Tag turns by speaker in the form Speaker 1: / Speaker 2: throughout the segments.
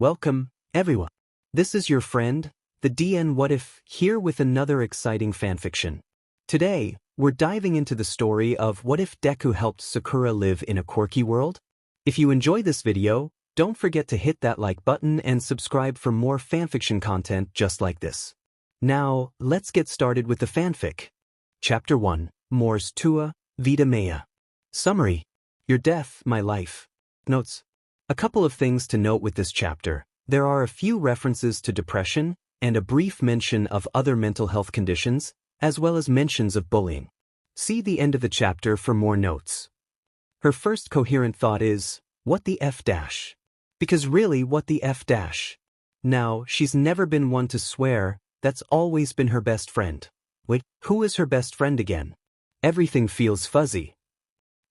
Speaker 1: Welcome, everyone. This is your friend, the DN What If, here with another exciting fanfiction. Today, we're diving into the story of what if Deku helped Sakura live in a quirky world? If you enjoy this video, don't forget to hit that like button and subscribe for more fanfiction content just like this. Now, let's get started with the fanfic. Chapter 1, Mors tua, vida mea. Summary. Your death, my life. Notes. A couple of things to note with this chapter. There are a few references to depression, and a brief mention of other mental health conditions, as well as mentions of bullying. See the end of the chapter for more notes. Her first coherent thought is, what the F dash? Because really, what the F dash? Now, she's never been one to swear, that's always been her best friend. Wait, who is her best friend again? Everything feels fuzzy.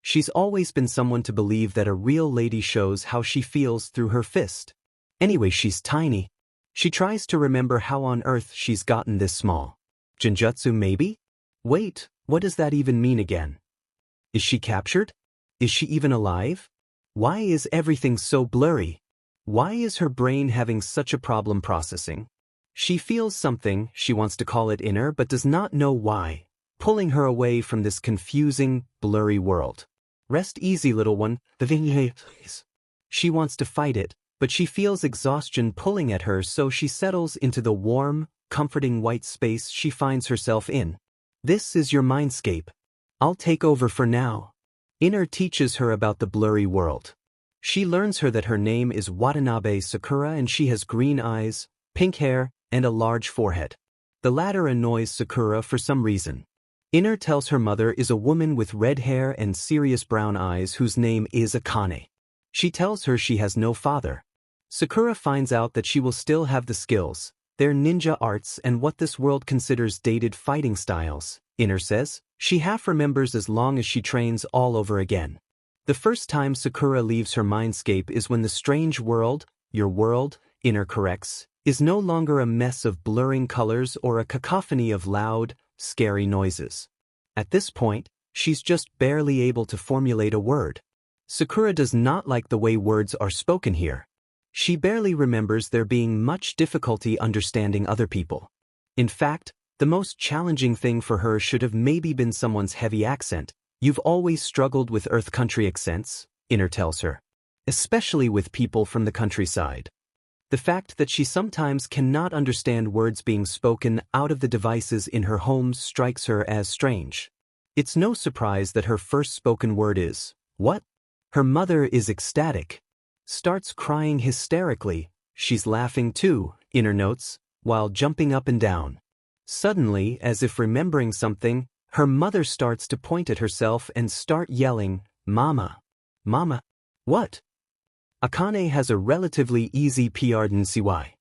Speaker 1: She's always been someone to believe that a real lady shows how she feels through her fist. Anyway, she's tiny. She tries to remember how on earth she's gotten this small. Genjutsu maybe? Wait, what does that even mean again? Is she captured? Is she even alive? Why is everything so blurry? Why is her brain having such a problem processing? She feels something, she wants to call it inner, but does not know why, pulling her away from this confusing, blurry world. Rest easy, little one, the please. She wants to fight it, but she feels exhaustion pulling at her, so she settles into the warm, comforting white space she finds herself in. This is your mindscape. I'll take over for now. Inner teaches her about the blurry world. She learns her that her name is Watanabe Sakura and she has green eyes, pink hair, and a large forehead. The latter annoys Sakura for some reason. Inner tells her mother is a woman with red hair and serious brown eyes whose name is Akane. She tells her she has no father. Sakura finds out that she will still have the skills, their ninja arts and what this world considers dated fighting styles. Inner says, she half remembers as long as she trains all over again. The first time Sakura leaves her mindscape is when the strange world, your world, Inner corrects, is no longer a mess of blurring colors or a cacophony of loud, scary noises. At this point, she's just barely able to formulate a word. Sakura does not like the way words are spoken here. She barely remembers there being much difficulty understanding other people. In fact, the most challenging thing for her should have maybe been someone's heavy accent. You've always struggled with Earth country accents, Inner tells her. Especially with people from the countryside. The fact that she sometimes cannot understand words being spoken out of the devices in her home strikes her as strange. It's no surprise that her first spoken word is, what? Her mother is ecstatic. Starts crying hysterically. She's laughing too, Inner notes, while jumping up and down. Suddenly, as if remembering something, her mother starts to point at herself and start yelling, Mama. Mama. What? Akane has a relatively easy PRDNCY.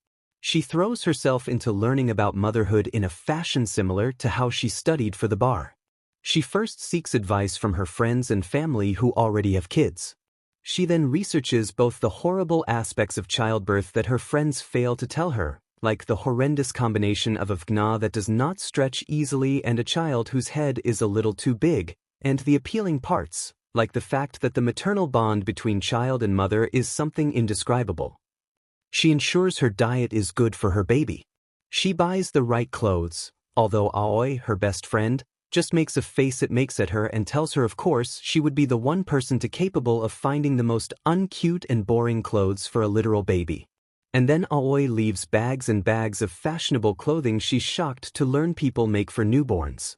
Speaker 1: She throws herself into learning about motherhood in a fashion similar to how she studied for the bar. She first seeks advice from her friends and family who already have kids. She then researches both the horrible aspects of childbirth that her friends fail to tell her, like the horrendous combination of a vagina that does not stretch easily and a child whose head is a little too big, and the appealing parts, like the fact that the maternal bond between child and mother is something indescribable. She ensures her diet is good for her baby. She buys the right clothes, although Aoi, her best friend, just makes a face it makes at her and tells her of course she would be the one person capable of finding the most uncute and boring clothes for a literal baby. And then Aoi leaves bags and bags of fashionable clothing she's shocked to learn people make for newborns.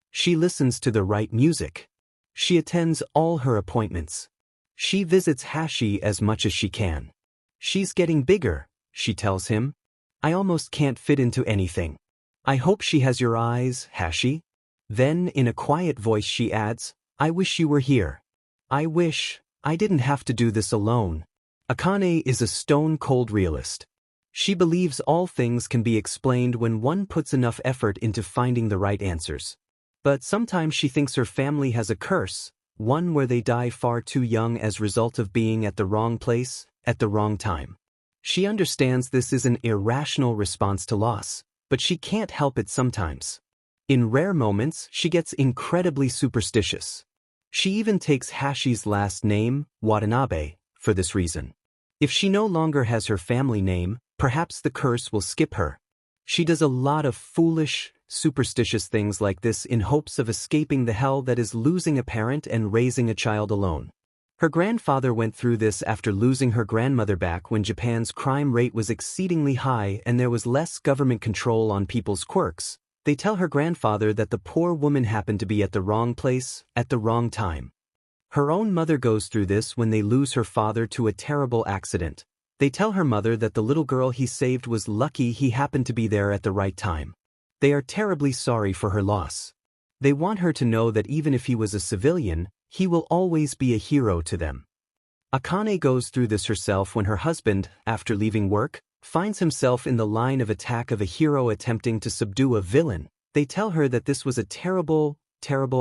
Speaker 1: She listens to the right music. She attends all her appointments. She visits Hashi as much as she can. She's getting bigger, she tells him. I almost can't fit into anything. I hope she has your eyes, Hashi. Then, in a quiet voice she adds, I wish you were here. I wish I didn't have to do this alone. Akane is a stone-cold realist. She believes all things can be explained when one puts enough effort into finding the right answers. But sometimes she thinks her family has a curse, one where they die far too young as a result of being at the wrong place, at the wrong time. She understands this is an irrational response to loss, but she can't help it sometimes. In rare moments, she gets incredibly superstitious. She even takes Hashi's last name, Watanabe, for this reason. If she no longer has her family name, perhaps the curse will skip her. She does a lot of foolish, superstitious things like this in hopes of escaping the hell that is losing a parent and raising a child alone. Her grandfather went through this after losing her grandmother back when Japan's crime rate was exceedingly high and there was less government control on people's quirks. They tell her grandfather that the poor woman happened to be at the wrong place, at the wrong time. Her own mother goes through this when they lose her father to a terrible accident. They tell her mother that the little girl he saved was lucky he happened to be there at the right time. They are terribly sorry for her loss. They want her to know that even if he was a civilian, he will always be a hero to them. Akane goes through this herself when her husband, after leaving work, finds himself in the line of attack of a hero attempting to subdue a villain. They tell her that this was a terrible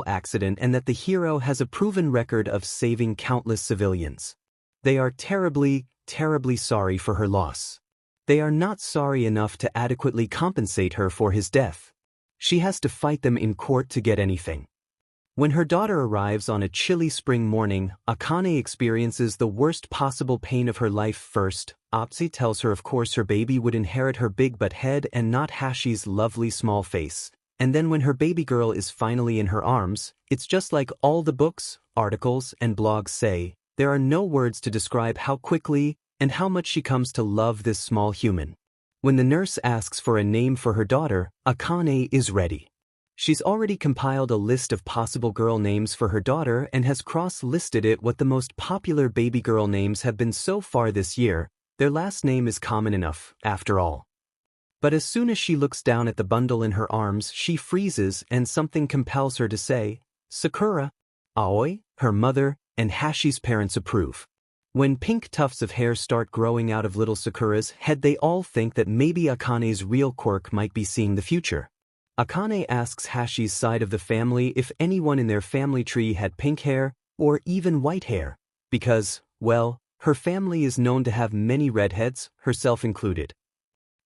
Speaker 1: accident and that the hero has a proven record of saving countless civilians. They are terribly sorry for her loss. They are not sorry enough to adequately compensate her for his death. She has to fight them in court to get anything. When her daughter arrives on a chilly spring morning, Akane experiences the worst possible pain of her life first. Opsi tells her of course her baby would inherit her big butt head and not Hashi's lovely small face. And then when her baby girl is finally in her arms, it's just like all the books, articles, and blogs say, there are no words to describe how quickly and how much she comes to love this small human. When the nurse asks for a name for her daughter, Akane is ready. She's already compiled a list of possible girl names for her daughter and has cross-listed it what the most popular baby girl names have been so far this year. Their last name is common enough, after all. But as soon as she looks down at the bundle in her arms, she freezes and something compels her to say, Sakura. Aoi, her mother, and Hashi's parents approve. When pink tufts of hair start growing out of little Sakura's head, they all think that maybe Akane's real quirk might be seeing the future. Akane asks Hashi's side of the family if anyone in their family tree had pink hair, or even white hair, because, well, her family is known to have many redheads, herself included.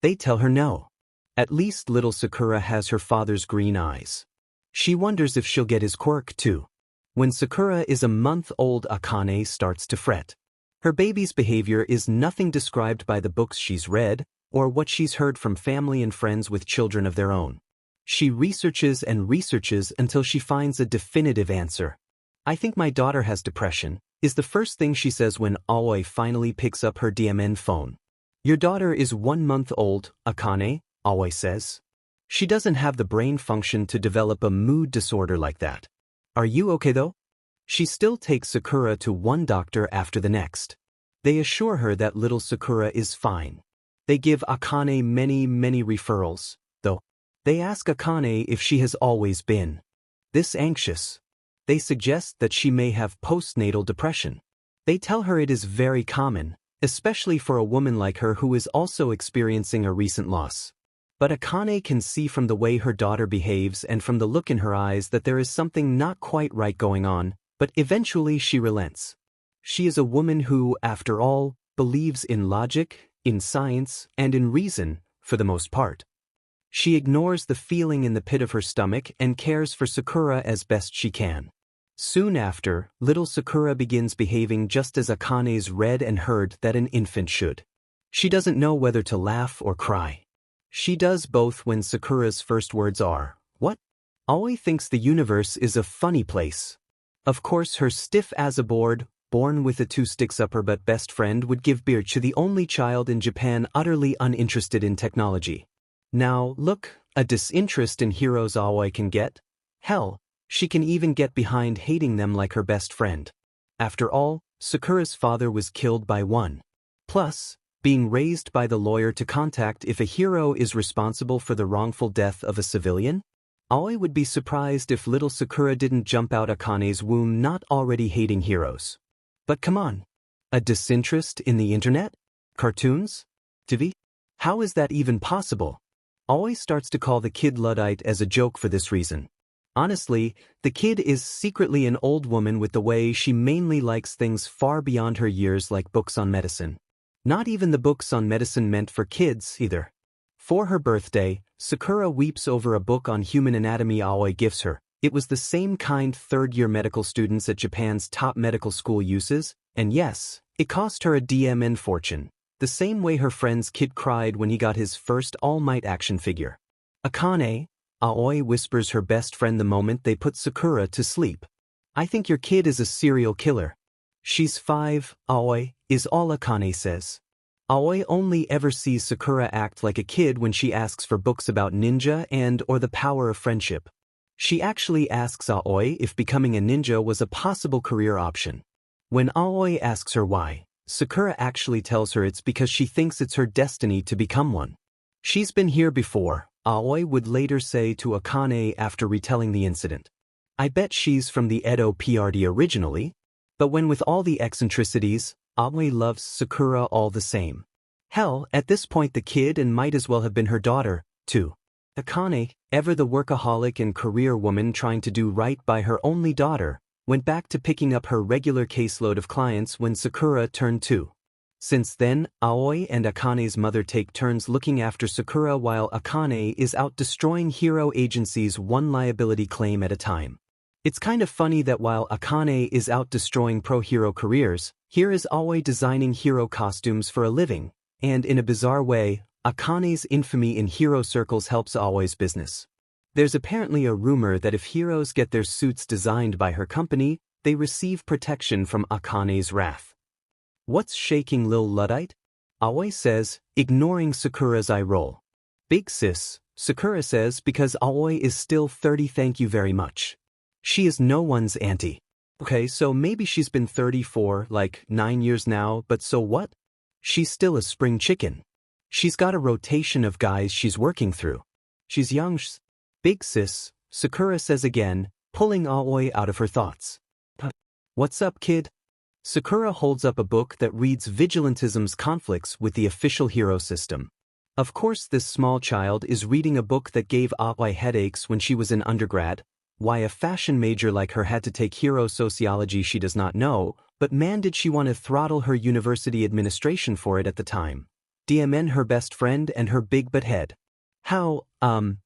Speaker 1: They tell her no. At least little Sakura has her father's green eyes. She wonders if she'll get his quirk too. When Sakura is a month old, Akane starts to fret. Her baby's behavior is nothing described by the books she's read, or what she's heard from family and friends with children of their own. She researches and researches until she finds a definitive answer. I think my daughter has depression, is the first thing she says when Aoi finally picks up her DMN phone. Your daughter is 1 month old, Akane, Aoi says. She doesn't have the brain function to develop a mood disorder like that. Are you okay though? She still takes Sakura to one doctor after the next. They assure her that little Sakura is fine. They give Akane many referrals, though. They ask Akane if she has always been this anxious. They suggest that she may have postnatal depression. They tell her it is very common, especially for a woman like her who is also experiencing a recent loss. But Akane can see from the way her daughter behaves and from the look in her eyes that there is something not quite right going on, but eventually she relents. She is a woman who, after all, believes in logic, in science, and in reason, for the most part. She ignores the feeling in the pit of her stomach and cares for Sakura as best she can. Soon after, little Sakura begins behaving just as Akane's read and heard that an infant should. She doesn't know whether to laugh or cry. She does both when Sakura's first words are, "What?" Aoi thinks the universe is a funny place. Of course, her stiff as a board, born with a 2 sticks up her butt best friend would give birth to the only child in Japan utterly uninterested in technology. Now, look, a disinterest in heroes Aoi can get. Hell, she can even get behind hating them like her best friend. After all, Sakura's father was killed by one. Plus, being raised by the lawyer to contact if a hero is responsible for the wrongful death of a civilian? Aoi would be surprised if little Sakura didn't jump out Akane's womb not already hating heroes. But come on. A disinterest in the internet? Cartoons? TV? How is that even possible? Aoi starts to call the kid Luddite as a joke for this reason. Honestly, the kid is secretly an old woman with the way she mainly likes things far beyond her years like books on medicine. Not even the books on medicine meant for kids, either. For her birthday, Sakura weeps over a book on human anatomy Aoi gives her. It was the same kind third-year medical students at Japan's top medical school uses, and yes, It cost her a DMN fortune, the same way her friend's kid cried when he got his first All Might action figure. Akane, Aoi whispers her best friend the moment they put Sakura to sleep. I think your kid is a serial killer. She's 5, Aoi, is all Akane says. Aoi only ever sees Sakura act like a kid when she asks for books about ninja or the power of friendship. She actually asks Aoi if becoming a ninja was a possible career option. When Aoi asks her why, Sakura actually tells her it's because she thinks it's her destiny to become one. She's been here before, Aoi would later say to Akane after retelling the incident. I bet she's from the Edo PRD originally, but when with all the eccentricities, Aoi loves Sakura all the same. Hell, at this point the kid might as well have been her daughter, too. Akane, ever the workaholic and career woman trying to do right by her only daughter, went back to picking up her regular caseload of clients when Sakura turned 2. Since then, Aoi and Akane's mother take turns looking after Sakura while Akane is out destroying hero agencies one liability claim at a time. It's kind of funny that while Akane is out destroying pro-hero careers, here is Aoi designing hero costumes for a living, and in a bizarre way, Akane's infamy in hero circles helps Aoi's business. There's apparently a rumor that if heroes get their suits designed by her company, they receive protection from Akane's wrath. What's shaking Lil Luddite? Aoi says, ignoring Sakura's eye roll. Big sis, Sakura says because Aoi is still 30 thank you very much. She is no one's auntie. Okay, so maybe she's been 30 for, 9 years now, but so what? She's still a spring chicken. She's got a rotation of guys she's working through. She's young. Big sis, Sakura says again, pulling Aoi out of her thoughts. What's up, kid? Sakura holds up a book that reads Vigilantism's conflicts with the official hero system. Of course this small child is reading a book that gave Aoi headaches when she was in undergrad. Why a fashion major like her had to take hero sociology she does not know, but man did she want to throttle her university administration for it at the time. DMN her best friend and her big butt head. How, come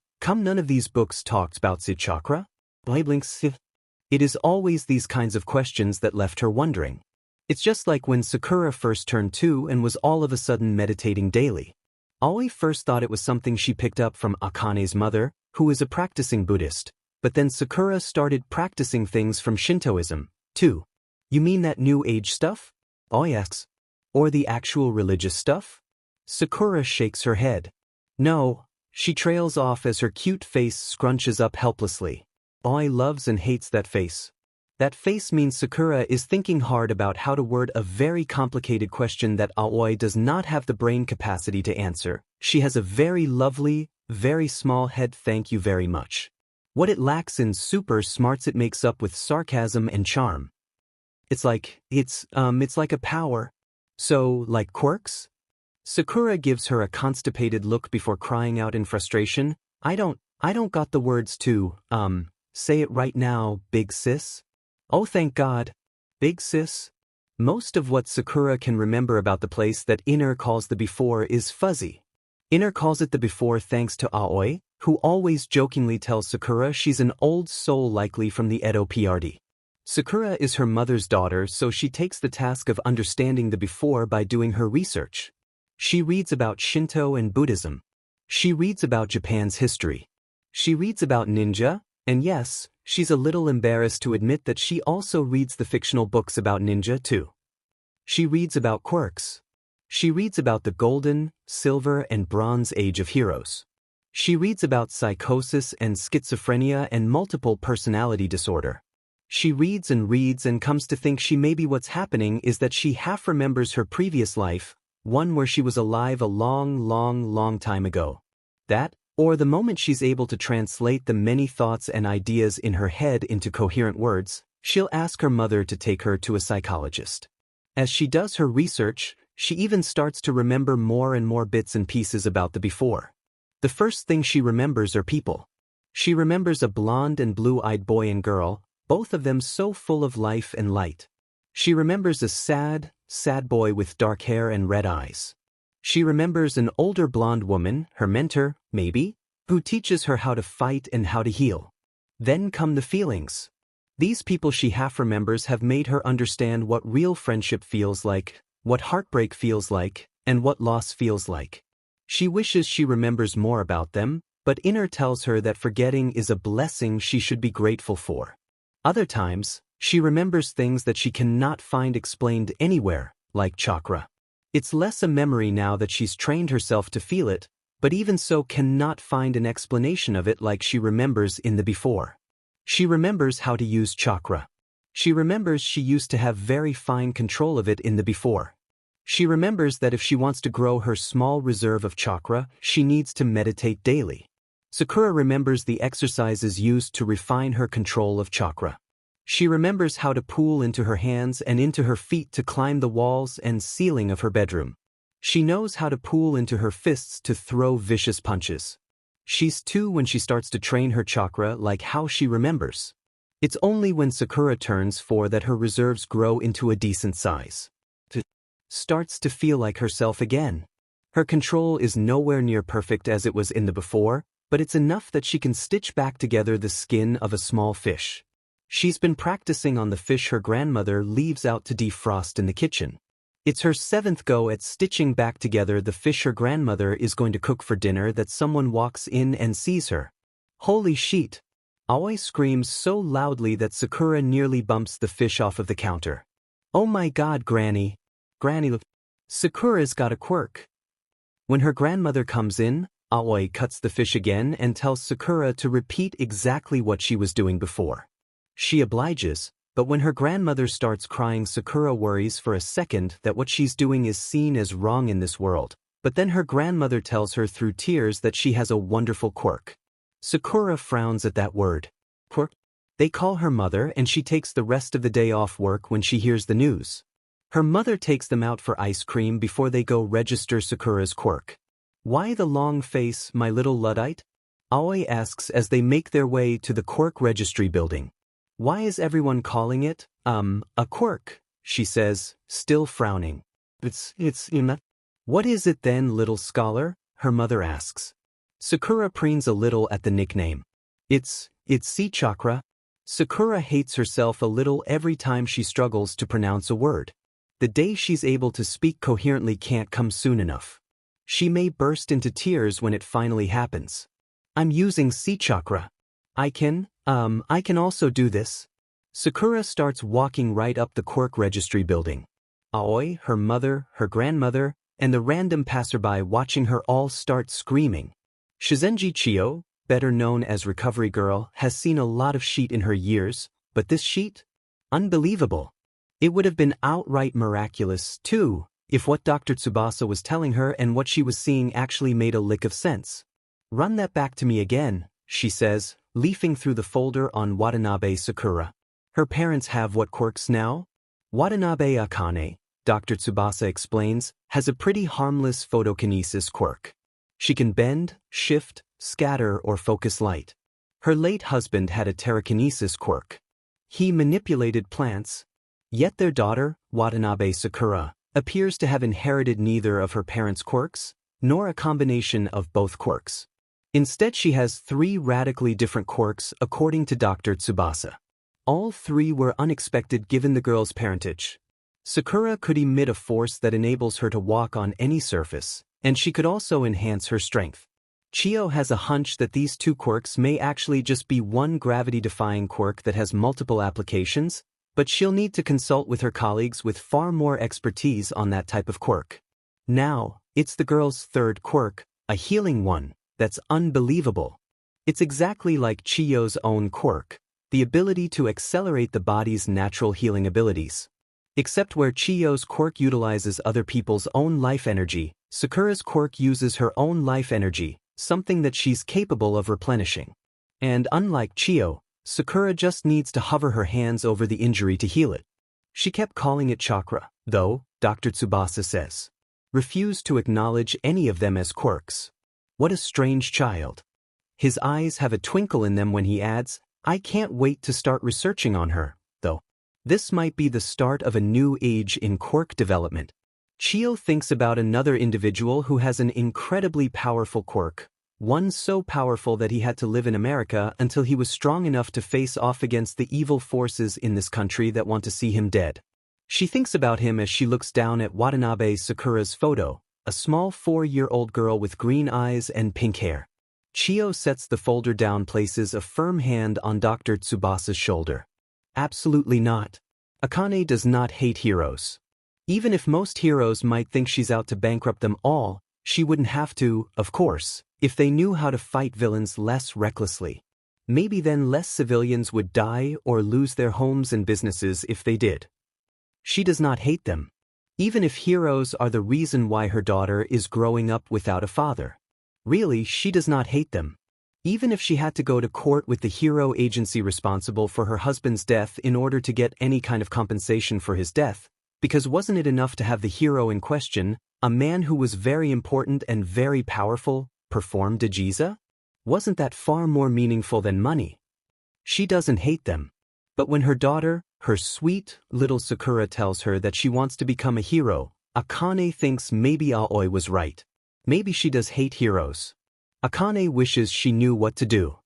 Speaker 1: none of these books talked about the chakra? It is always these kinds of questions that left her wondering. It's just like when Sakura first turned 2 and was all of a sudden meditating daily. Aoi first thought it was something she picked up from Akane's mother, who is a practicing Buddhist. But then Sakura started practicing things from Shintoism, too. You mean that new age stuff? Aoi asks. Or the actual religious stuff? Sakura shakes her head. No, she trails off as her cute face scrunches up helplessly. Aoi loves and hates that face. That face means Sakura is thinking hard about how to word a very complicated question that Aoi does not have the brain capacity to answer. She has a very lovely, very small head, thank you very much. What it lacks in super smarts it makes up with sarcasm and charm. It's like a power. So, like Quirks? Sakura gives her a constipated look before crying out in frustration. I don't got the words to, say it right now, big sis. Oh thank God. Big sis? Most of what Sakura can remember about the place that Inner calls the before is fuzzy. Inner calls it the before thanks to Aoi, who always jokingly tells Sakura she's an old soul likely from the Edo PRD. Sakura is her mother's daughter, so she takes the task of understanding the before by doing her research. She reads about Shinto and Buddhism. She reads about Japan's history. She reads about ninja, and yes, she's a little embarrassed to admit that she also reads the fictional books about ninja too. She reads about Quirks. She reads about the Golden, Silver, and Bronze Age of heroes. She reads about psychosis and schizophrenia and multiple personality disorder. She reads and comes to think maybe what's happening is that she half remembers her previous life, one where she was alive a long time ago. That, or the moment she's able to translate the many thoughts and ideas in her head into coherent words, she'll ask her mother to take her to a psychologist. As she does her research, she even starts to remember more and more bits and pieces about the before. The first thing she remembers are people. She remembers a blonde and blue-eyed boy and girl, both of them so full of life and light. She remembers a sad boy with dark hair and red eyes. She remembers an older blonde woman, her mentor, maybe, who teaches her how to fight and how to heal. Then come the feelings. These people she half remembers have made her understand what real friendship feels like, what heartbreak feels like, and what loss feels like. She wishes she remembers more about them, but inner tells her that forgetting is a blessing she should be grateful for. Other times, she remembers things that she cannot find explained anywhere, like chakra. It's less a memory now that she's trained herself to feel it, but even so cannot find an explanation of it like she remembers in the before. She remembers how to use chakra. She remembers she used to have very fine control of it in the before. She remembers that if she wants to grow her small reserve of chakra, she needs to meditate daily. Sakura remembers the exercises used to refine her control of chakra. She remembers how to pull into her hands and into her feet to climb the walls and ceiling of her bedroom. She knows how to pull into her fists to throw vicious punches. She's 2 when she starts to train her chakra like how she remembers. It's only when Sakura turns 4 that her reserves grow into a decent size. Starts to feel like herself again. Her control is nowhere near perfect as it was in the before, but it's enough that she can stitch back together the skin of a small fish. She's been practicing on the fish her grandmother leaves out to defrost in the kitchen. It's her 7th go at stitching back together the fish her grandmother is going to cook for dinner that someone walks in and sees her. Holy shit! Aoi screams so loudly that Sakura nearly bumps the fish off of the counter. Oh my god, Granny! Granny, look! Sakura's got a quirk. When her grandmother comes in, Aoi cuts the fish again and tells Sakura to repeat exactly what she was doing before. She obliges, but when her grandmother starts crying, Sakura worries for a second that what she's doing is seen as wrong in this world, but then her grandmother tells her through tears that she has a wonderful quirk. Sakura frowns at that word. Quirk? They call her mother and she takes the rest of the day off work when she hears the news. Her mother takes them out for ice cream before they go register Sakura's quirk. Why the long face, my little Luddite? Aoi asks as they make their way to the quirk registry building. Why is everyone calling it, a quirk? She says, still frowning. It's not. What is it then, little scholar? Her mother asks. Sakura preens a little at the nickname. It's sea chakra. Sakura hates herself a little every time she struggles to pronounce a word. The day she's able to speak coherently can't come soon enough. She may burst into tears when it finally happens. I'm using sea chakra. I can also do this. Sakura starts walking right up the quirk registry building. Aoi, her mother, her grandmother, and the random passerby watching her all start screaming. Shizenji Chio, better known as Recovery Girl, has seen a lot of sheet in her years, but this sheet? Unbelievable. It would have been outright miraculous, too, if what Dr. Tsubasa was telling her and what she was seeing actually made a lick of sense. Run that back to me again, she says, leafing through the folder on Watanabe Sakura. Her parents have what quirks now? Watanabe Akane, Dr. Tsubasa explains, has a pretty harmless photokinesis quirk. She can bend, shift, scatter, or focus light. Her late husband had a telekinesis quirk. He manipulated plants. Yet their daughter, Watanabe Sakura, appears to have inherited neither of her parents' quirks, nor a combination of both quirks. Instead, she has 3 radically different quirks according to Dr. Tsubasa. All 3 were unexpected given the girl's parentage. Sakura could emit a force that enables her to walk on any surface, and she could also enhance her strength. Chio has a hunch that these 2 quirks may actually just be one gravity-defying quirk that has multiple applications, but she'll need to consult with her colleagues with far more expertise on that type of quirk. Now, it's the girl's 3rd quirk, a healing one. That's unbelievable. It's exactly like Chio's own quirk, the ability to accelerate the body's natural healing abilities. Except where Chio's quirk utilizes other people's own life energy, Sakura's quirk uses her own life energy, something that she's capable of replenishing. And unlike Chio, Sakura just needs to hover her hands over the injury to heal it. She kept calling it chakra, though, Dr. Tsubasa says. Refused to acknowledge any of them as quirks. What a strange child. His eyes have a twinkle in them when he adds, I can't wait to start researching on her, though. This might be the start of a new age in quirk development. Chio thinks about another individual who has an incredibly powerful quirk, One so powerful that he had to live in America until he was strong enough to face off against the evil forces in this country that want to see him dead. She thinks about him as she looks down at Watanabe Sakura's photo, a small 4-year-old girl with green eyes and pink hair. Chio sets the folder down, places a firm hand on Dr. Tsubasa's shoulder. Absolutely not. Akane does not hate heroes. Even if most heroes might think she's out to bankrupt them all, she wouldn't have to, of course, if they knew how to fight villains less recklessly. Maybe then less civilians would die or lose their homes and businesses if they did. She does not hate them. Even if heroes are the reason why her daughter is growing up without a father. Really, she does not hate them. Even if she had to go to court with the hero agency responsible for her husband's death in order to get any kind of compensation for his death, because wasn't it enough to have the hero in question, a man who was very important and very powerful, perform Dajiza? Wasn't that far more meaningful than money? She doesn't hate them. But when her daughter, her sweet little Sakura, tells her that she wants to become a hero, Akane thinks maybe Aoi was right. Maybe she does hate heroes. Akane wishes she knew what to do.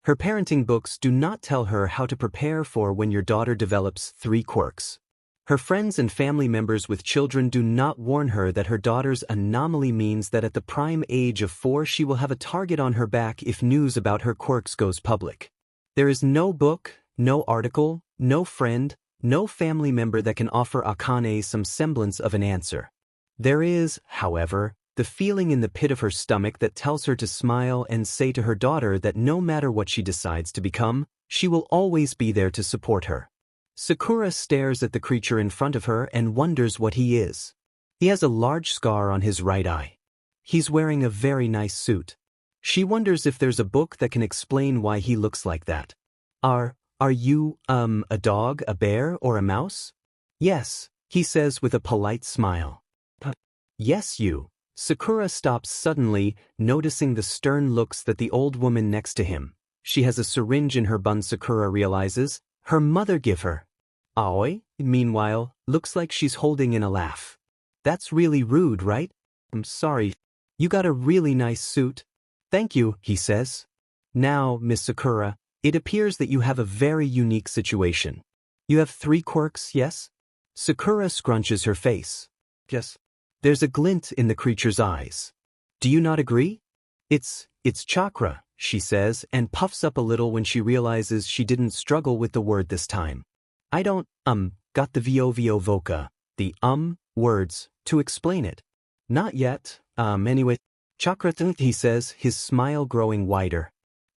Speaker 1: Her parenting books do not tell her how to prepare for when your daughter develops 3 quirks. Her friends and family members with children do not warn her that her daughter's anomaly means that at the prime age of 4 she will have a target on her back if news about her quirks goes public. There is no book, no article, no friend, no family member that can offer Akane some semblance of an answer. There is, however, the feeling in the pit of her stomach that tells her to smile and say to her daughter that no matter what she decides to become, she will always be there to support her. Sakura stares at the creature in front of her and wonders what he is. He has a large scar on his right eye. He's wearing a very nice suit. She wonders if there's a book that can explain why he looks like that. Are you, a dog, a bear, or a mouse? Yes, he says with a polite smile. Yes, you. Sakura stops suddenly, noticing the stern looks that the old woman next to him. She has a syringe in her bun. Sakura realizes her mother give her. Aoi, meanwhile, looks like she's holding in a laugh. That's really rude, right? I'm sorry. You got a really nice suit. Thank you, he says. Now, Miss Sakura, it appears that you have a very unique situation. You have 3 quirks, yes? Sakura scrunches her face. Yes. There's a glint in the creature's eyes. Do you not agree? It's chakra, she says, and puffs up a little when she realizes she didn't struggle with the word this time. I don't, got the vovo voca, the words, to explain it. Not yet, anyway. Chakra, he says, his smile growing wider.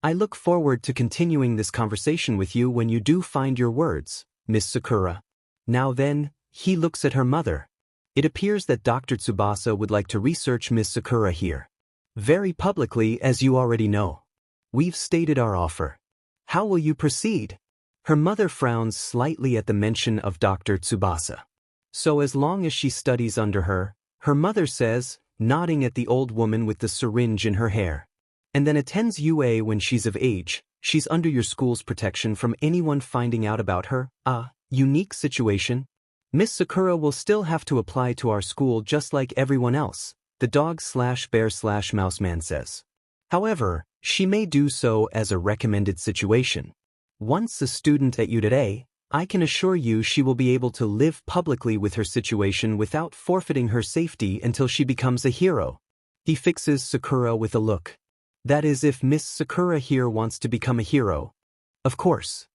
Speaker 1: I look forward to continuing this conversation with you when you do find your words, Miss Sakura. Now then, he looks at her mother. It appears that Dr. Tsubasa would like to research Miss Sakura here. Very publicly, as you already know. We've stated our offer. How will you proceed? Her mother frowns slightly at the mention of Dr. Tsubasa. So as long as she studies under her mother says, nodding at the old woman with the syringe in her hair. And then attends UA when she's of age, she's under your school's protection from anyone finding out about her, unique situation. Miss Sakura will still have to apply to our school just like everyone else, the dog/bear/mouse man says. However, she may do so as a recommended situation. Once a student at U today, I can assure you she will be able to live publicly with her situation without forfeiting her safety until she becomes a hero. He fixes Sakura with a look. That is if Miss Sakura here wants to become a hero. Of course.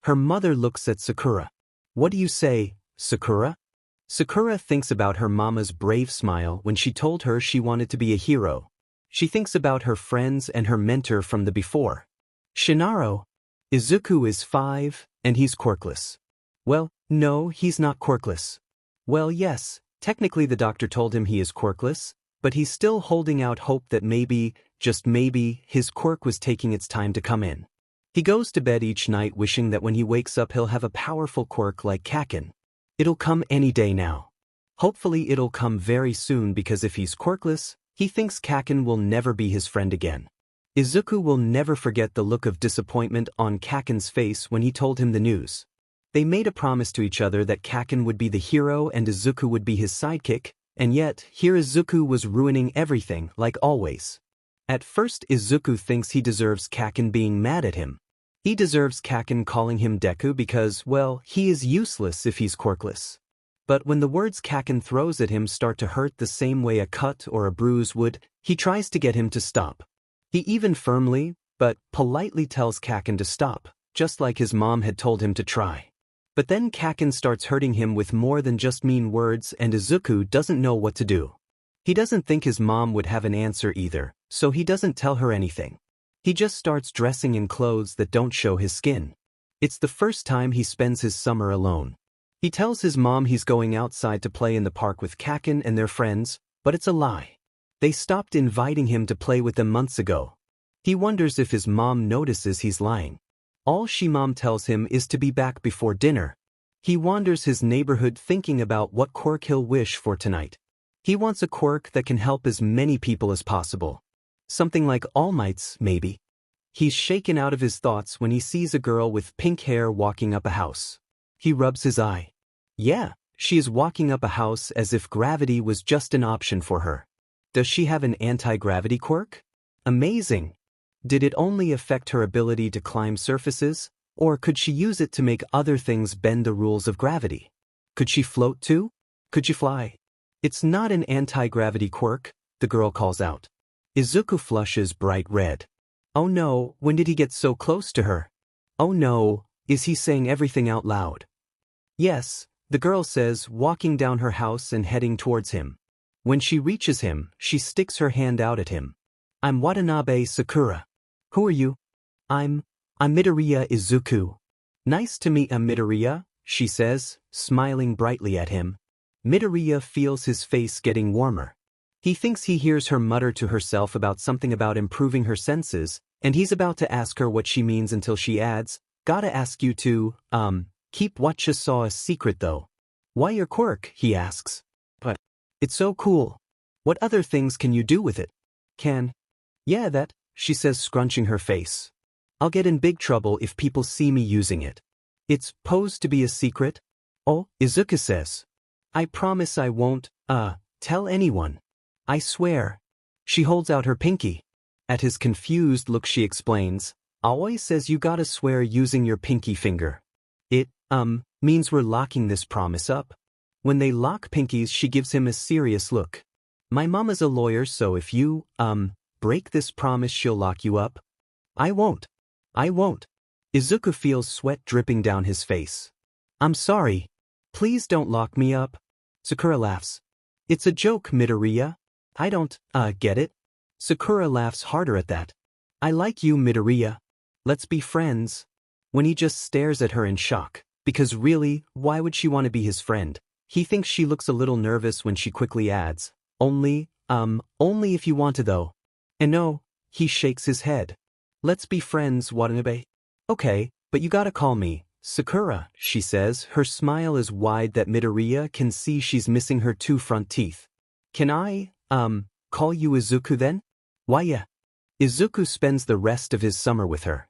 Speaker 1: Her mother looks at Sakura. What do you say, Sakura? Sakura thinks about her mama's brave smile when she told her she wanted to be a hero. She thinks about her friends and her mentor from the before. Shinaro. Izuku is 5, and he's quirkless. Well, no, he's not quirkless. Well, yes, technically the doctor told him he is quirkless, but he's still holding out hope that maybe, just maybe, his quirk was taking its time to come in. He goes to bed each night wishing that when he wakes up he'll have a powerful quirk like Kaken. It'll come any day now. Hopefully it'll come very soon because if he's quirkless, he thinks Kaken will never be his friend again. Izuku will never forget the look of disappointment on Kaken's face when he told him the news. They made a promise to each other that Kaken would be the hero and Izuku would be his sidekick, and yet, here Izuku was ruining everything, like always. At first Izuku thinks he deserves Kaken being mad at him. He deserves Kaken calling him Deku because, well, he is useless if he's quirkless. But when the words Kaken throws at him start to hurt the same way a cut or a bruise would, he tries to get him to stop. He even firmly, but politely tells Kaken to stop, just like his mom had told him to try. But then Kaken starts hurting him with more than just mean words and Izuku doesn't know what to do. He doesn't think his mom would have an answer either, so he doesn't tell her anything. He just starts dressing in clothes that don't show his skin. It's the first time he spends his summer alone. He tells his mom he's going outside to play in the park with Kaken and their friends, but it's a lie. They stopped inviting him to play with them months ago. He wonders if his mom notices he's lying. All mom tells him is to be back before dinner. He wanders his neighborhood thinking about what quirk he'll wish for tonight. He wants a quirk that can help as many people as possible. Something like All Might's, maybe. He's shaken out of his thoughts when he sees a girl with pink hair walking up a house. He rubs his eye. Yeah, she is walking up a house as if gravity was just an option for her. Does she have an anti-gravity quirk? Amazing! Did it only affect her ability to climb surfaces, or could she use it to make other things bend the rules of gravity? Could she float too? Could she fly? It's not an anti-gravity quirk, the girl calls out. Izuku flushes bright red. Oh no, when did he get so close to her? Oh no, is he saying everything out loud? Yes, the girl says, walking down her house and heading towards him. When she reaches him, she sticks her hand out at him. I'm Watanabe Sakura. Who are you? I'm Midoriya Izuku. Nice to meet Midoriya, she says, smiling brightly at him. Midoriya feels his face getting warmer. He thinks he hears her mutter to herself about something about improving her senses, and he's about to ask her what she means until she adds, gotta ask you to, keep what you saw a secret though. Why your quirk, he asks. But it's so cool. What other things can you do with it? Yeah, that, she says, scrunching her face. I'll get in big trouble if people see me using it. It's posed to be a secret? Oh, Izuku says. I promise I won't, tell anyone. I swear. She holds out her pinky. At his confused look she explains, Aoi says you gotta swear using your pinky finger. It, means we're locking this promise up. When they lock pinkies she gives him a serious look. My mama's a lawyer so if you, break this promise she'll lock you up. I won't. Izuku feels sweat dripping down his face. I'm sorry. Please don't lock me up. Sakura laughs. It's a joke, Midoriya. I don't, get it. Sakura laughs harder at that. I like you, Midoriya. Let's be friends. When he just stares at her in shock, because really, why would she want to be his friend? He thinks she looks a little nervous when she quickly adds, only if you want to though. And no, he shakes his head. Let's be friends, Watanabe. Okay, but you gotta call me Sakura, she says, her smile is wide that Midoriya can see she's missing her 2 front teeth. Can I, call you Izuku then? Why yeah. Izuku spends the rest of his summer with her.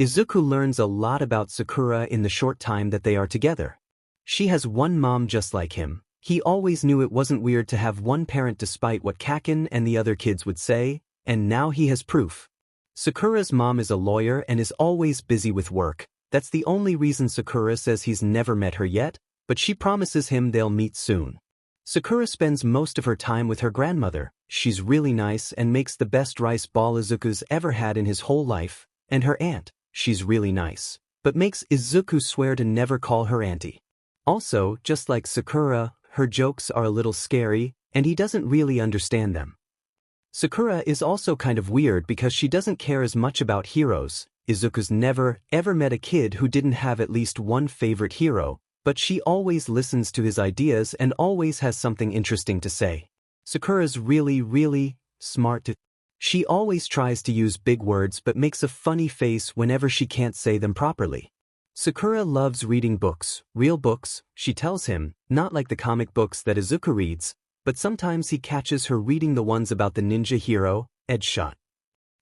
Speaker 1: Izuku learns a lot about Sakura in the short time that they are together. She has one mom just like him. He always knew it wasn't weird to have one parent despite what Kaken and the other kids would say, and now he has proof. Sakura's mom is a lawyer and is always busy with work. That's the only reason Sakura says he's never met her yet, but she promises him they'll meet soon. Sakura spends most of her time with her grandmother. She's really nice and makes the best rice ball Izuku's ever had in his whole life, and her aunt, she's really nice, but makes Izuku swear to never call her auntie. Also, just like Sakura, her jokes are a little scary, and he doesn't really understand them. Sakura is also kind of weird because she doesn't care as much about heroes. Izuku's never, ever met a kid who didn't have at least one favorite hero, but she always listens to his ideas and always has something interesting to say. Sakura's really smart. She always tries to use big words but makes a funny face whenever she can't say them properly. Sakura loves reading books, real books, she tells him, not like the comic books that Izuku reads, but sometimes he catches her reading the ones about the ninja hero, Edgeshot.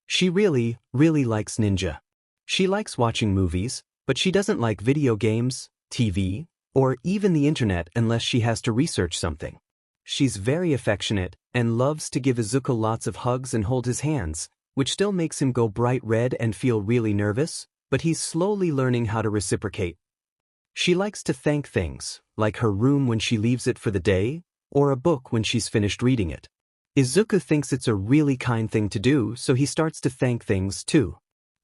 Speaker 1: She really likes ninja. She likes watching movies, but she doesn't like video games, TV, or even the internet unless she has to research something. She's very affectionate and loves to give Izuku lots of hugs and hold his hands, which still makes him go bright red and feel really nervous, but he's slowly learning how to reciprocate. She likes to thank things, like her room when she leaves it for the day, or a book when she's finished reading it. Izuku thinks it's a really kind thing to do, so he starts to thank things too.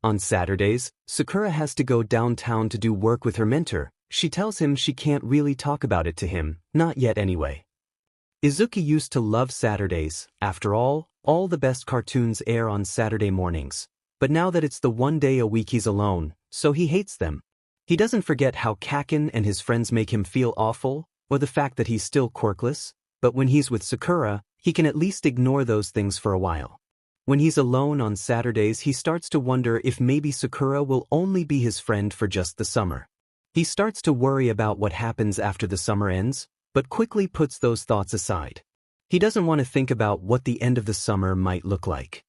Speaker 1: On Saturdays, Sakura has to go downtown to do work with her mentor. She tells him she can't really talk about it to him, not yet anyway. Izuku used to love Saturdays. After all the best cartoons air on Saturday mornings. But now that it's the one day a week he's alone, so he hates them. He doesn't forget how Kaken and his friends make him feel awful, or the fact that he's still quirkless, but when he's with Sakura, he can at least ignore those things for a while. When he's alone on Saturdays, he starts to wonder if maybe Sakura will only be his friend for just the summer. He starts to worry about what happens after the summer ends, but quickly puts those thoughts aside. He doesn't want to think about what the end of the summer might look like.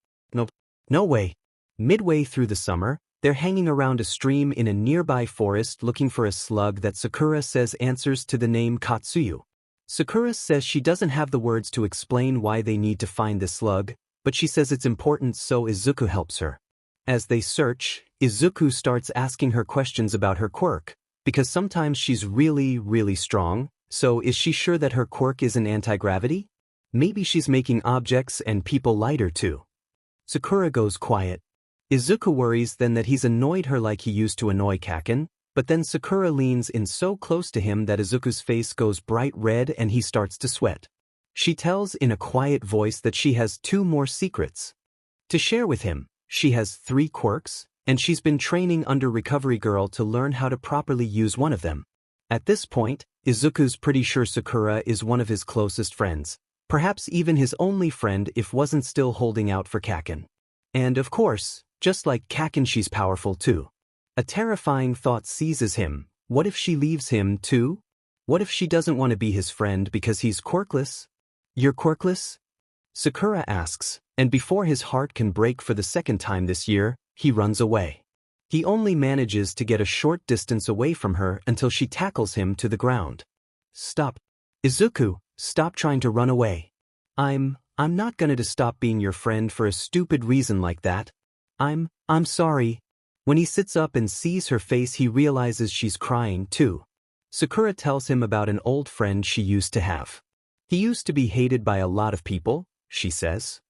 Speaker 1: No way. Midway through the summer, they're hanging around a stream in a nearby forest looking for a slug that Sakura says answers to the name Katsuyu. Sakura says she doesn't have the words to explain why they need to find this slug, but she says it's important, so Izuku helps her. As they search, Izuku starts asking her questions about her quirk, because sometimes she's really strong, so is she sure that her quirk isn't anti-gravity? Maybe she's making objects and people lighter too. Sakura goes quiet. Izuku worries then that he's annoyed her like he used to annoy Kaken, but then Sakura leans in so close to him that Izuku's face goes bright red and he starts to sweat. She tells in a quiet voice that she has 2 more secrets to share with him. She has 3 quirks, and she's been training under Recovery Girl to learn how to properly use one of them. At this point, Izuku's pretty sure Sakura is one of his closest friends, perhaps even his only friend if wasn't still holding out for Kaken. And of course, just like Kaken, she's powerful too. A terrifying thought seizes him. What if she leaves him too? What if she doesn't want to be his friend because he's quirkless? You're quirkless? Sakura asks, and before his heart can break for the second time this year, he runs away. He only manages to get a short distance away from her until she tackles him to the ground. Stop. Izuku, stop trying to run away. I'm not gonna stop being your friend for a stupid reason like that. I'm sorry. When he sits up and sees her face, he realizes she's crying too. Sakura tells him about an old friend she used to have. He used to be hated by a lot of people, she says.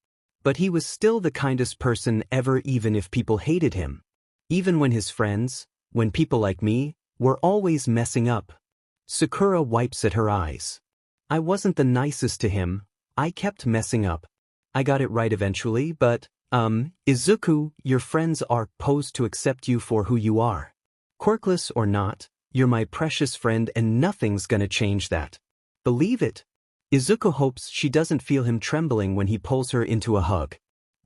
Speaker 1: But he was still the kindest person ever, even if people hated him. Even when his friends, when people like me, were always messing up. Sakura wipes at her eyes. I wasn't the nicest to him. I kept messing up. I got it right eventually, but, Izuku, your friends are supposed to accept you for who you are. Quirkless or not, you're my precious friend and nothing's gonna change that. Believe it. Izuku hopes she doesn't feel him trembling when he pulls her into a hug.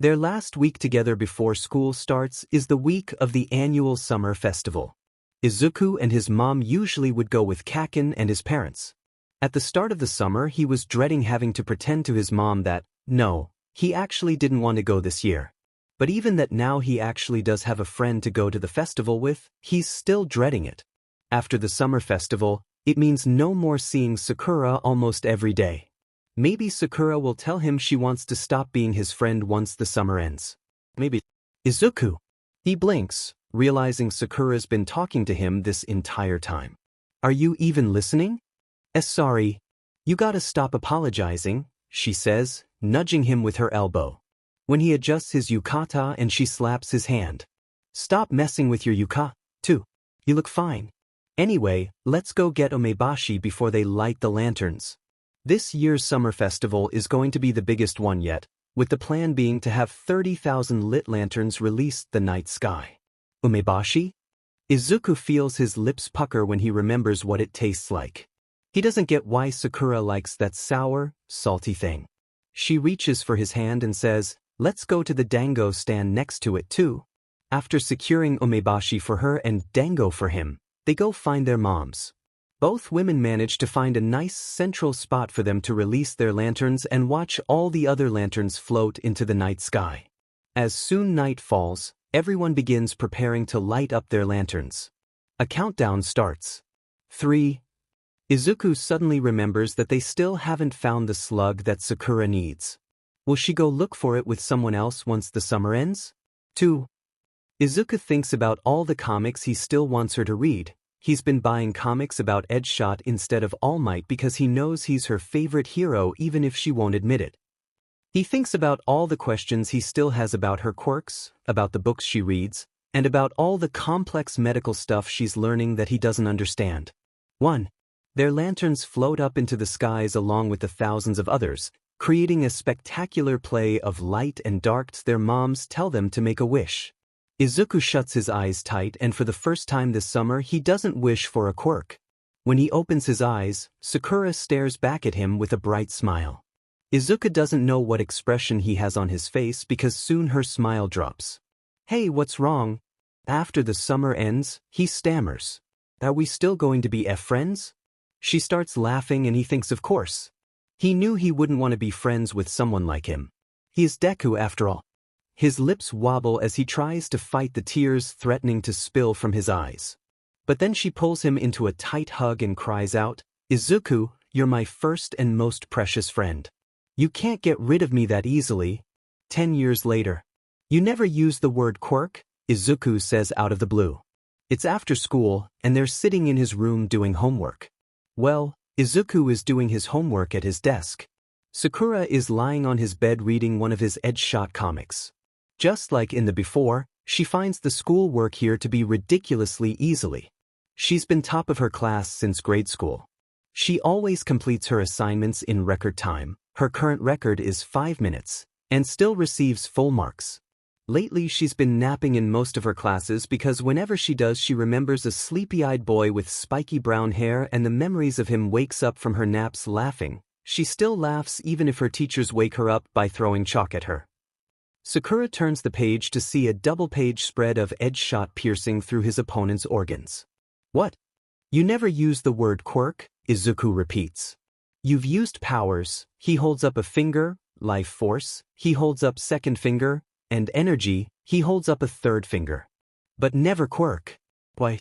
Speaker 1: Their last week together before school starts is the week of the annual summer festival. Izuku and his mom usually would go with Kaken and his parents. At the start of the summer, he was dreading having to pretend to his mom that, no, he actually didn't want to go this year. But even that now he actually does have a friend to go to the festival with, he's still dreading it. After the summer festival, it means no more seeing Sakura almost every day. Maybe Sakura will tell him she wants to stop being his friend once the summer ends. Maybe. Izuku. He blinks, realizing Sakura's been talking to him this entire time. Are you even listening? Sorry. You gotta stop apologizing, she says, nudging him with her elbow. When he adjusts his yukata and she slaps his hand. Stop messing with your yukata, too. You look fine. Anyway, let's go get umebashi before they light the lanterns. This year's summer festival is going to be the biggest one yet, with the plan being to have 30,000 lit lanterns released the night sky. Umebashi? Izuku feels his lips pucker when he remembers what it tastes like. He doesn't get why Sakura likes that sour, salty thing. She reaches for his hand and says, let's go to the dango stand next to it too. After securing umebashi for her and dango for him, they go find their moms. Both women manage to find a nice central spot for them to release their lanterns and watch all the other lanterns float into the night sky. As soon night falls, everyone begins preparing to light up their lanterns. A countdown starts. 3, Izuku suddenly remembers that they still haven't found the slug that Sakura needs. Will she go look for it with someone else once the summer ends? 2. Izuku thinks about all the comics he still wants her to read. He's been buying comics about Edgeshot instead of All Might because he knows he's her favorite hero even if she won't admit it. He thinks about all the questions he still has about her quirks, about the books she reads, and about all the complex medical stuff she's learning that he doesn't understand. 1. Their lanterns float up into the skies along with the thousands of others, creating a spectacular play of light and darks. Their moms tell them to make a wish. Izuku shuts his eyes tight, and for the first time this summer he doesn't wish for a quirk. When he opens his eyes, Sakura stares back at him with a bright smile. Izuku doesn't know what expression he has on his face because soon her smile drops. Hey, what's wrong? After the summer ends, he stammers. Are we still going to be friends? She starts laughing and he thinks of course. He knew he wouldn't want to be friends with someone like him. He is Deku after all. His lips wobble as he tries to fight the tears threatening to spill from his eyes. But then she pulls him into a tight hug and cries out, Izuku, you're my first and most precious friend. You can't get rid of me that easily. 10 years later. You never use the word quirk, Izuku says out of the blue. It's after school, and they're sitting in his room doing homework. Well, Izuku is doing his homework at his desk. Sakura is lying on his bed reading one of his Edgeshot comics. Just like in the before, she finds the school work here to be ridiculously easily. She's been top of her class since grade school. She always completes her assignments in record time. Her current record is 5 minutes, and still receives full marks. Lately she's been napping in most of her classes because whenever she does she remembers a sleepy-eyed boy with spiky brown hair and the memories of him wakes up from her naps laughing. She still laughs even if her teachers wake her up by throwing chalk at her. Sakura turns the page to see a double-page spread of Edgeshot piercing through his opponent's organs. What? You never use the word quirk, Izuku repeats. You've used powers, he holds up a finger, life force, he holds up second finger, and energy, he holds up a third finger. But never quirk. Why?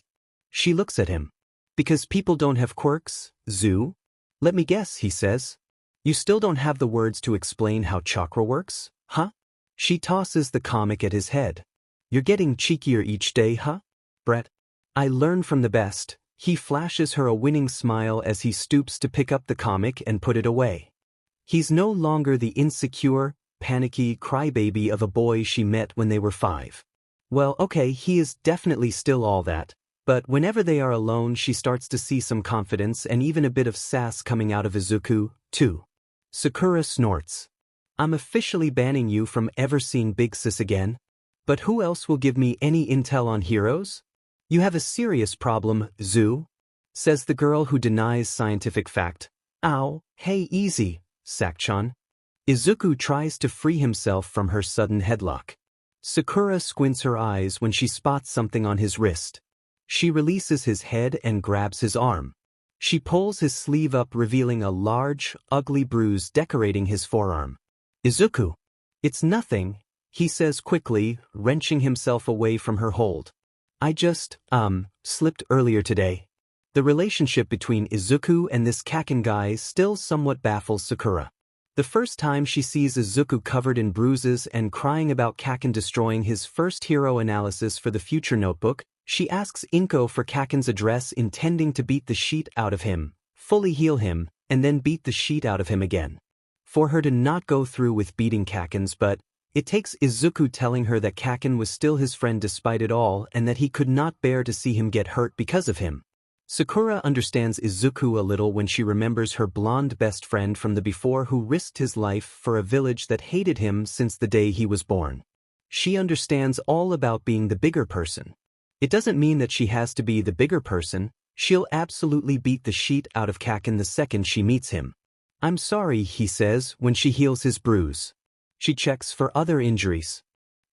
Speaker 1: She looks at him. Because people don't have quirks, Zoo? Let me guess, he says. You still don't have the words to explain how chakra works, huh? She tosses the comic at his head. You're getting cheekier each day, huh? Brett. I learn from the best. He flashes her a winning smile as he stoops to pick up the comic and put it away. He's no longer the insecure, panicky crybaby of a boy she met when they were 5. Well, okay, he is definitely still all that, but whenever they are alone she starts to see some confidence and even a bit of sass coming out of Izuku, too. Sakura snorts. I'm officially banning you from ever seeing Big Sis again. But who else will give me any intel on heroes? You have a serious problem, Zoo, says the girl who denies scientific fact. Ow, hey easy, Sakchan. Izuku tries to free himself from her sudden headlock. Sakura squints her eyes when she spots something on his wrist. She releases his head and grabs his arm. She pulls his sleeve up revealing a large, ugly bruise decorating his forearm. Izuku. It's nothing, he says quickly, wrenching himself away from her hold. I just, slipped earlier today. The relationship between Izuku and this Kaken guy still somewhat baffles Sakura. The first time she sees Izuku covered in bruises and crying about Kaken destroying his first hero analysis for the future notebook, she asks Inko for Kaken's address intending to beat the sheet out of him, fully heal him, and then beat the sheet out of him again. For her to not go through with beating Kaken's, but it takes Izuku telling her that Kaken was still his friend despite it all and that he could not bear to see him get hurt because of him. Sakura understands Izuku a little when she remembers her blonde best friend from the before who risked his life for a village that hated him since the day he was born. She understands all about being the bigger person. It doesn't mean that she has to be the bigger person. She'll absolutely beat the sheet out of Kaken the second she meets him. I'm sorry, he says when she heals his bruise. She checks for other injuries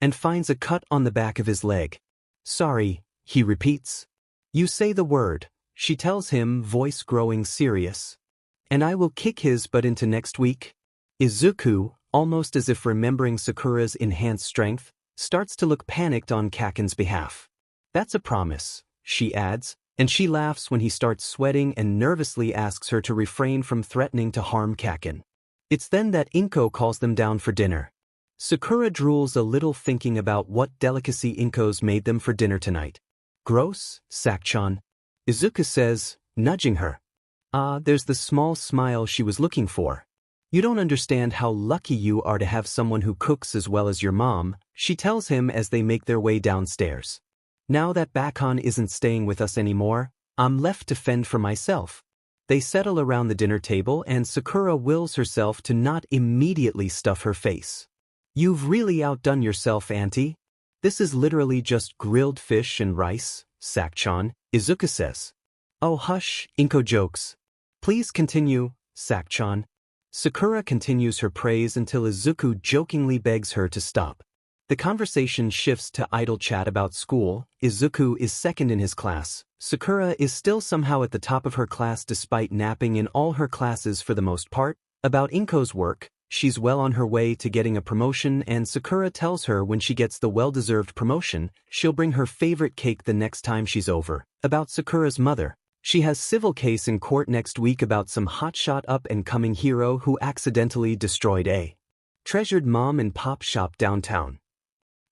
Speaker 1: and finds a cut on the back of his leg. Sorry, he repeats. You say the word, she tells him, voice growing serious. And I will kick his butt into next week. Izuku, almost as if remembering Sakura's enhanced strength, starts to look panicked on Kaken's behalf. That's a promise, she adds, and she laughs when he starts sweating and nervously asks her to refrain from threatening to harm Kakin. It's then that Inko calls them down for dinner. Sakura drools a little thinking about what delicacy Inko's made them for dinner tonight. Gross, Sakchan. Izuku says, nudging her. There's the small smile she was looking for. You don't understand how lucky you are to have someone who cooks as well as your mom, she tells him as they make their way downstairs. Now that Bakon isn't staying with us anymore, I'm left to fend for myself. They settle around the dinner table and Sakura wills herself to not immediately stuff her face. You've really outdone yourself, Auntie. This is literally just grilled fish and rice, Sakchan, Izuku says. Oh hush, Inko jokes. Please continue, Sakchan. Sakura continues her praise until Izuku jokingly begs her to stop. The conversation shifts to idle chat about school. Izuku is second in his class. Sakura is still somehow at the top of her class despite napping in all her classes for the most part. About Inko's work, she's well on her way to getting a promotion and Sakura tells her when she gets the well-deserved promotion, she'll bring her favorite cake the next time she's over. About Sakura's mother, she has civil case in court next week about some hotshot up-and-coming hero who accidentally destroyed a treasured mom and pop shop downtown.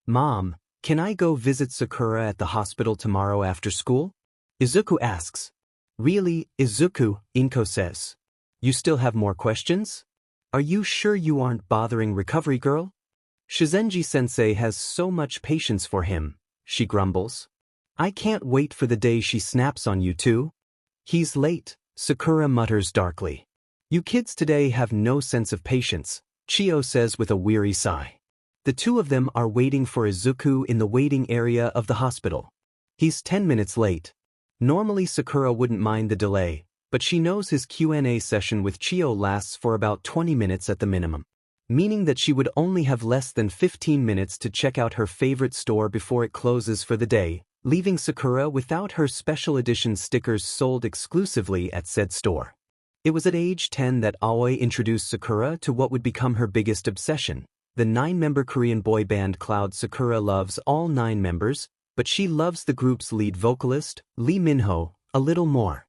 Speaker 1: Mom, can I go visit Sakura at the hospital tomorrow after school? Izuku asks. Really, Izuku, Inko says. You still have more questions? Are you sure you aren't bothering Recovery Girl? Shizenji-sensei has so much patience for him, she grumbles. I can't wait for the day she snaps on you two. He's late, Sakura mutters darkly. You kids today have no sense of patience, Chiyo says with a weary sigh. The two of them are waiting for Izuku in the waiting area of the hospital. He's 10 minutes late. Normally Sakura wouldn't mind the delay, but she knows his Q&A session with Chiyo lasts for about 20 minutes at the minimum, meaning that she would only have less than 15 minutes to check out her favorite store before it closes for the day, leaving Sakura without her special edition stickers sold exclusively at said store. It was at age 10 that Aoi introduced Sakura to what would become her biggest obsession. The 9-member Korean boy band Cloud. Sakura loves all 9 members, but she loves the group's lead vocalist, Lee Minho, a little more.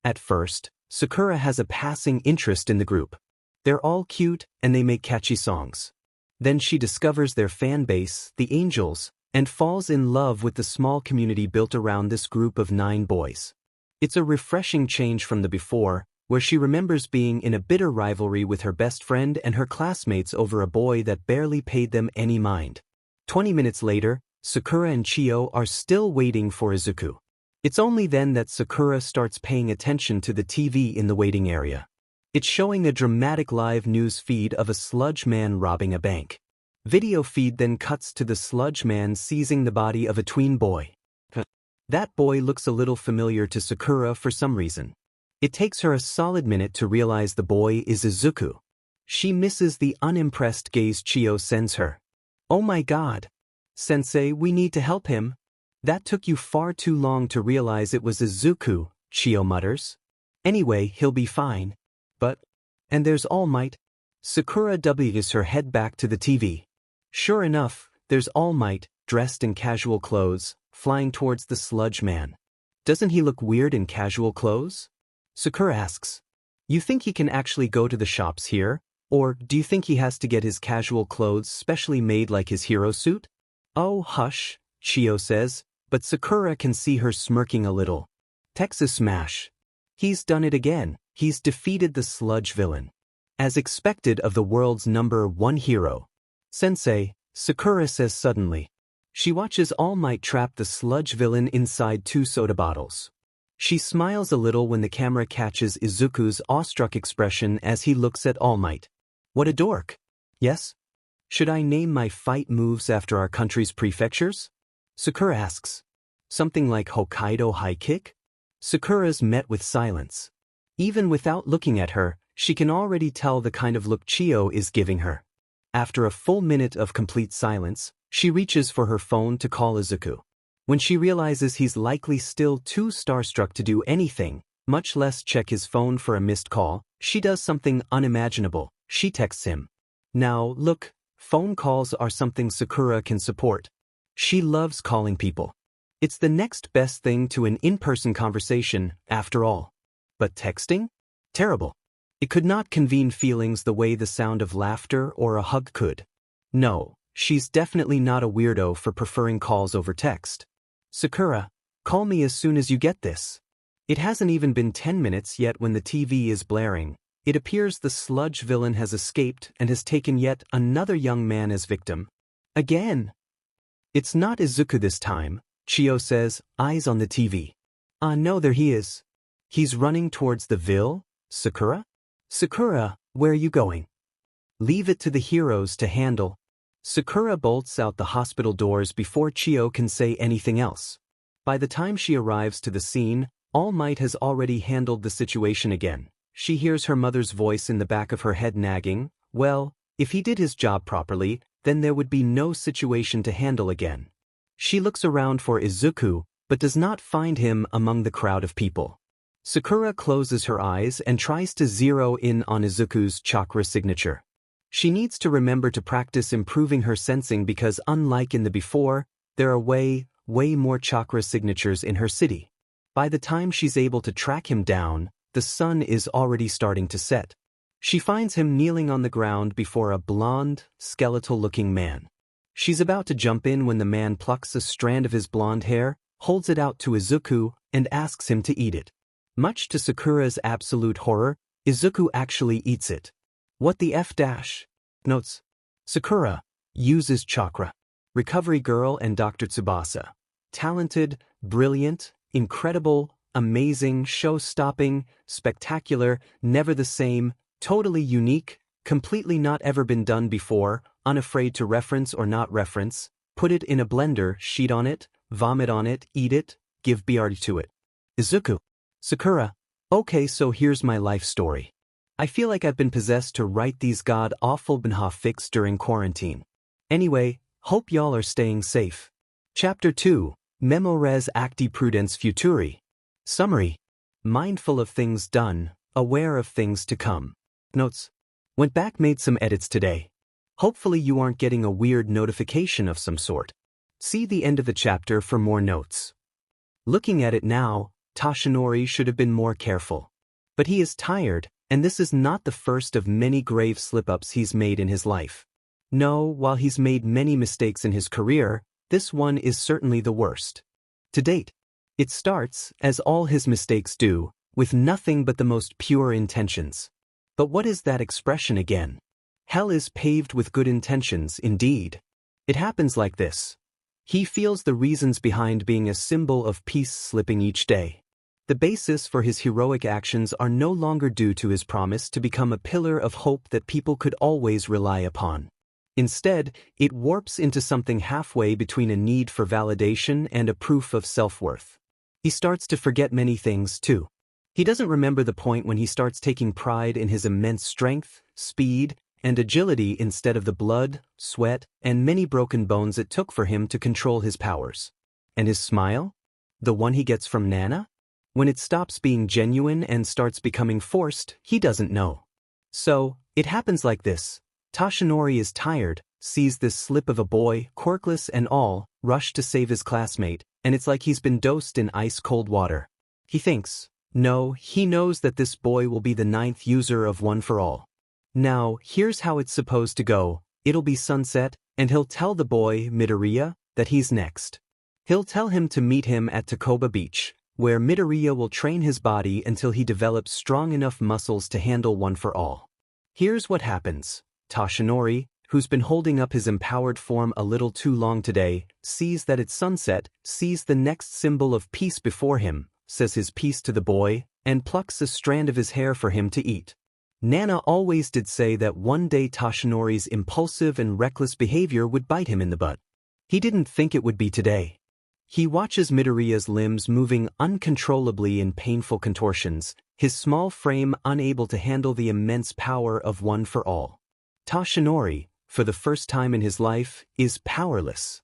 Speaker 1: At first, Sakura has a passing interest in the group. They're all cute, and they make catchy songs. Then she discovers their fan base, the Angels, and falls in love with the small community built around this group of 9 boys. It's a refreshing change from the before, where she remembers being in a bitter rivalry with her best friend and her classmates over a boy that barely paid them any mind. 20 minutes later, Sakura and Chiyo are still waiting for Izuku. It's only then that Sakura starts paying attention to the TV in the waiting area. It's showing a dramatic live news feed of a sludge man robbing a bank. Video feed then cuts to the sludge man seizing the body of a tween boy. That boy looks a little familiar to Sakura for some reason. It takes her a solid minute to realize the boy is Izuku. She misses the unimpressed gaze Chiyo sends her. Oh my god. Sensei, we need to help him. That took you far too long to realize it was Izuku, Chiyo mutters. Anyway, he'll be fine. And there's All Might. Sakura W's her head back to the TV. Sure enough, there's All Might, dressed in casual clothes, flying towards the sludge man. Doesn't he look weird in casual clothes? Sakura asks. You think he can actually go to the shops here? Or do you think he has to get his casual clothes specially made like his hero suit? Oh hush, Chiyo says, but Sakura can see her smirking a little. Texas Smash. He's done it again. He's defeated the sludge villain. As expected of the world's #1 hero. Sensei, Sakura says suddenly. She watches All Might trap the sludge villain inside 2 soda bottles. She smiles a little when the camera catches Izuku's awestruck expression as he looks at All Might. What a dork. Yes? Should I name my fight moves after our country's prefectures? Sakura asks. Something like Hokkaido High Kick? Sakura's met with silence. Even without looking at her, she can already tell the kind of look Chiyo is giving her. After a full minute of complete silence, she reaches for her phone to call Izuku. When she realizes he's likely still too starstruck to do anything, much less check his phone for a missed call, she does something unimaginable. She texts him. Now, look, phone calls are something Sakura can support. She loves calling people. It's the next best thing to an in-person conversation, after all. But texting? Terrible. It could not convene feelings the way the sound of laughter or a hug could. No, she's definitely not a weirdo for preferring calls over text. Sakura, call me as soon as you get this. It hasn't even been 10 minutes yet when the TV is blaring. It appears the sludge villain has escaped and has taken yet another young man as victim. Again. It's not Izuku this time, Chio says, eyes on the TV. No, there he is. He's running towards the Ville, Sakura? Sakura, where are you going? Leave it to the heroes to handle. Sakura bolts out the hospital doors before Chio can say anything else. By the time she arrives to the scene, All Might has already handled the situation again. She hears her mother's voice in the back of her head nagging, well, if he did his job properly, then there would be no situation to handle again. She looks around for Izuku, but does not find him among the crowd of people. Sakura closes her eyes and tries to zero in on Izuku's chakra signature. She needs to remember to practice improving her sensing because unlike in the before, there are way more chakra signatures in her city. By the time she's able to track him down, the sun is already starting to set. She finds him kneeling on the ground before a blonde, skeletal-looking man. She's about to jump in when the man plucks a strand of his blonde hair, holds it out to Izuku, and asks him to eat it. Much to Sakura's absolute horror, Izuku actually eats it. What the F dash? Notes. Sakura uses chakra. Recovery Girl and Dr. Tsubasa. Talented, brilliant, incredible, amazing, show-stopping, spectacular, never the same, totally unique, completely not ever been done before, unafraid to reference or not reference, put it in a blender, sheet on it, vomit on it, eat it, give BRD to it. Izuku. Sakura. Okay, so here's my life story. I feel like I've been possessed to write these god-awful fics during quarantine. Anyway, hope y'all are staying safe. Chapter 2. Memores Acti Prudence Futuri. Summary. Mindful of things done, aware of things to come. Notes. Went back, made some edits today. Hopefully you aren't getting a weird notification of some sort. See the end of the chapter for more notes. Looking at it now, Toshinori should have been more careful. But he is tired, and this is not the first of many grave slip-ups he's made in his life. No, while he's made many mistakes in his career, this one is certainly the worst. To date. It starts, as all his mistakes do, with nothing but the most pure intentions. But what is that expression again? Hell is paved with good intentions, indeed. It happens like this. He feels the reasons behind being a symbol of peace slipping each day. The basis for his heroic actions are no longer due to his promise to become a pillar of hope that people could always rely upon. Instead, it warps into something halfway between a need for validation and a proof of self-worth. He starts to forget many things, too. He doesn't remember the point when he starts taking pride in his immense strength, speed, and agility instead of the blood, sweat, and many broken bones it took for him to control his powers. And his smile? The one he gets from Nana? When it stops being genuine and starts becoming forced, he doesn't know. So, it happens like this. Toshinori is tired, sees this slip of a boy, quirkless and all, rush to save his classmate, and it's like he's been dosed in ice-cold water. He thinks, no, he knows that this boy will be the 9th user of One for All. Now, here's how it's supposed to go. It'll be sunset, and he'll tell the boy, Midoriya, that he's next. He'll tell him to meet him at Takoba Beach, where Midoriya will train his body until he develops strong enough muscles to handle One for All. Here's what happens. Toshinori, who's been holding up his empowered form a little too long today, sees that it's sunset, sees the next symbol of peace before him, says his piece to the boy, and plucks a strand of his hair for him to eat. Nana always did say that one day Toshinori's impulsive and reckless behavior would bite him in the butt. He didn't think it would be today. He watches Midoriya's limbs moving uncontrollably in painful contortions, his small frame unable to handle the immense power of One for All. Toshinori, for the first time in his life, is powerless.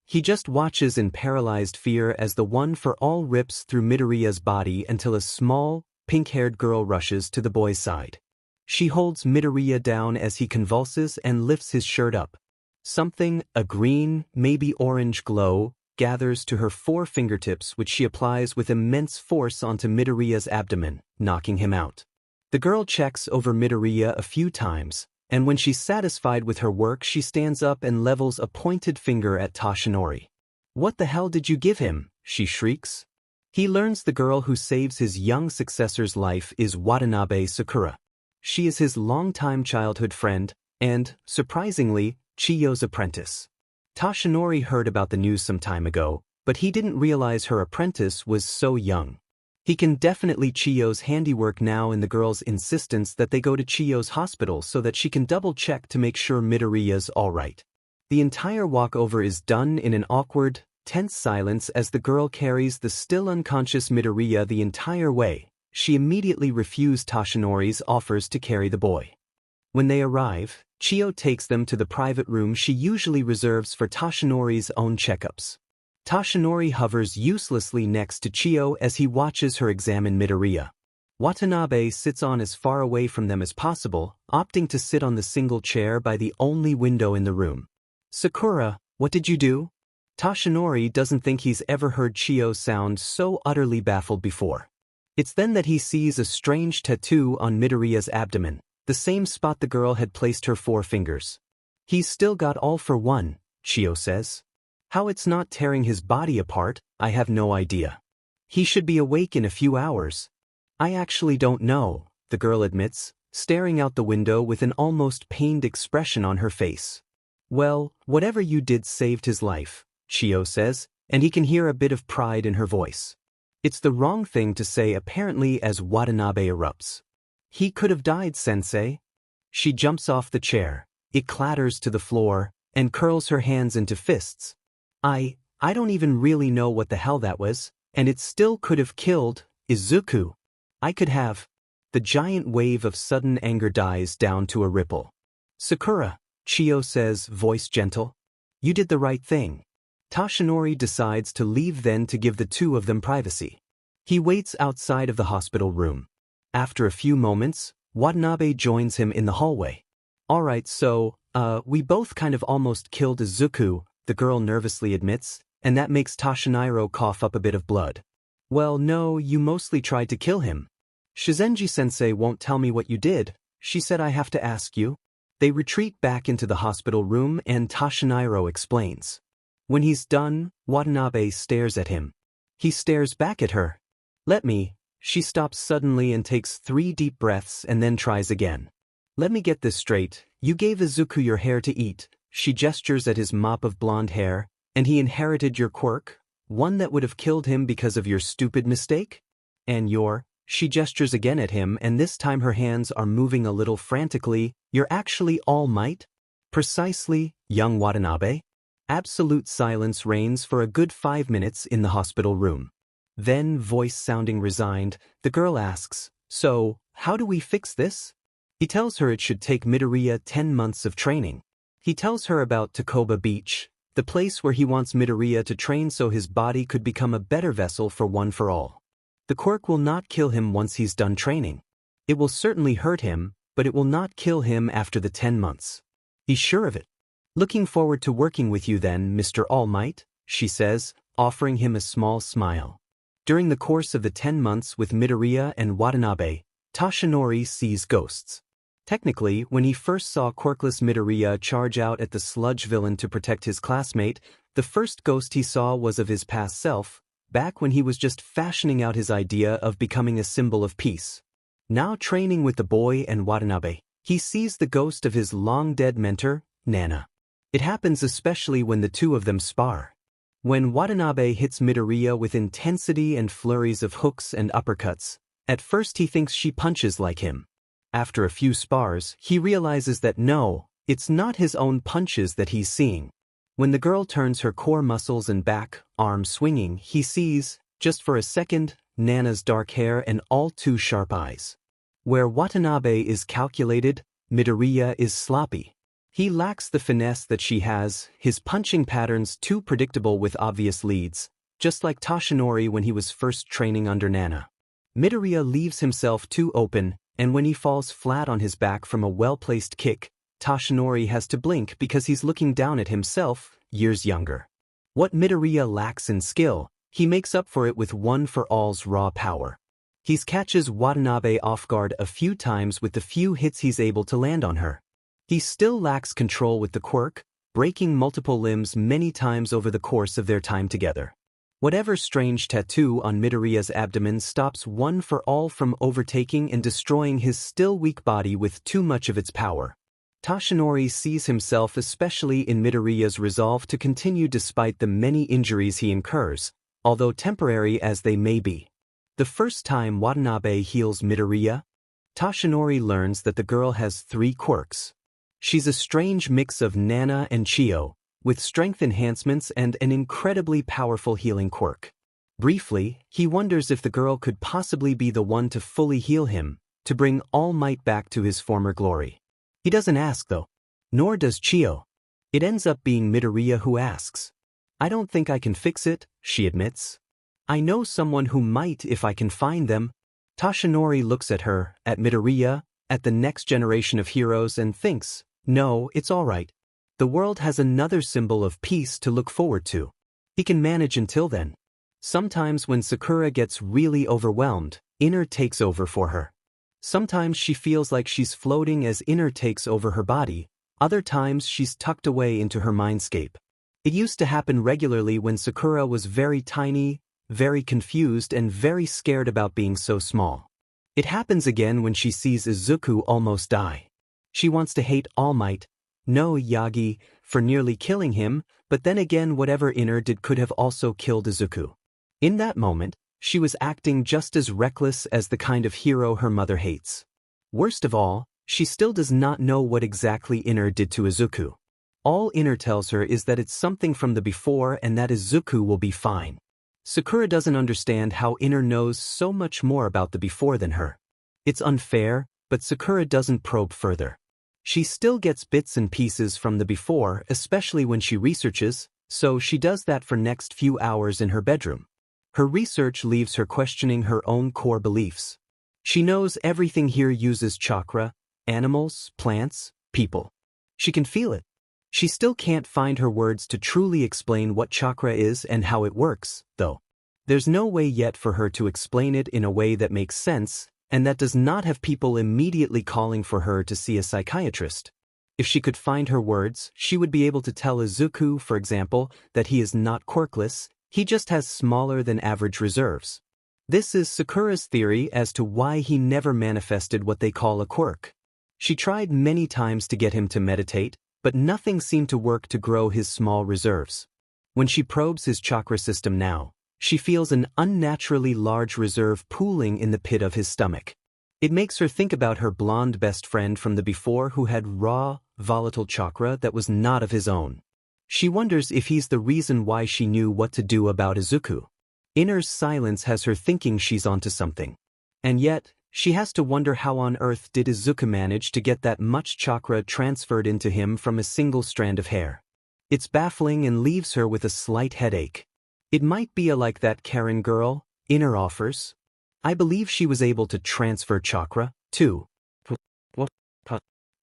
Speaker 1: He just watches in paralyzed fear as the One for All rips through Midoriya's body until a small, pink-haired girl rushes to the boy's side. She holds Midoriya down as he convulses and lifts his shirt up. Something, a green, maybe orange glow, gathers to her 4 fingertips, which she applies with immense force onto Midoriya's abdomen, knocking him out. The girl checks over Midoriya a few times, and when she's satisfied with her work she stands up and levels a pointed finger at Toshinori. "What the hell did you give him?" she shrieks. He learns the girl who saves his young successor's life is Watanabe Sakura. She is his longtime childhood friend, and, surprisingly, Chiyo's apprentice. Toshinori heard about the news some time ago, but he didn't realize her apprentice was so young. He can definitely Chiyo's handiwork now in the girl's insistence that they go to Chiyo's hospital so that she can double-check to make sure Midoriya's alright. The entire walkover is done in an awkward, tense silence as the girl carries the still unconscious Midoriya the entire way. She immediately refused Toshinori's offers to carry the boy. When they arrive, Chiyo takes them to the private room she usually reserves for Toshinori's own checkups. Toshinori hovers uselessly next to Chiyo as he watches her examine Midoriya. Watanabe sits on as far away from them as possible, opting to sit on the single chair by the only window in the room. "Sakura, what did you do?" Toshinori doesn't think he's ever heard Chiyo sound so utterly baffled before. It's then that he sees a strange tattoo on Midoriya's abdomen, the same spot the girl had placed her 4 fingers. "He's still got all for one," Chiyo says. "How it's not tearing his body apart, I have no idea. He should be awake in a few hours." "I actually don't know," the girl admits, staring out the window with an almost pained expression on her face. "Well, whatever you did saved his life," Chiyo says, and he can hear a bit of pride in her voice. It's the wrong thing to say apparently as Watanabe erupts. "He could have died, sensei." She jumps off the chair, it clatters to the floor, and curls her hands into fists. I don't even really know what the hell that was, and it still could have killed Izuku. I could have." The giant wave of sudden anger dies down to a ripple. "Sakura," Chiyo says, voice gentle. "You did the right thing." Toshinori decides to leave then to give the 2 of them privacy. He waits outside of the hospital room. After a few moments, Watanabe joins him in the hallway. "Alright, so, we both kind of almost killed Izuku," the girl nervously admits, and that makes Toshinori cough up a bit of blood. "Well, no, you mostly tried to kill him. Shizenji-sensei won't tell me what you did. She said I have to ask you." They retreat back into the hospital room and Toshinori explains. When he's done, Watanabe stares at him. He stares back at her. "Let me." She stops suddenly and takes 3 deep breaths and then tries again. "Let me get this straight. You gave Izuku your hair to eat." She gestures at his mop of blonde hair. "And he inherited your quirk? One that would have killed him because of your stupid mistake? And she gestures again at him, and this time her hands are moving a little frantically. "You're actually All Might?" "Precisely, young Watanabe." Absolute silence reigns for a good 5 minutes in the hospital room. Then, voice sounding resigned, the girl asks, "So, how do we fix this?" He tells her it should take Midoriya 10 months of training. He tells her about Takoba Beach, the place where he wants Midoriya to train so his body could become a better vessel for One for All. The quirk will not kill him once he's done training. It will certainly hurt him, but it will not kill him after the 10 months. He's sure of it. "Looking forward to working with you then, Mr. All Might," she says, offering him a small smile. During the course of the 10 months with Midoriya and Watanabe, Toshinori sees ghosts. Technically, when he first saw quirkless Midoriya charge out at the sludge villain to protect his classmate, the first ghost he saw was of his past self, back when he was just fashioning out his idea of becoming a symbol of peace. Now training with the boy and Watanabe, he sees the ghost of his long-dead mentor, Nana. It happens especially when the 2 of them spar. When Watanabe hits Midoriya with intensity and flurries of hooks and uppercuts, at first he thinks she punches like him. After a few spars, he realizes that no, it's not his own punches that he's seeing. When the girl turns her core muscles and back, arm swinging, he sees, just for a second, Nana's dark hair and all too sharp eyes. Where Watanabe is calculated, Midoriya is sloppy. He lacks the finesse that she has, his punching patterns too predictable with obvious leads, just like Toshinori when he was first training under Nana. Midoriya leaves himself too open, and when he falls flat on his back from a well-placed kick, Toshinori has to blink because he's looking down at himself, years younger. What Midoriya lacks in skill, he makes up for it with One for All's raw power. He catches Watanabe off guard a few times with the few hits he's able to land on her. He still lacks control with the quirk, breaking multiple limbs many times over the course of their time together. Whatever strange tattoo on Midoriya's abdomen stops One for All from overtaking and destroying his still weak body with too much of its power. Toshinori sees himself especially in Midoriya's resolve to continue despite the many injuries he incurs, although temporary as they may be. The first time Watanabe heals Midoriya, Toshinori learns that the girl has 3 quirks. She's a strange mix of Nana and Chio, with strength enhancements and an incredibly powerful healing quirk. Briefly, he wonders if the girl could possibly be the one to fully heal him, to bring All Might back to his former glory. He doesn't ask though. Nor does Chio. It ends up being Midoriya who asks. "I don't think I can fix it," she admits. "I know someone who might if I can find them." Toshinori looks at her, at Midoriya, at the next generation of heroes and thinks, no, it's alright. The world has another symbol of peace to look forward to. He can manage until then. Sometimes when Sakura gets really overwhelmed, Inner takes over for her. Sometimes she feels like she's floating as Inner takes over her body, other times she's tucked away into her mindscape. It used to happen regularly when Sakura was very tiny, very confused and very scared about being so small. It happens again when she sees Izuku almost die. She wants to hate All Might, no Yagi, for nearly killing him, but then again whatever Inner did could have also killed Izuku. In that moment, she was acting just as reckless as the kind of hero her mother hates. Worst of all, she still does not know what exactly Inner did to Izuku. All Inner tells her is that it's something from the before and that Izuku will be fine. Sakura doesn't understand how Inner knows so much more about the before than her. It's unfair, but Sakura doesn't probe further. She still gets bits and pieces from the before, especially when she researches, so she does that for next few hours in her bedroom. Her research leaves her questioning her own core beliefs. She knows everything here uses chakra, animals, plants, people. She can feel it. She still can't find her words to truly explain what chakra is and how it works, though. There's no way yet for her to explain it in a way that makes sense, and that does not have people immediately calling for her to see a psychiatrist. If she could find her words, she would be able to tell Izuku, for example, that he is not quirkless, he just has smaller than average reserves. This is Sakura's theory as to why he never manifested what they call a quirk. She tried many times to get him to meditate, but nothing seemed to work to grow his small reserves. When she probes his chakra system now, she feels an unnaturally large reserve pooling in the pit of his stomach. It makes her think about her blonde best friend from the before who had raw, volatile chakra that was not of his own. She wonders if he's the reason why she knew what to do about Izuku. Inner's silence has her thinking she's onto something. And yet, she has to wonder how on earth did Izuku manage to get that much chakra transferred into him from a single strand of hair. It's baffling and leaves her with a slight headache. It might be like that Karen girl, Inner offers. I believe she was able to transfer chakra, too.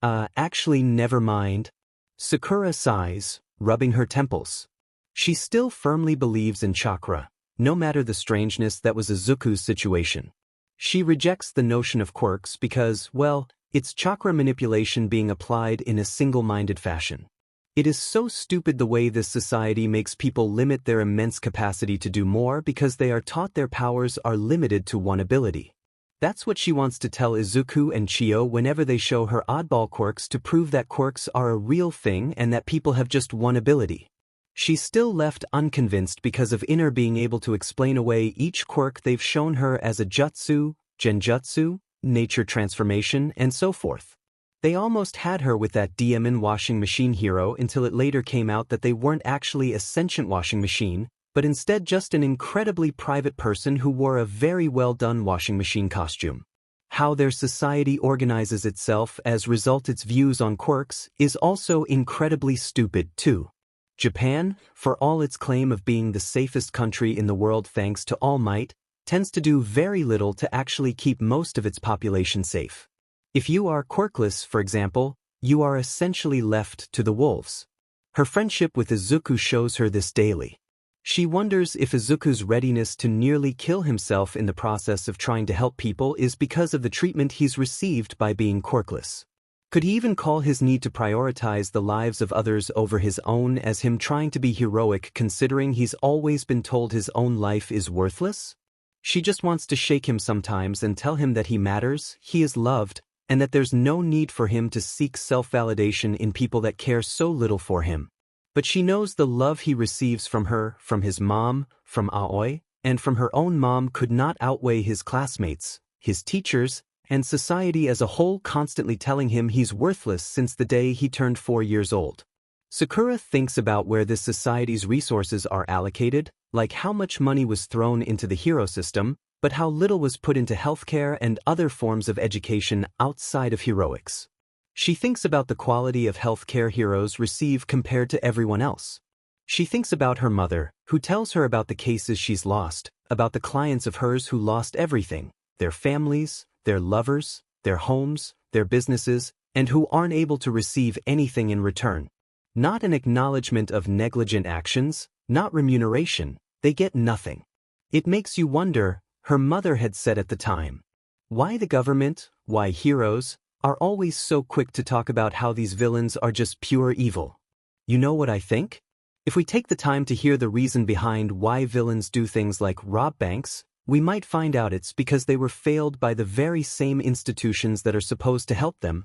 Speaker 1: Actually never mind. Sakura sighs, rubbing her temples. She still firmly believes in chakra, no matter the strangeness that was Izuku's situation. She rejects the notion of quirks because, well, it's chakra manipulation being applied in a single-minded fashion. It is so stupid the way this society makes people limit their immense capacity to do more because they are taught their powers are limited to one ability. That's what she wants to tell Izuku and Chio whenever they show her oddball quirks to prove that quirks are a real thing and that people have just one ability. She's still left unconvinced because of Inner being able to explain away each quirk they've shown her as a jutsu, genjutsu, nature transformation, and so forth. They almost had her with that Diamond washing machine hero until it later came out that they weren't actually a sentient washing machine, but instead just an incredibly private person who wore a very well-done washing machine costume. How their society organizes itself as result its views on quirks is also incredibly stupid too. Japan, for all its claim of being the safest country in the world thanks to All Might, tends to do very little to actually keep most of its population safe. If you are quirkless, for example, you are essentially left to the wolves. Her friendship with Izuku shows her this daily. She wonders if Izuku's readiness to nearly kill himself in the process of trying to help people is because of the treatment he's received by being quirkless. Could he even call his need to prioritize the lives of others over his own as him trying to be heroic considering he's always been told his own life is worthless? She just wants to shake him sometimes and tell him that he matters, he is loved, and that there's no need for him to seek self-validation in people that care so little for him. But she knows the love he receives from her, from his mom, from Aoi, and from her own mom could not outweigh his classmates, his teachers, and society as a whole constantly telling him he's worthless since the day he turned 4 years old. Sakura thinks about where this society's resources are allocated, like how much money was thrown into the hero system, but how little was put into healthcare and other forms of education outside of heroics. She thinks about the quality of healthcare heroes receive compared to everyone else. She thinks about her mother, who tells her about the cases she's lost, about the clients of hers who lost everything, their families, their lovers, their homes, their businesses, and who aren't able to receive anything in return. Not an acknowledgement of negligent actions, not remuneration, they get nothing. It makes you wonder, her mother had said at the time. Why the government, why heroes, are always so quick to talk about how these villains are just pure evil. You know what I think? If we take the time to hear the reason behind why villains do things like rob banks, we might find out it's because they were failed by the very same institutions that are supposed to help them.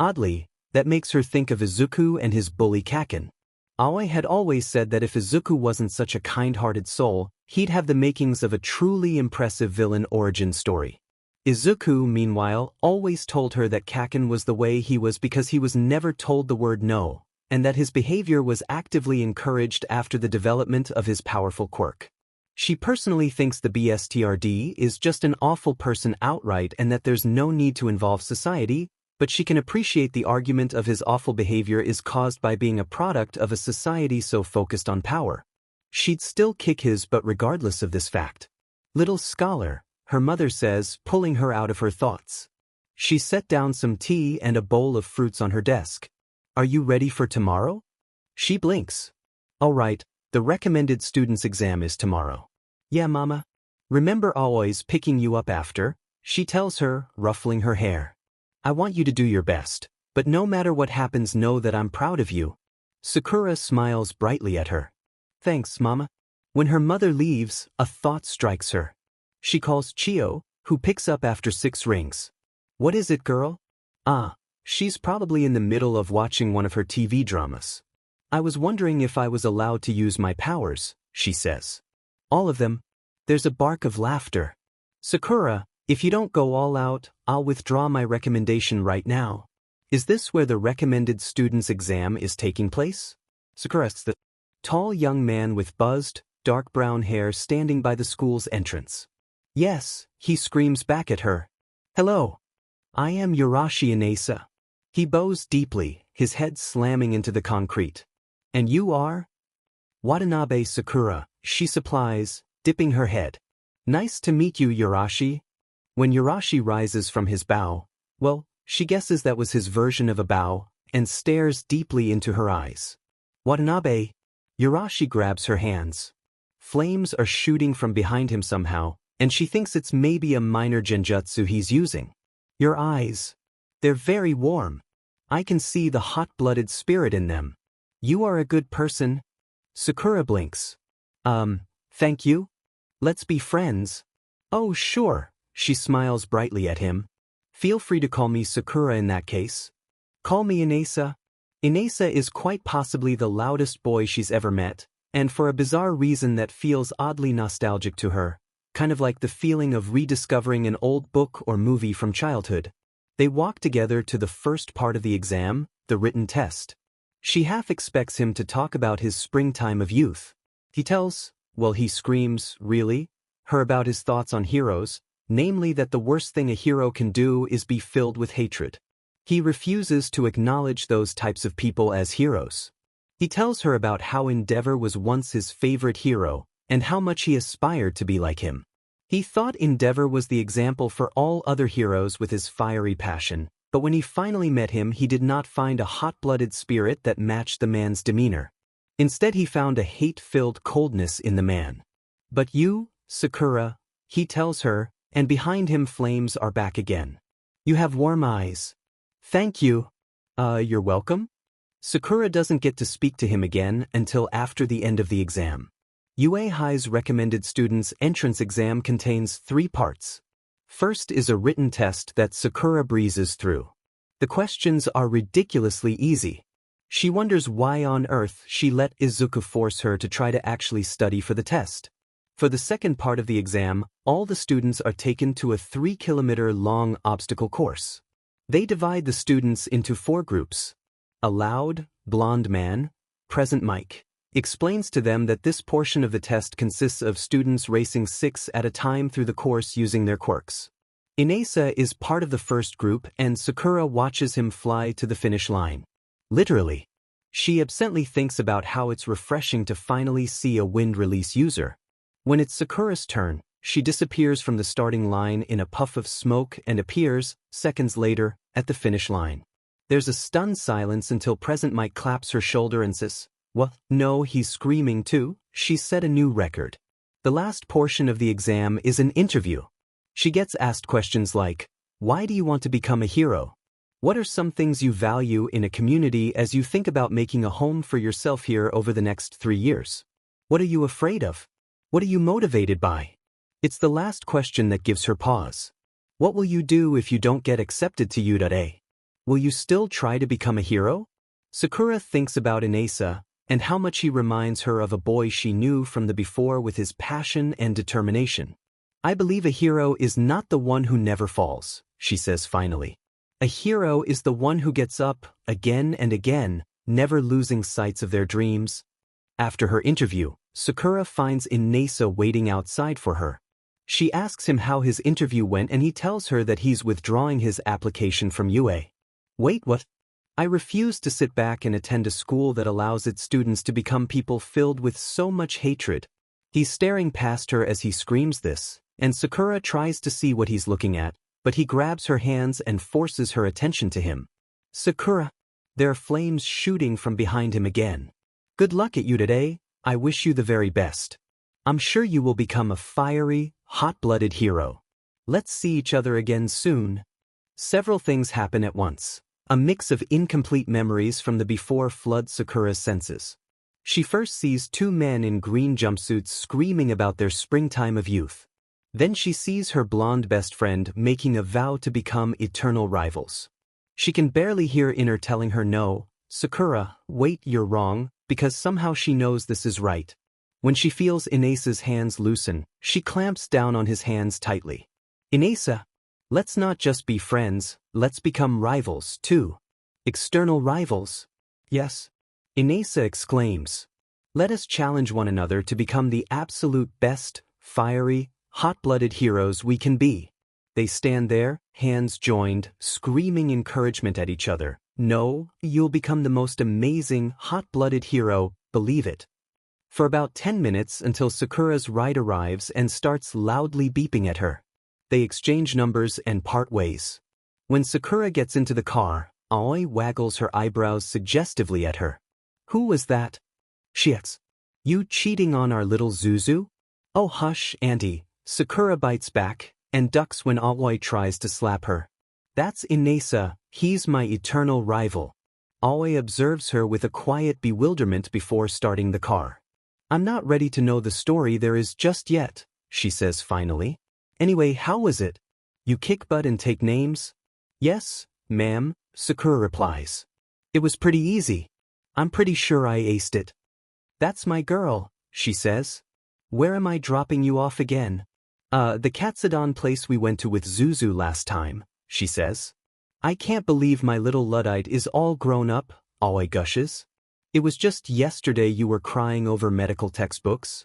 Speaker 1: Oddly, that makes her think of Izuku and his bully Kaken. Aoi had always said that if Izuku wasn't such a kind-hearted soul, he'd have the makings of a truly impressive villain origin story. Izuku, meanwhile, always told her that Kaken was the way he was because he was never told the word no, and that his behavior was actively encouraged after the development of his powerful quirk. She personally thinks the BSTRD is just an awful person outright and that there's no need to involve society, but she can appreciate the argument of his awful behavior is caused by being a product of a society so focused on power. She'd still kick his butt regardless of this fact. Little scholar, her mother says, pulling her out of her thoughts. She set down some tea and a bowl of fruits on her desk. Are you ready for tomorrow? She blinks. All right, the recommended student's exam is tomorrow. Yeah, Mama. Remember Aoi's picking you up after? She tells her, ruffling her hair. I want you to do your best, but no matter what happens know that I'm proud of you. Sakura smiles brightly at her. Thanks, Mama. When her mother leaves, a thought strikes her. She calls Chio, who picks up after 6 rings. What is it, girl? Ah, she's probably in the middle of watching one of her TV dramas. I was wondering if I was allowed to use my powers, she says. All of them? There's a bark of laughter. Sakura, if you don't go all out, I'll withdraw my recommendation right now. Is this where the recommended student's exam is taking place? Sakura's the tall young man with buzzed, dark brown hair standing by the school's entrance. Yes, he screams back at her. Hello. I am Yurashi Inasa. He bows deeply, his head slamming into the concrete. And you are? Watanabe Sakura, she supplies, dipping her head. Nice to meet you, Yurashi. When Yurashi rises from his bow, well, she guesses that was his version of a bow, and stares deeply into her eyes. Watanabe. Yurashi grabs her hands. Flames are shooting from behind him somehow, and she thinks it's maybe a minor genjutsu he's using. Your eyes. They're very warm. I can see the hot-blooded spirit in them. You are a good person. Sakura blinks. Thank you? Let's be friends. Oh, sure. She smiles brightly at him. Feel free to call me Sakura in that case. Call me Inasa. Inasa is quite possibly the loudest boy she's ever met, and for a bizarre reason that feels oddly nostalgic to her, kind of like the feeling of rediscovering an old book or movie from childhood. They walk together to the first part of the exam, the written test. She half expects him to talk about his springtime of youth. He screams, really? Her about his thoughts on heroes, namely that the worst thing a hero can do is be filled with hatred. He refuses to acknowledge those types of people as heroes. He tells her about how Endeavor was once his favorite hero, and how much he aspired to be like him. He thought Endeavor was the example for all other heroes with his fiery passion, but when he finally met him he did not find a hot-blooded spirit that matched the man's demeanor. Instead he found a hate-filled coldness in the man. But you, Sakura, he tells her, and behind him flames are back again. You have warm eyes. Thank you. You're welcome? Sakura doesn't get to speak to him again until after the end of the exam. UA High's recommended students' entrance exam contains 3 parts. First is a written test that Sakura breezes through. The questions are ridiculously easy. She wonders why on earth she let Izuku force her to try to actually study for the test. For the second part of the exam, all the students are taken to a 3-kilometer-long obstacle course. They divide the students into 4 groups. A loud, blonde man, present Mike, explains to them that this portion of the test consists of students racing 6 at a time through the course using their quirks. Inasa is part of the first group and Sakura watches him fly to the finish line. Literally. She absently thinks about how it's refreshing to finally see a wind release user. When it's Sakura's turn, she disappears from the starting line in a puff of smoke and appears, seconds later, at the finish line. There's a stunned silence until present Mike claps her shoulder and says, "What? No," he's screaming too. She set a new record. The last portion of the exam is an interview. She gets asked questions like, why do you want to become a hero? What are some things you value in a community as you think about making a home for yourself here over the next 3 years? What are you afraid of? What are you motivated by? It's the last question that gives her pause. What will you do if you don't get accepted to U.A? Will you still try to become a hero? Sakura thinks about Inasa and how much he reminds her of a boy she knew from the before with his passion and determination. I believe a hero is not the one who never falls, she says finally. A hero is the one who gets up again and again, never losing sight of their dreams. After her interview, Sakura finds Inasa waiting outside for her. She asks him how his interview went and he tells her that he's withdrawing his application from UA. Wait, what? I refuse to sit back and attend a school that allows its students to become people filled with so much hatred. He's staring past her as he screams this, and Sakura tries to see what he's looking at, but he grabs her hands and forces her attention to him. Sakura. There are flames shooting from behind him again. Good luck at U.A. I wish you the very best. I'm sure you will become a fiery, hot-blooded hero. Let's see each other again soon. Several things happen at once. A mix of incomplete memories from the before flood Sakura's senses. She first sees 2 men in green jumpsuits screaming about their springtime of youth. Then she sees her blonde best friend making a vow to become eternal rivals. She can barely hear inner telling her no, Sakura, wait, you're wrong, because somehow she knows this is right. When she feels Inasa's hands loosen, she clamps down on his hands tightly. Inasa, let's not just be friends, let's become rivals, too. External rivals? Yes. Inasa exclaims. Let us challenge one another to become the absolute best, fiery, hot-blooded heroes we can be. They stand there, hands joined, screaming encouragement at each other. No, you'll become the most amazing, hot-blooded hero, believe it. For about 10 minutes until Sakura's ride arrives and starts loudly beeping at her. They exchange numbers and part ways. When Sakura gets into the car, Aoi waggles her eyebrows suggestively at her. Who was that? She asks. You cheating on our little Zuzu? Oh hush, auntie. Sakura bites back and ducks when Aoi tries to slap her. That's Inasa, he's my eternal rival. Aoi observes her with a quiet bewilderment before starting the car. I'm not ready to know the story there is just yet, she says finally. Anyway, how was it? You kick butt and take names? Yes, ma'am, Sakura replies. It was pretty easy. I'm pretty sure I aced it. That's my girl, she says. Where am I dropping you off again? The Katsudon place we went to with Zuzu last time, she says. I can't believe my little Luddite is all grown up, Aoi gushes. It was just yesterday you were crying over medical textbooks.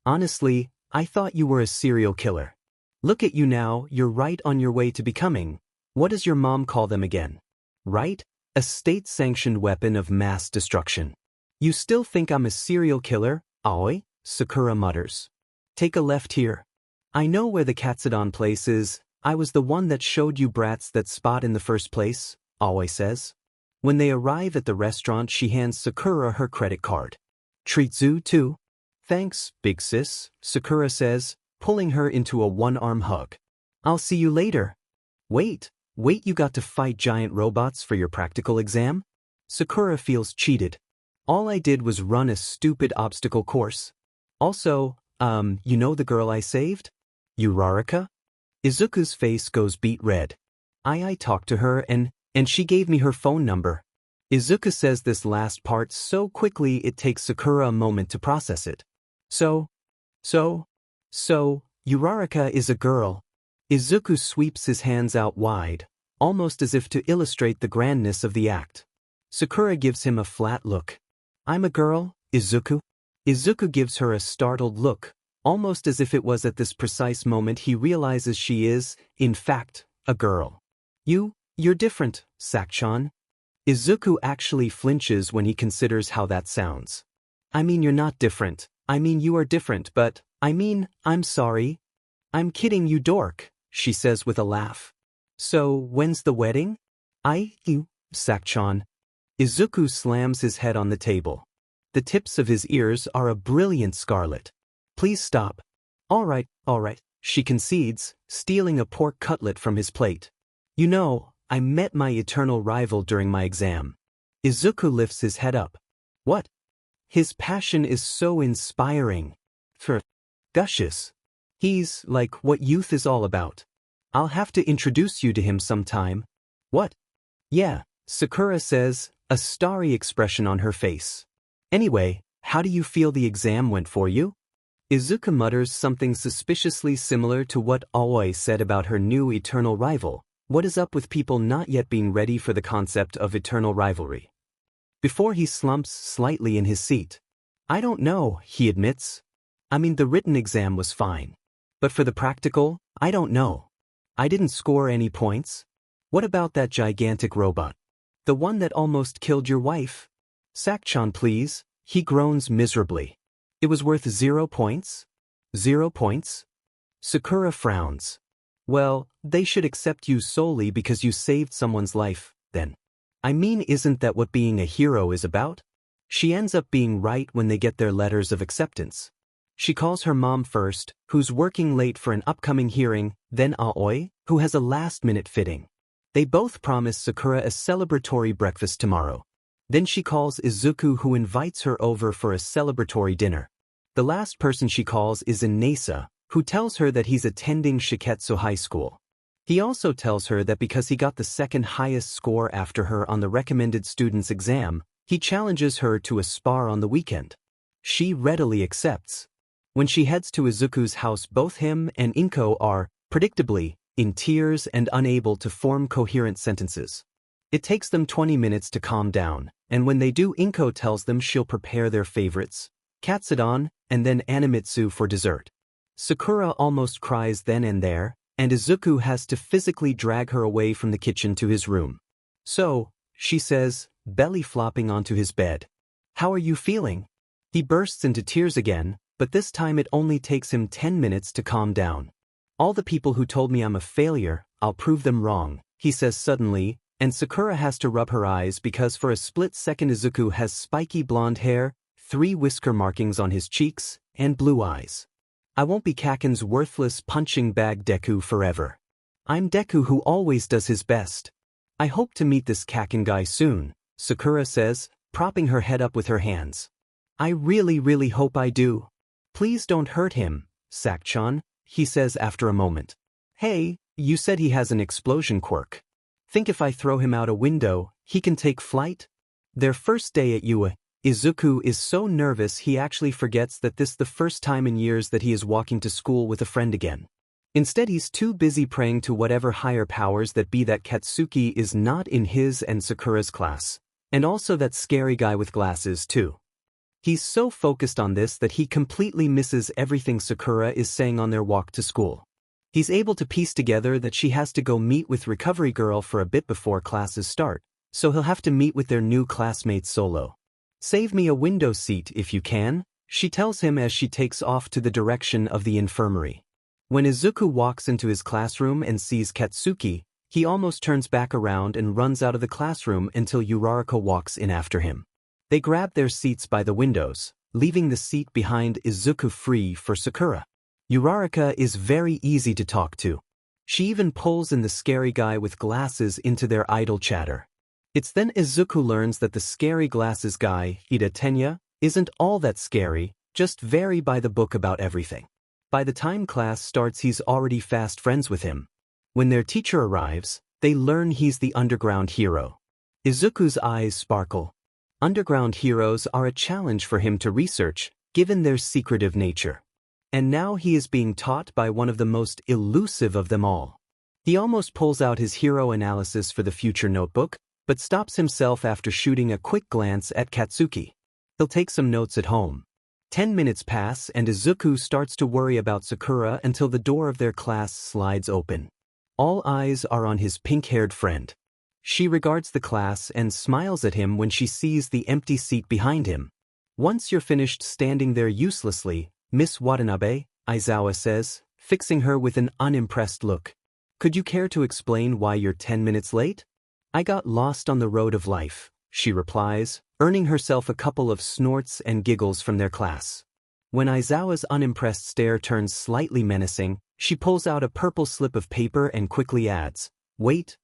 Speaker 1: Honestly, I thought you were a serial killer. Look at you now, you're right on your way to becoming. What does your mom call them again? Right? A state-sanctioned weapon of mass destruction. You still think I'm a serial killer, Aoi? Sakura mutters. Take a left here. I know where the Katsudon place is. I was the one that showed you brats that spot in the first place, Aoi says. When they arrive at the restaurant, she hands Sakura her credit card. Treat Zu too? Thanks, big sis, Sakura says, pulling her into a one-arm hug. I'll see you later. Wait, you got to fight giant robots for your practical exam? Sakura feels cheated. All I did was run a stupid obstacle course. Also, you know the girl I saved? Uraraka? Izuku's face goes beet red. I talked to her and she gave me her phone number. Izuku says this last part so quickly it takes Sakura a moment to process it. So, Uraraka is a girl. Izuku sweeps his hands out wide, almost as if to illustrate the grandness of the act. Sakura gives him a flat look. I'm a girl, Izuku? Izuku gives her a startled look, almost as if it was at this precise moment he realizes she is, in fact, a girl. You're different, Sakchan. Izuku actually flinches when he considers how that sounds. I mean you're not different, I mean you are different, but, I'm sorry. I'm kidding you dork, she says with a laugh. So, when's the wedding? Sakchan. Izuku slams his head on the table. The tips of his ears are a brilliant scarlet. Please stop. All right, she concedes, stealing a pork cutlet from his plate. You know, I met my eternal rival during my exam. Izuku lifts his head up. What? His passion is so inspiring. Gushes. He's like what youth is all about. I'll have to introduce you to him sometime. What? Yeah, Sakura says, a starry expression on her face. Anyway, how do you feel the exam went for you? Izuku mutters something suspiciously similar to what Aoi said about her new eternal rival. What is up with people not yet being ready for the concept of eternal rivalry? Before he slumps slightly in his seat. I don't know, he admits. I mean the written exam was fine. But for the practical, I don't know. I didn't score any points. What about that gigantic robot? The one that almost killed your wife? Sakchan please, he groans miserably. It was worth 0 points? 0 points? Sakura frowns. Well, they should accept you solely because you saved someone's life, then. I mean isn't that what being a hero is about? She ends up being right when they get their letters of acceptance. She calls her mom first, who's working late for an upcoming hearing, then Aoi, who has a last-minute fitting. They both promise Sakura a celebratory breakfast tomorrow. Then she calls Izuku who invites her over for a celebratory dinner. The last person she calls is Inesa, who tells her that he's attending Shiketsu High School. He also tells her that because he got the second highest score after her on the recommended student's exam, he challenges her to a spar on the weekend. She readily accepts. When she heads to Izuku's house, both him and Inko are, predictably, in tears and unable to form coherent sentences. It takes them 20 minutes to calm down, and when they do, Inko tells them she'll prepare their favorites, katsudon, and then animitsu for dessert. Sakura almost cries then and there, and Izuku has to physically drag her away from the kitchen to his room. So, she says, belly flopping onto his bed. How are you feeling? He bursts into tears again, but this time it only takes him 10 minutes to calm down. All the people who told me I'm a failure, I'll prove them wrong, he says suddenly, and Sakura has to rub her eyes because for a split second Izuku has spiky blonde hair, 3 whisker markings on his cheeks, and blue eyes. I won't be Kaken's worthless punching bag Deku forever. I'm Deku who always does his best. I hope to meet this Kaken guy soon, Sakura says, propping her head up with her hands. I really hope I do. Please don't hurt him, Sakchan, he says after a moment. Hey, you said he has an explosion quirk. Think if I throw him out a window, he can take flight? Their first day at UA, Izuku is so nervous he actually forgets that this is the first time in years that he is walking to school with a friend again. Instead he's too busy praying to whatever higher powers that be that Katsuki is not in his and Sakura's class, and also that scary guy with glasses too. He's so focused on this that he completely misses everything Sakura is saying on their walk to school. He's able to piece together that she has to go meet with Recovery Girl for a bit before classes start, so he'll have to meet with their new classmate solo. Save me a window seat if you can, she tells him as she takes off to the direction of the infirmary. When Izuku walks into his classroom and sees Katsuki, he almost turns back around and runs out of the classroom until Uraraka walks in after him. They grab their seats by the windows, leaving the seat behind Izuku free for Sakura. Uraraka is very easy to talk to. She even pulls in the scary guy with glasses into their idle chatter. It's then Izuku learns that the scary glasses guy, Ida Tenya, isn't all that scary, just very by the book about everything. By the time class starts, he's already fast friends with him. When their teacher arrives, they learn he's the underground hero. Izuku's eyes sparkle. Underground heroes are a challenge for him to research, given their secretive nature. And now he is being taught by one of the most elusive of them all. He almost pulls out his hero analysis for the future notebook, but stops himself after shooting a quick glance at Katsuki. He'll take some notes at home. 10 minutes pass and Izuku starts to worry about Sakura until the door of their class slides open. All eyes are on his pink-haired friend. She regards the class and smiles at him when she sees the empty seat behind him. "Once you're finished standing there uselessly, Miss Watanabe," Aizawa says, fixing her with an unimpressed look. "Could you care to explain why you're 10 minutes late?" "I got lost on the road of life," she replies, earning herself a couple of snorts and giggles from their class. When Aizawa's unimpressed stare turns slightly menacing, she pulls out a purple slip of paper and quickly adds, Wait,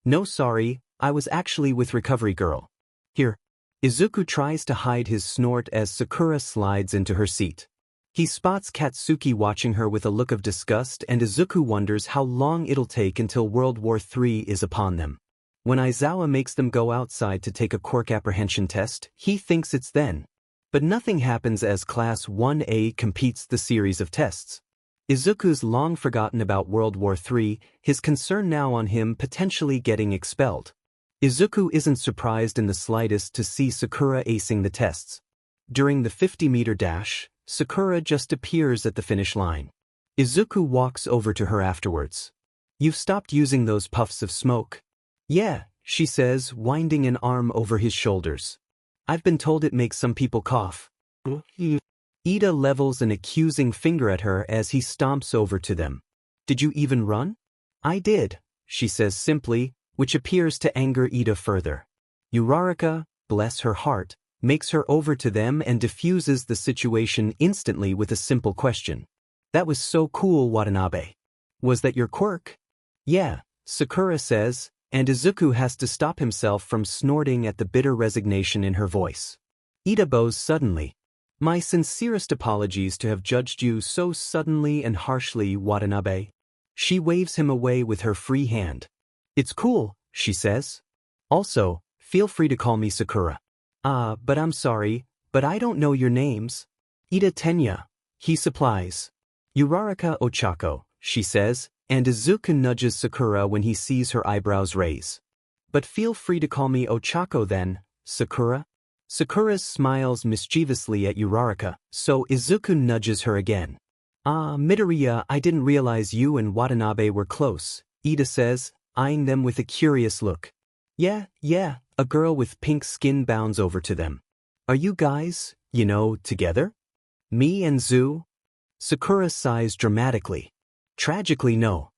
Speaker 1: no sorry, I was actually with Recovery Girl. Here." Izuku tries to hide his snort as Sakura slides into her seat. He spots Katsuki watching her with a look of disgust, and Izuku wonders how long it'll take until World War III is upon them. When Aizawa makes them go outside to take a quirk apprehension test, he thinks it's then. But nothing happens as Class 1A competes the series of tests. Izuku's long forgotten about World War III, his concern now on him potentially getting expelled. Izuku isn't surprised in the slightest to see Sakura acing the tests. During the 50-meter dash, Sakura just appears at the finish line. Izuku walks over to her afterwards. "You've stopped using those puffs of smoke?" "Yeah," she says, winding an arm over his shoulders. "I've been told it makes some people cough." Ida levels an accusing finger at her as he stomps over to them. "Did you even run?" "I did," she says simply, which appears to anger Ida further. Uraraka, bless her heart, makes her over to them and diffuses the situation instantly with a simple question. "That was so cool, Watanabe. Was that your quirk?" "Yeah," Sakura says, and Izuku has to stop himself from snorting at the bitter resignation in her voice. Ida bows suddenly. "My sincerest apologies to have judged you so suddenly and harshly, Watanabe." She waves him away with her free hand. "It's cool," she says. "Also, feel free to call me Sakura." But I'm sorry, but I don't know your names." "Ida Tenya," he supplies. "Uraraka Ochako," she says, and Izuku nudges Sakura when he sees her eyebrows raise. "But feel free to call me Ochako then, Sakura." Sakura smiles mischievously at Uraraka, so Izuku nudges her again. Midoriya, I didn't realize you and Watanabe were close," Ida says, eyeing them with a curious look. Yeah, a girl with pink skin bounds over to them. "Are you guys, together?" "Me and Zu?" Sakura sighs dramatically. "Tragically, no.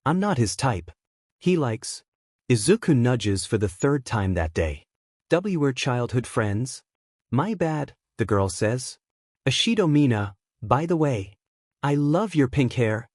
Speaker 1: I'm not his type. He likes..." Izuku nudges for the third time that day. "We're childhood friends?" "My bad," the girl says. "Ashido Mina, by the way. I love your pink hair."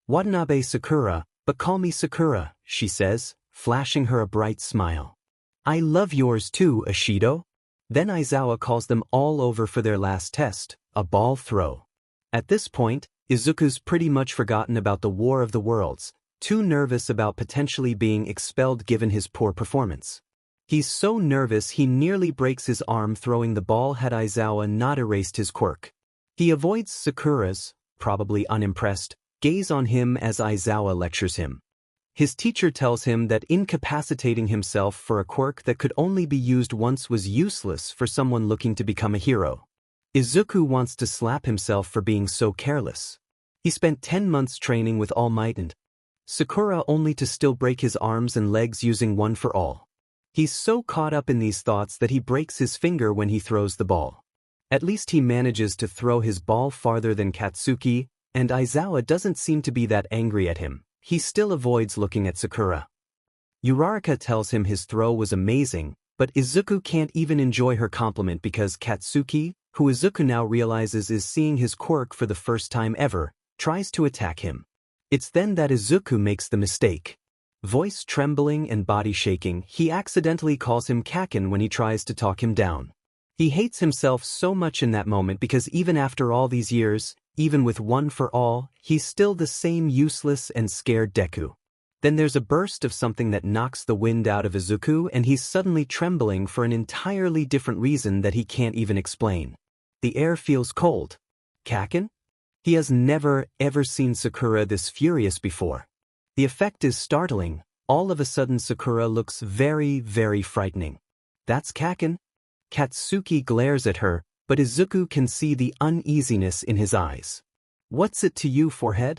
Speaker 1: "Watanabe Sakura, but call me Sakura," she says, flashing her a bright smile. "I love yours too, Ashido." Then Aizawa calls them all over for their last test, a ball throw. At this point, Izuku's pretty much forgotten about the War of the Worlds, too nervous about potentially being expelled given his poor performance. He's so nervous he nearly breaks his arm throwing the ball had Aizawa not erased his quirk. He avoids Sakura's, probably unimpressed, gaze on him as Aizawa lectures him. His teacher tells him that incapacitating himself for a quirk that could only be used once was useless for someone looking to become a hero. Izuku wants to slap himself for being so careless. He spent 10 months training with All Might and Sakura only to still break his arms and legs using one for all. He's so caught up in these thoughts that he breaks his finger when he throws the ball. At least he manages to throw his ball farther than Katsuki, and Aizawa doesn't seem to be that angry at him. He still avoids looking at Sakura. Uraraka tells him his throw was amazing, but Izuku can't even enjoy her compliment because Katsuki, who Izuku now realizes is seeing his quirk for the first time ever, tries to attack him. It's then that Izuku makes the mistake. Voice trembling and body shaking, he accidentally calls him Kaken when he tries to talk him down. He hates himself so much in that moment because even after all these years, even with one for all, he's still the same useless and scared Deku. Then there's a burst of something that knocks the wind out of Izuku and he's suddenly trembling for an entirely different reason that he can't even explain. The air feels cold. Kaken? He has never ever seen Sakura this furious before. The effect is startling. All of a sudden Sakura looks very, very frightening. That's Kaken? Katsuki glares at her, but Izuku can see the uneasiness in his eyes. What's it to you, forehead?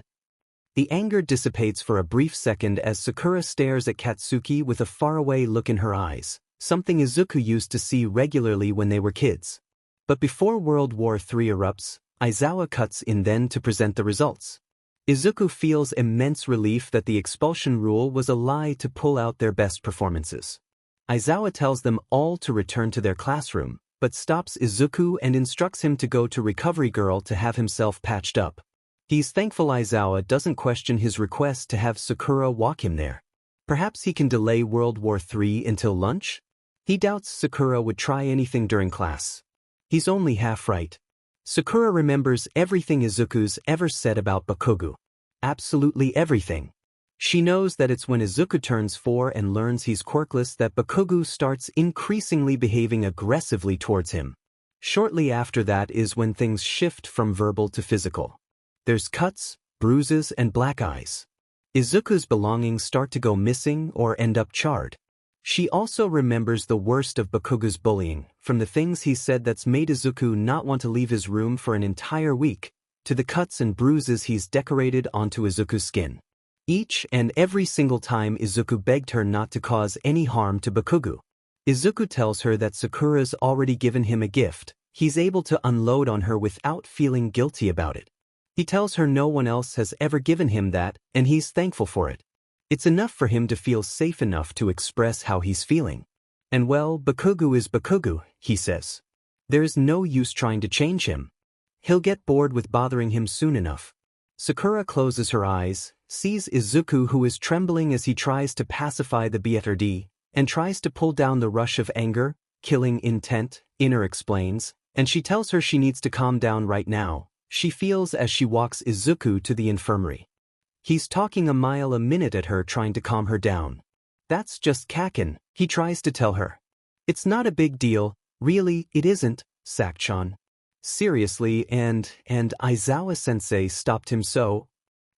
Speaker 1: The anger dissipates for a brief second as Sakura stares at Katsuki with a faraway look in her eyes, something Izuku used to see regularly when they were kids. But before World War III erupts, Aizawa cuts in then to present the results. Izuku feels immense relief that the expulsion rule was a lie to pull out their best performances. Aizawa tells them all to return to their classroom, but stops Izuku and instructs him to go to Recovery Girl to have himself patched up. He's thankful Aizawa doesn't question his request to have Sakura walk him there. Perhaps he can delay World War III until lunch? He doubts Sakura would try anything during class. He's only half right. Sakura remembers everything Izuku's ever said about Bakugo. Absolutely everything. She knows that it's when Izuku turns 4 and learns he's quirkless that Bakugo starts increasingly behaving aggressively towards him. Shortly after that is when things shift from verbal to physical. There's cuts, bruises, and black eyes. Izuku's belongings start to go missing or end up charred. She also remembers the worst of Bakugo's bullying, from the things he said that's made Izuku not want to leave his room for an entire week, to the cuts and bruises he's decorated onto Izuku's skin. Each and every single time Izuku begged her not to cause any harm to Bakugo. Izuku tells her that Sakura's already given him a gift. He's able to unload on her without feeling guilty about it. He tells her no one else has ever given him that, and he's thankful for it. It's enough for him to feel safe enough to express how he's feeling. And well, Bakugo is Bakugo, he says. There's no use trying to change him. He'll get bored with bothering him soon enough. Sakura closes her eyes, sees Izuku who is trembling as he tries to pacify the BFRD, and tries to pull down the rush of anger, killing intent, Inner explains, and she tells her she needs to calm down right now. She feels as she walks Izuku to the infirmary. He's talking a mile a minute at her trying to calm her down. That's just Kaken, he tries to tell her. It's not a big deal, really, it isn't, Sak-chan. Seriously, and Aizawa-sensei stopped him so.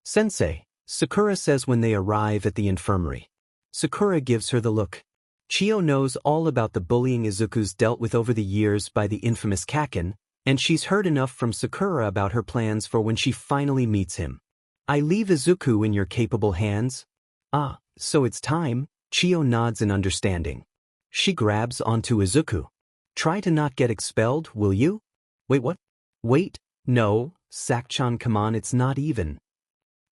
Speaker 1: Sensei, Sakura says when they arrive at the infirmary. Sakura gives her the look. Chio knows all about the bullying Izuku's dealt with over the years by the infamous Kaken, and she's heard enough from Sakura about her plans for when she finally meets him. I leave Izuku in your capable hands. Ah, so it's time, Chio nods in understanding. She grabs onto Izuku. Try to not get expelled, will you? Wait, what? Wait, no, Sak-chan, come on, it's not even.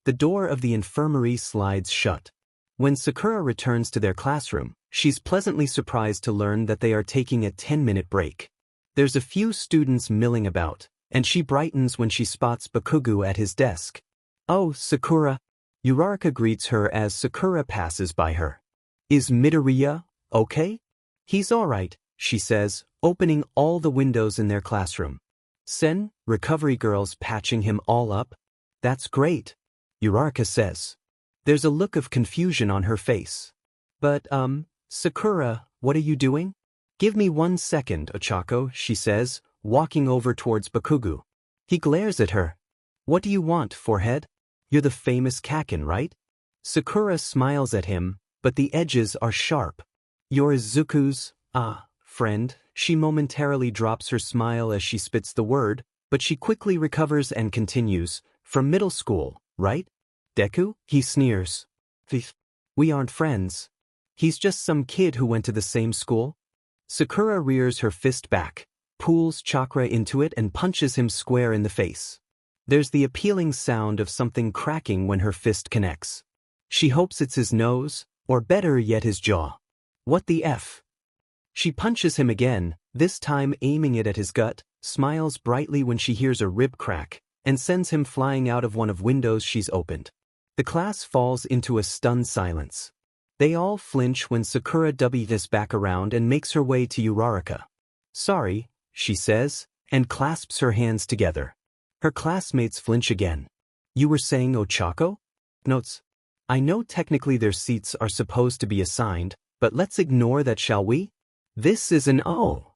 Speaker 1: The door of the infirmary slides shut. When Sakura returns to their classroom, she's pleasantly surprised to learn that they are taking a 10-minute break. There's a few students milling about, and she brightens when she spots Bakugo at his desk. Oh, Sakura. Uraraka greets her as Sakura passes by her. Is Midoriya okay? He's alright, she says, opening all the windows in their classroom. Sen, Recovery Girl's patching him all up? That's great, Uraraka says. There's a look of confusion on her face. But, Sakura, what are you doing? Give me 1 second, Ochako, she says, walking over towards Bakugo. He glares at her. What do you want, forehead? You're the famous Kaken, right? Sakura smiles at him, but the edges are sharp. You're Izuku's, friend. She momentarily drops her smile as she spits the word, but she quickly recovers and continues, from middle school, right? Deku? He sneers. We aren't friends. He's just some kid who went to the same school. Sakura rears her fist back, pulls chakra into it and punches him square in the face. There's the appealing sound of something cracking when her fist connects. She hopes it's his nose, or better yet his jaw. What the F? She punches him again, this time aiming it at his gut, smiles brightly when she hears a rib crack, and sends him flying out of one of windows she's opened. The class falls into a stunned silence. They all flinch when Sakura w's back around and makes her way to Uraraka. "Sorry," she says, and clasps her hands together. Her classmates flinch again. "You were saying Ochako?" Notes. I know technically their seats are supposed to be assigned, but let's ignore that, shall we? This is an O.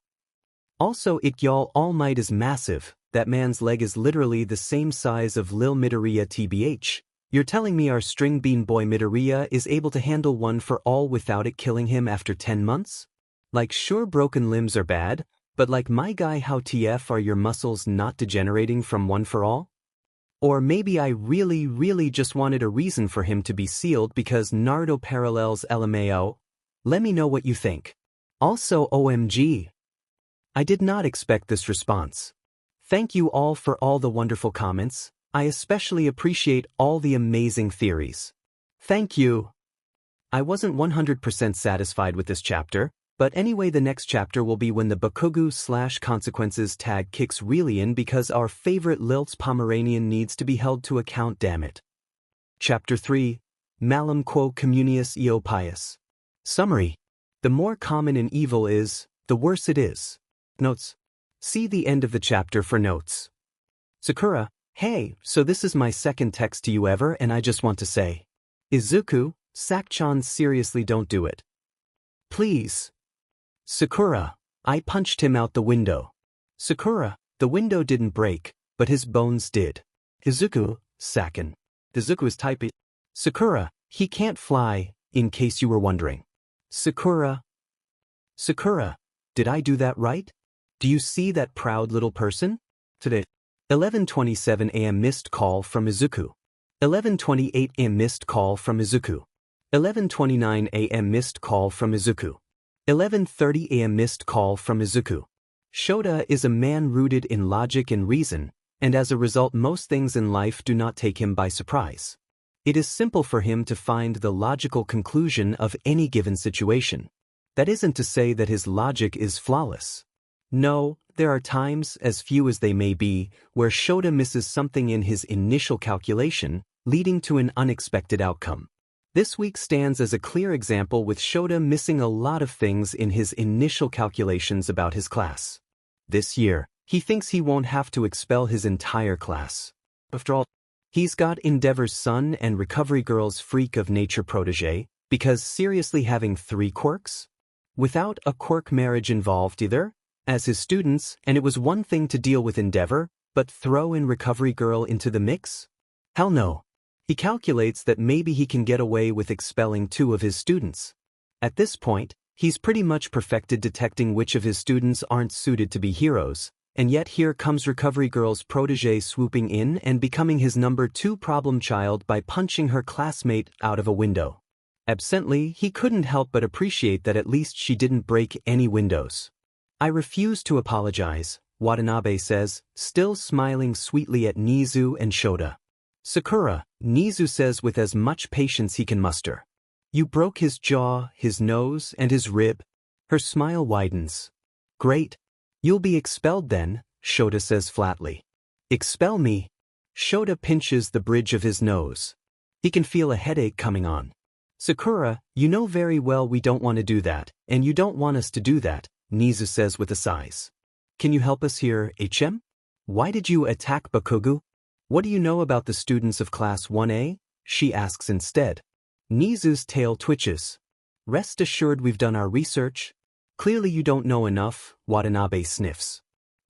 Speaker 1: Also, y'all All Might is massive. That man's leg is literally the same size of Lil Midoriya tbh. You're telling me our string bean boy Midoriya is able to handle one for all without it killing him after 10 months? Like, sure, broken limbs are bad, but like, my guy, how TF are your muscles not degenerating from one for all? Or maybe I really just wanted a reason for him to be sealed because Naruto parallels LMAO. Let me know what you think. Also, OMG. I did not expect this response. Thank you all for all the wonderful comments. I especially appreciate all the amazing theories. Thank you. I wasn't 100% satisfied with this chapter, but anyway, the next chapter will be when the Bakugu/consequences tag kicks really in because our favorite Lilt's Pomeranian needs to be held to account, damn it. Chapter 3, Malum quo communius eo pius. Summary. The more common an evil is, the worse it is. Notes. See the end of the chapter for notes. Sakura, hey, so this is my second text to you ever, and I just want to say, Izuku, Sak-chan, seriously don't do it. Please. Sakura, I punched him out the window. Sakura, the window didn't break, but his bones did. Izuku, Sakin. Izuku is typing. Sakura, he can't fly, in case you were wondering. Sakura. Sakura, did I do that right? Do you see that proud little person? Today. 11:27 a.m. missed call from Izuku. 11:28 a.m. missed call from Izuku. 11:29 a.m. missed call from Izuku. 11:30 a.m. missed call from Izuku. Shota is a man rooted in logic and reason, and as a result most things in life do not take him by surprise. It is simple for him to find the logical conclusion of any given situation. That isn't to say that his logic is flawless. No, there are times, as few as they may be, where Shota misses something in his initial calculation, leading to an unexpected outcome. This week stands as a clear example with Shota missing a lot of things in his initial calculations about his class. This year, he thinks he won't have to expel his entire class. After all, he's got Endeavor's son and Recovery Girl's freak of nature protege, because seriously having 3 quirks? Without a quirk marriage involved either? As his students, and it was one thing to deal with Endeavor, but throw in Recovery Girl into the mix? Hell no. He calculates that maybe he can get away with expelling 2 of his students. At this point, he's pretty much perfected detecting which of his students aren't suited to be heroes, and yet here comes Recovery Girl's protege swooping in and becoming his number 2 problem child by punching her classmate out of a window. Absently, he couldn't help but appreciate that at least she didn't break any windows. I refuse to apologize, Watanabe says, still smiling sweetly at Nizu and Shota. Sakura, Nizu says with as much patience he can muster. You broke his jaw, his nose, and his rib. Her smile widens. Great. You'll be expelled then, Shota says flatly. Expel me? Shota pinches the bridge of his nose. He can feel a headache coming on. Sakura, you know very well we don't want to do that, and you don't want us to do that, Nizu says with a sigh. Can you help us here, HM? Why did you attack Bakugu? What do you know about the students of Class 1A? She asks instead. Nizu's tail twitches. Rest assured we've done our research. Clearly you don't know enough, Watanabe sniffs.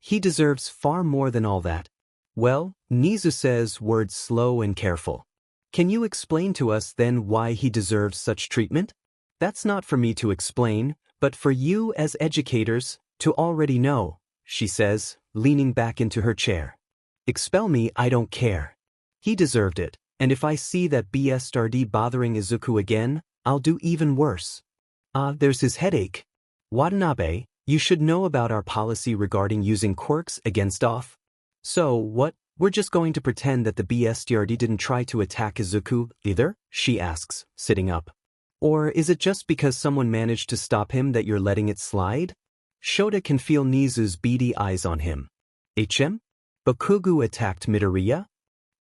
Speaker 1: He deserves far more than all that. Well, Nizu says, words slow and careful. Can you explain to us then why he deserves such treatment? That's not for me to explain, but for you as educators to already know, she says, leaning back into her chair. Expel me, I don't care. He deserved it, and if I see that BSRD bothering Izuku again, I'll do even worse. There's his headache. Watanabe, you should know about our policy regarding using quirks against off. So, what, we're just going to pretend that the BSRD didn't try to attack Izuku either? She asks, sitting up. Or is it just because someone managed to stop him that you're letting it slide? Shota can feel Nizu's beady eyes on him. Bakugu attacked Midoriya?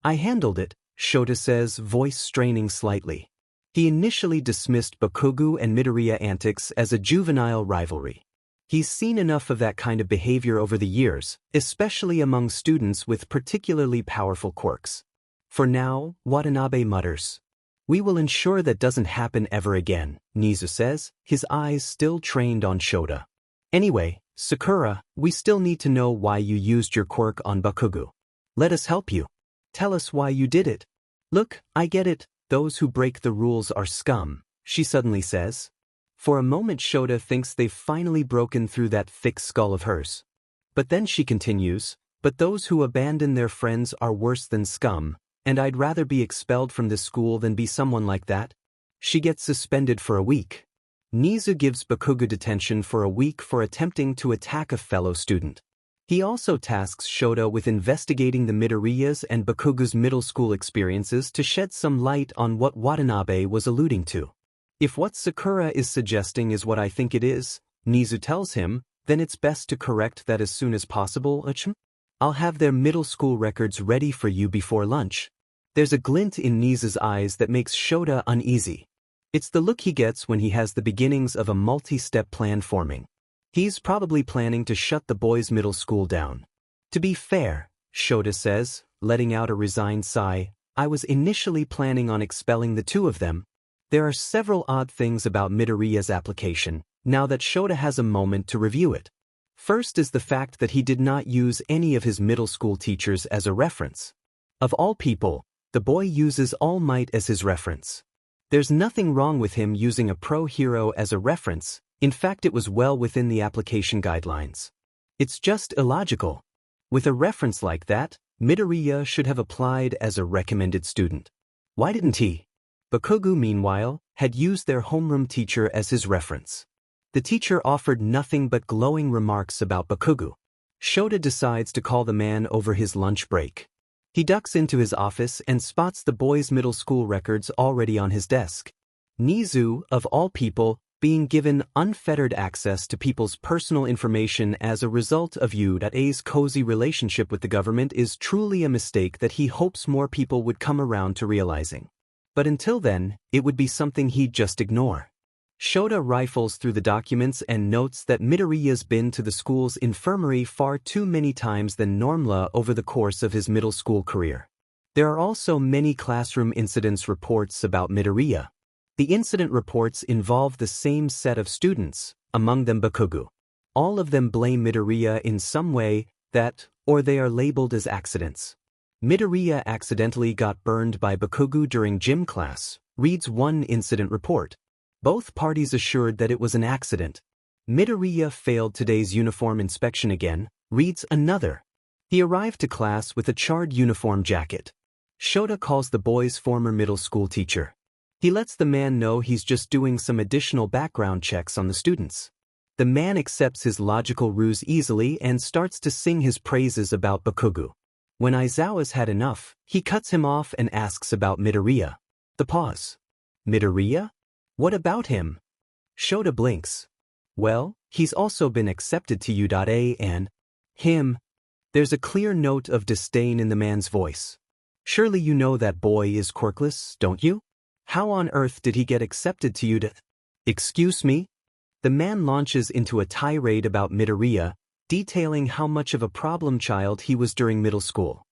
Speaker 1: I handled it, Shota says, voice straining slightly. He initially dismissed Bakugu and Midoriya antics as a juvenile rivalry. He's seen enough of that kind of behavior over the years, especially among students with particularly powerful quirks. For now, Watanabe mutters. We will ensure that doesn't happen ever again, Nizu says, his eyes still trained on Shota. Anyway, Sakura, we still need to know why you used your quirk on Bakugu. Let us help you. Tell us why you did it. Look, I get it, those who break the rules are scum, she suddenly says. For a moment Shota thinks they've finally broken through that thick skull of hers. But then she continues, but those who abandon their friends are worse than scum, and I'd rather be expelled from this school than be someone like that. She gets suspended for a week. Nizu gives Bakugu detention for a week for attempting to attack a fellow student. He also tasks Shota with investigating the Midoriya's and Bakugu's middle school experiences to shed some light on what Watanabe was alluding to. If what Sakura is suggesting is what I think it is, Nizu tells him, then it's best to correct that as soon as possible, I'll have their middle school records ready for you before lunch. There's a glint in Nizu's eyes that makes Shota uneasy. It's the look he gets when he has the beginnings of a multi-step plan forming. He's probably planning to shut the boys' middle school down. To be fair, Shota says, letting out a resigned sigh, I was initially planning on expelling the two of them. There are several odd things about Midoriya's application, now that Shota has a moment to review it. First is the fact that he did not use any of his middle school teachers as a reference. Of all people, the boy uses All Might as his reference. There's nothing wrong with him using a pro hero as a reference, in fact it was well within the application guidelines. It's just illogical. With a reference like that, Midoriya should have applied as a recommended student. Why didn't he? Bakugu, meanwhile, had used their homeroom teacher as his reference. The teacher offered nothing but glowing remarks about Bakugu. Shota decides to call the man over his lunch break. He ducks into his office and spots the boy's middle school records already on his desk. Nizu, of all people, being given unfettered access to people's personal information as a result of Yu.A's cozy relationship with the government is truly a mistake that he hopes more people would come around to realizing. But until then, it would be something he'd just ignore. Shota rifles through the documents and notes that Midoriya's been to the school's infirmary far too many times than normal over the course of his middle school career. There are also many classroom incidents reports about Midoriya. The incident reports involve the same set of students, among them Bakugu. All of them blame Midoriya in some way, or they are labeled as accidents. Midoriya accidentally got burned by Bakugu during gym class, reads one incident report. Both parties assured that it was an accident. Midoriya failed today's uniform inspection again, reads another. He arrived to class with a charred uniform jacket. Shota calls the boy's former middle school teacher. He lets the man know he's just doing some additional background checks on the students. The man accepts his logical ruse easily and starts to sing his praises about Bakugu. When Aizawa's had enough, he cuts him off and asks about Midoriya. The pause. Midoriya? What about him? Shota blinks. Well, he's also been accepted to U.A and him. There's a clear note of disdain in the man's voice. Surely you know that boy is quirkless, don't you? How on earth did he get accepted to U.A? Excuse me? The man launches into a tirade about Midoriya, detailing how much of a problem child he was during middle school.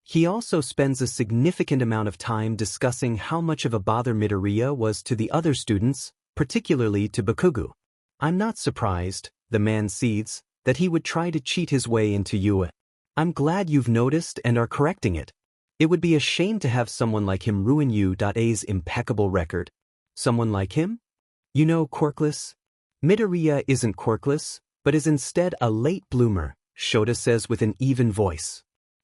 Speaker 1: He also spends a significant amount of time discussing how much of a bother Midoriya was to the other students, particularly to Bakugu. I'm not surprised, the man seethes, that he would try to cheat his way into U.A. I'm glad you've noticed and are correcting it. It would be a shame to have someone like him ruin U.A's impeccable record. Someone like him? You know, quirkless? Midoriya isn't quirkless, but is instead a late bloomer, Shota says with an even voice.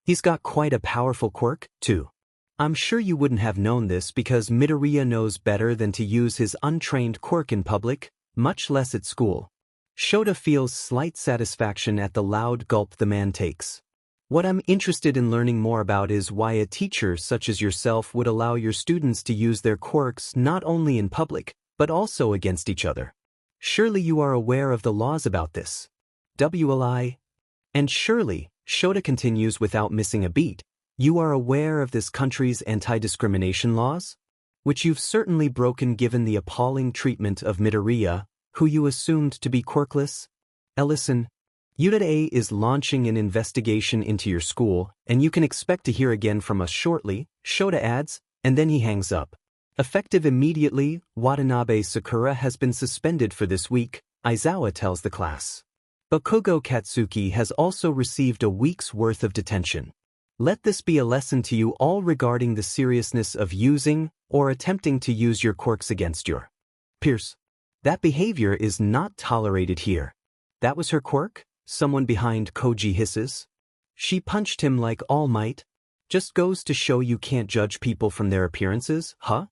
Speaker 1: He's got quite a powerful quirk, too. I'm sure you wouldn't have known this because Midoriya knows better than to use his untrained quirk in public, much less at school. Shota feels slight satisfaction at the loud gulp the man takes. What I'm interested in learning more about is why a teacher such as yourself would allow your students to use their quirks not only in public, but also against each other. Surely you are aware of the laws about this. WLI? And surely, Shota continues without missing a beat. You are aware of this country's anti-discrimination laws? Which you've certainly broken given the appalling treatment of Midoriya, who you assumed to be quirkless? Listen, UA is launching an investigation into your school, and you can expect to hear again from us shortly, Shota adds, and then he hangs up. Effective immediately, Watanabe Sakura has been suspended for this week, Aizawa tells the class. Bakugo Katsuki has also received a week's worth of detention. Let this be a lesson to you all regarding the seriousness of using or attempting to use your quirks against your peers. That behavior is not tolerated here. That was her quirk? Someone behind Koji hisses. She punched him like All Might. Just goes to show you can't judge people from their appearances, huh?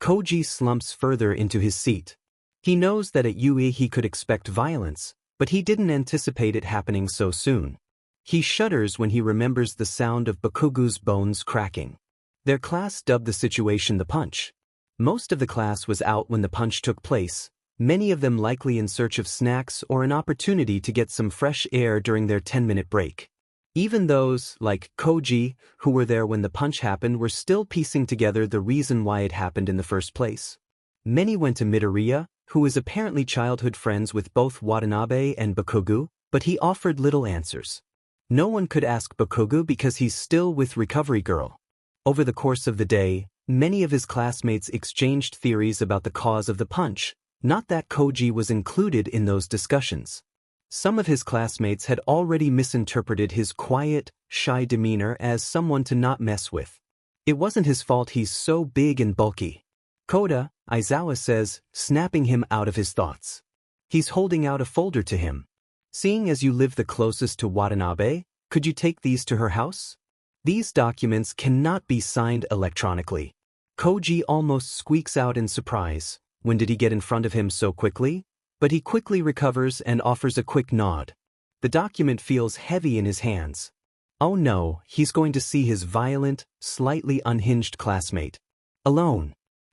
Speaker 1: Koji slumps further into his seat. He knows that at UE he could expect violence, but he didn't anticipate it happening so soon. He shudders when he remembers the sound of Bakugo's bones cracking. Their class dubbed the situation the punch. Most of the class was out when the punch took place, many of them likely in search of snacks or an opportunity to get some fresh air during their 10-minute break. Even those, like Koji, who were there when the punch happened were still piecing together the reason why it happened in the first place. Many went to Midoriya, who is apparently childhood friends with both Watanabe and Bakugo, but he offered little answers. No one could ask Bakugo because he's still with Recovery Girl. Over the course of the day, many of his classmates exchanged theories about the cause of the punch, not that Koji was included in those discussions. Some of his classmates had already misinterpreted his quiet, shy demeanor as someone to not mess with. It wasn't his fault he's so big and bulky. Koda, Aizawa says, snapping him out of his thoughts. He's holding out a folder to him. Seeing as you live the closest to Watanabe, could you take these to her house? These documents cannot be signed electronically. Koji almost squeaks out in surprise. When did he get in front of him so quickly? But he quickly recovers and offers a quick nod. The document feels heavy in his hands. Oh no, he's going to see his violent, slightly unhinged classmate. Alone.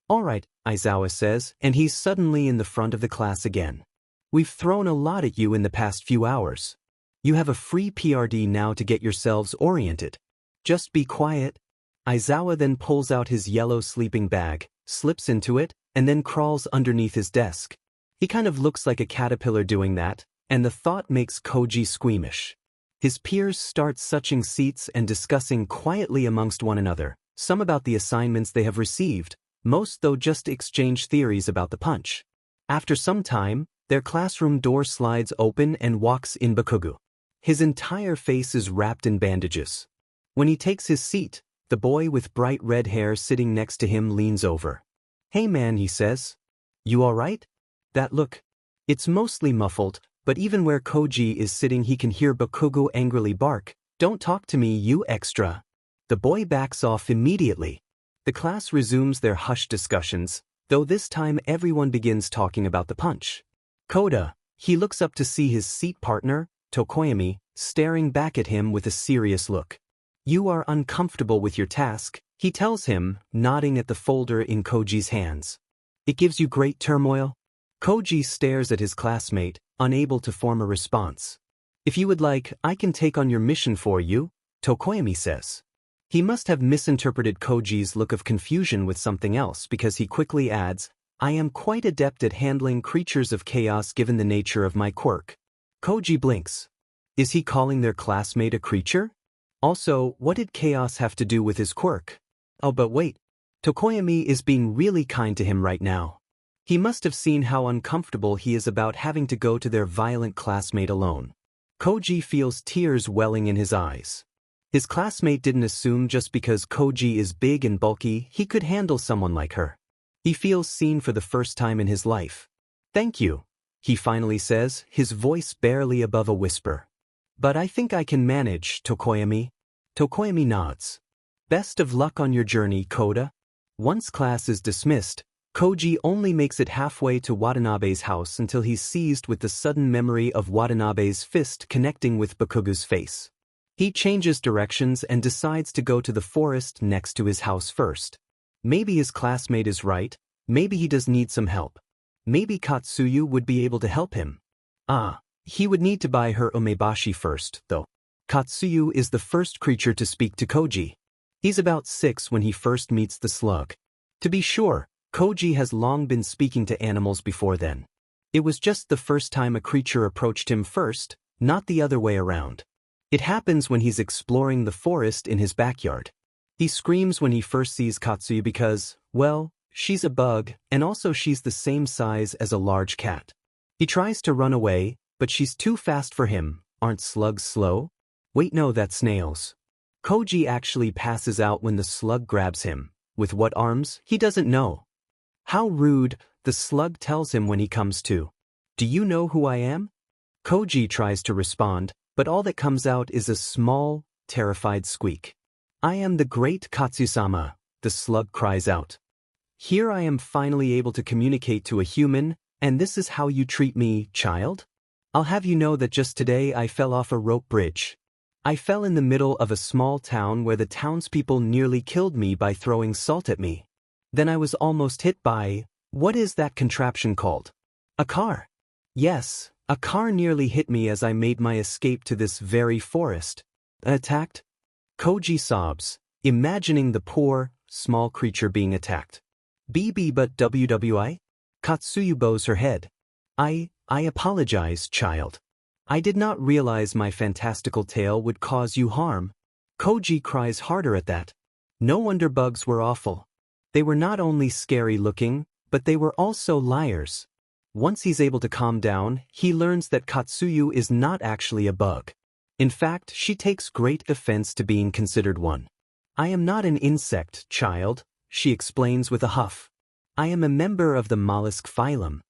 Speaker 1: All right, Aizawa says, and he's suddenly in the front of the class again. We've thrown a lot at you in the past few hours. You have a free PRD now to get yourselves oriented. Just be quiet. Aizawa then pulls out his yellow sleeping bag, slips into it, and then crawls underneath his desk. He kind of looks like a caterpillar doing that, and the thought makes Koji squeamish. His peers start suching seats and discussing quietly amongst one another, some about the assignments they have received, most though just exchange theories about the punch. After some time, their classroom door slides open and walks in Bakugo. His entire face is wrapped in bandages. When he takes his seat, the boy with bright red hair sitting next to him leans over. Hey man, he says. You alright? That look. It's mostly muffled, but even where Koji is sitting he can hear Bakugo angrily bark, Don't talk to me, you extra. The boy backs off immediately. The class resumes their hushed discussions, though this time everyone begins talking about the punch. Koda, he looks up to see his seat partner, Tokoyami, staring back at him with a serious look. You are uncomfortable with your task, he tells him, nodding at the folder in Koji's hands. It gives you great turmoil? Koji stares at his classmate, unable to form a response. If you would like, I can take on your mission for you, Tokoyami says. He must have misinterpreted Koji's look of confusion with something else because he quickly adds, I am quite adept at handling creatures of chaos given the nature of my quirk. Koji blinks. Is he calling their classmate a creature? Also, what did chaos have to do with his quirk? Oh, but wait. Tokoyami is being really kind to him right now. He must have seen how uncomfortable he is about having to go to their violent classmate alone. Koji feels tears welling in his eyes. His classmate didn't assume just because Koji is big and bulky he could handle someone like her. He feels seen for the first time in his life. Thank you, he finally says, his voice barely above a whisper. But I think I can manage, Tokoyami. Tokoyami nods. Best of luck on your journey, Koda. Once class is dismissed, Koji only makes it halfway to Watanabe's house until he's seized with the sudden memory of Watanabe's fist connecting with Bakugo's face. He changes directions and decides to go to the forest next to his house first. Maybe his classmate is right, maybe he does need some help. Maybe Katsuyu would be able to help him. He would need to buy her umebashi first, though. Katsuyu is the first creature to speak to Koji. He's about 6 when he first meets the slug. To be sure, Koji has long been speaking to animals before then. It was just the first time a creature approached him first, not the other way around. It happens when he's exploring the forest in his backyard. He screams when he first sees Katsuyu because, well, she's a bug, and also she's the same size as a large cat. He tries to run away, but she's too fast for him. Aren't slugs slow? Wait, no, that's snails. Koji actually passes out when the slug grabs him. With what arms, he doesn't know. How rude, the slug tells him when he comes to. Do you know who I am? Koji tries to respond, but all that comes out is a small, terrified squeak. I am the great Katsu-sama, the slug cries out. Here I am finally able to communicate to a human, and this is how you treat me, child? I'll have you know that just today I fell off a rope bridge. I fell in the middle of a small town where the townspeople nearly killed me by throwing salt at me. Then I was almost hit by, what is that contraption called? A car. Yes, a car nearly hit me as I made my escape to this very forest. Attacked? Koji sobs, imagining the poor, small creature being attacked. BB but WWI? Katsuyu bows her head. I apologize, child. I did not realize my fantastical tale would cause you harm. Koji cries harder at that. No wonder bugs were awful. They were not only scary looking, but they were also liars. Once he's able to calm down, he learns that Katsuyu is not actually a bug. In fact, she takes great offense to being considered one. I am not an insect, child, she explains with a huff. I am a member of the mollusk phylum.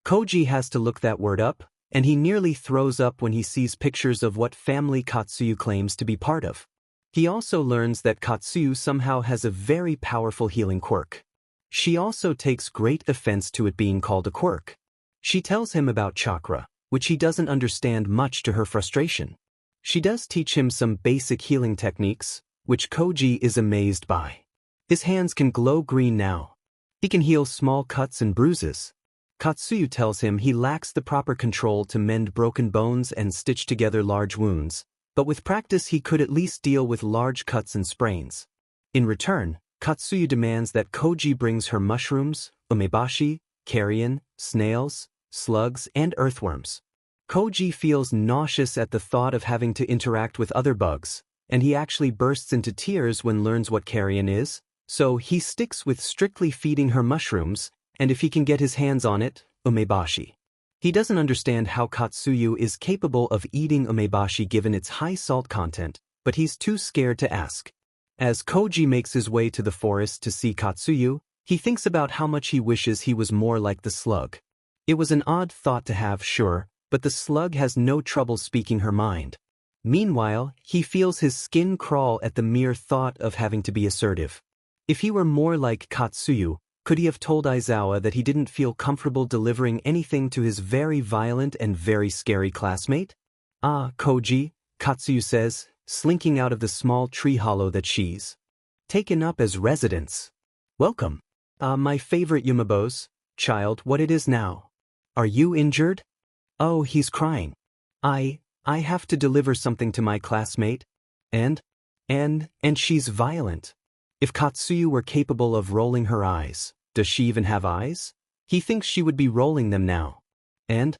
Speaker 1: Koji has to look that word up, and he nearly throws up when he sees pictures of what family Katsuyu claims to be part of. He also learns that Katsuyu somehow has a very powerful healing quirk. She also takes great offense to it being called a quirk. She tells him about chakra, which he doesn't understand much to her frustration. She does teach him some basic healing techniques, which Koji is amazed by. His hands can glow green now. He can heal small cuts and bruises. Katsuyu tells him he lacks the proper control to mend broken bones and stitch together large wounds, but with practice he could at least deal with large cuts and sprains. In return, Katsuyu demands that Koji brings her mushrooms, umebashi, carrion, snails, slugs, and earthworms. Koji feels nauseous at the thought of having to interact with other bugs, and he actually bursts into tears when learns what carrion is, so he sticks with strictly feeding her mushrooms, and if he can get his hands on it, umebashi. He doesn't understand how Katsuyu is capable of eating umebashi given its high salt content, but he's too scared to ask. As Koji makes his way to the forest to see Katsuyu, he thinks about how much he wishes he was more like the slug. It was an odd thought to have, sure, but the slug has no trouble speaking her mind. Meanwhile, he feels his skin crawl at the mere thought of having to be assertive. If he were more like Katsuyu, could he have told Aizawa that he didn't feel comfortable delivering anything to his very violent and very scary classmate? Ah, Koji, Katsuyu says, slinking out of the small tree hollow that she's taken up as residence. Welcome. My favorite Yumabos, child, what it is now. Are you injured? Oh, he's crying. I have to deliver something to my classmate. And she's violent. If Katsuyu were capable of rolling her eyes, does she even have eyes? He thinks she would be rolling them now. And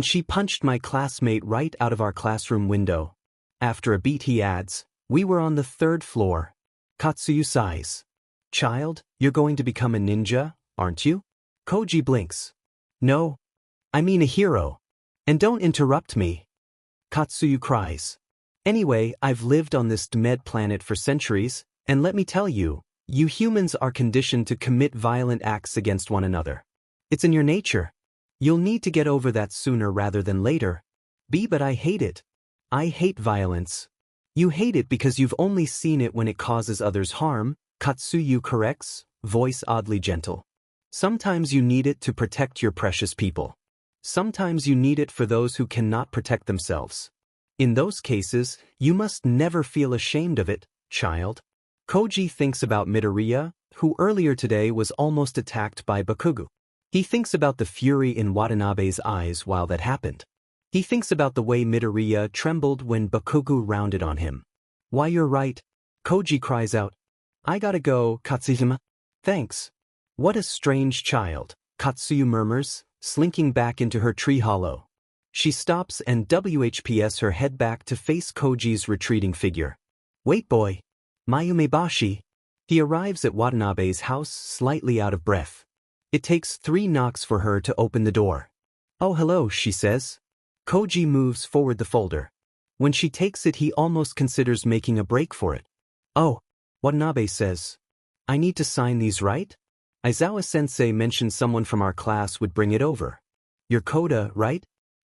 Speaker 1: she punched my classmate right out of our classroom window. After a beat he adds, we were on the 3rd floor. Katsuyu sighs. Child, you're going to become a ninja, aren't you? Koji blinks. No. I mean a hero. And don't interrupt me. Katsuyu cries. Anyway, I've lived on this Dmed planet for centuries, and let me tell you, you humans are conditioned to commit violent acts against one another. It's in your nature. You'll need to get over that sooner rather than later. But I hate it. I hate violence. You hate it because you've only seen it when it causes others harm, Katsuyu corrects, voice oddly gentle. Sometimes you need it to protect your precious people. Sometimes you need it for those who cannot protect themselves. In those cases, you must never feel ashamed of it, child. Koji thinks about Midoriya, who earlier today was almost attacked by Bakugo. He thinks about the fury in Watanabe's eyes while that happened. He thinks about the way Midoriya trembled when Bakugo rounded on him. Why, you're right. Koji cries out. I gotta go, Katsuhima. Thanks. What a strange child, Katsuyu murmurs, slinking back into her tree hollow. She stops and WHPs her head back to face Koji's retreating figure. Wait, boy. Mayumebashi. He arrives at Watanabe's house slightly out of breath. It takes 3 knocks for her to open the door. Oh, hello, she says. Koji moves forward the folder. When she takes it, he almost considers making a break for it. Oh, Watanabe says. I need to sign these, right? Aizawa-sensei mentioned someone from our class would bring it over. You're Koda, right?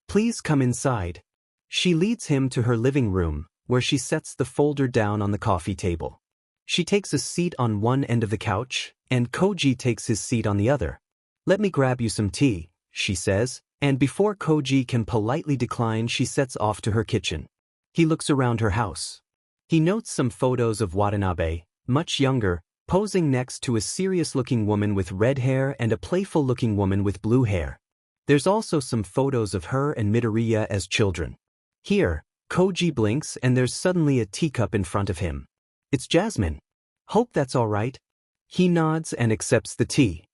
Speaker 1: Please come inside. She leads him to her living room, where she sets the folder down on the coffee table. She takes a seat on one end of the couch, and Koji takes his seat on the other. Let me grab you some tea, she says, and before Koji can politely decline, she sets off to her kitchen. He looks around her house. He notes some photos of Watanabe, much younger, posing next to a serious-looking woman with red hair and a playful-looking woman with blue hair. There's also some photos of her and Midoriya as children. Here, Koji blinks and there's suddenly a teacup in front of him. It's Jasmine. Hope that's all right. He nods and accepts the tea.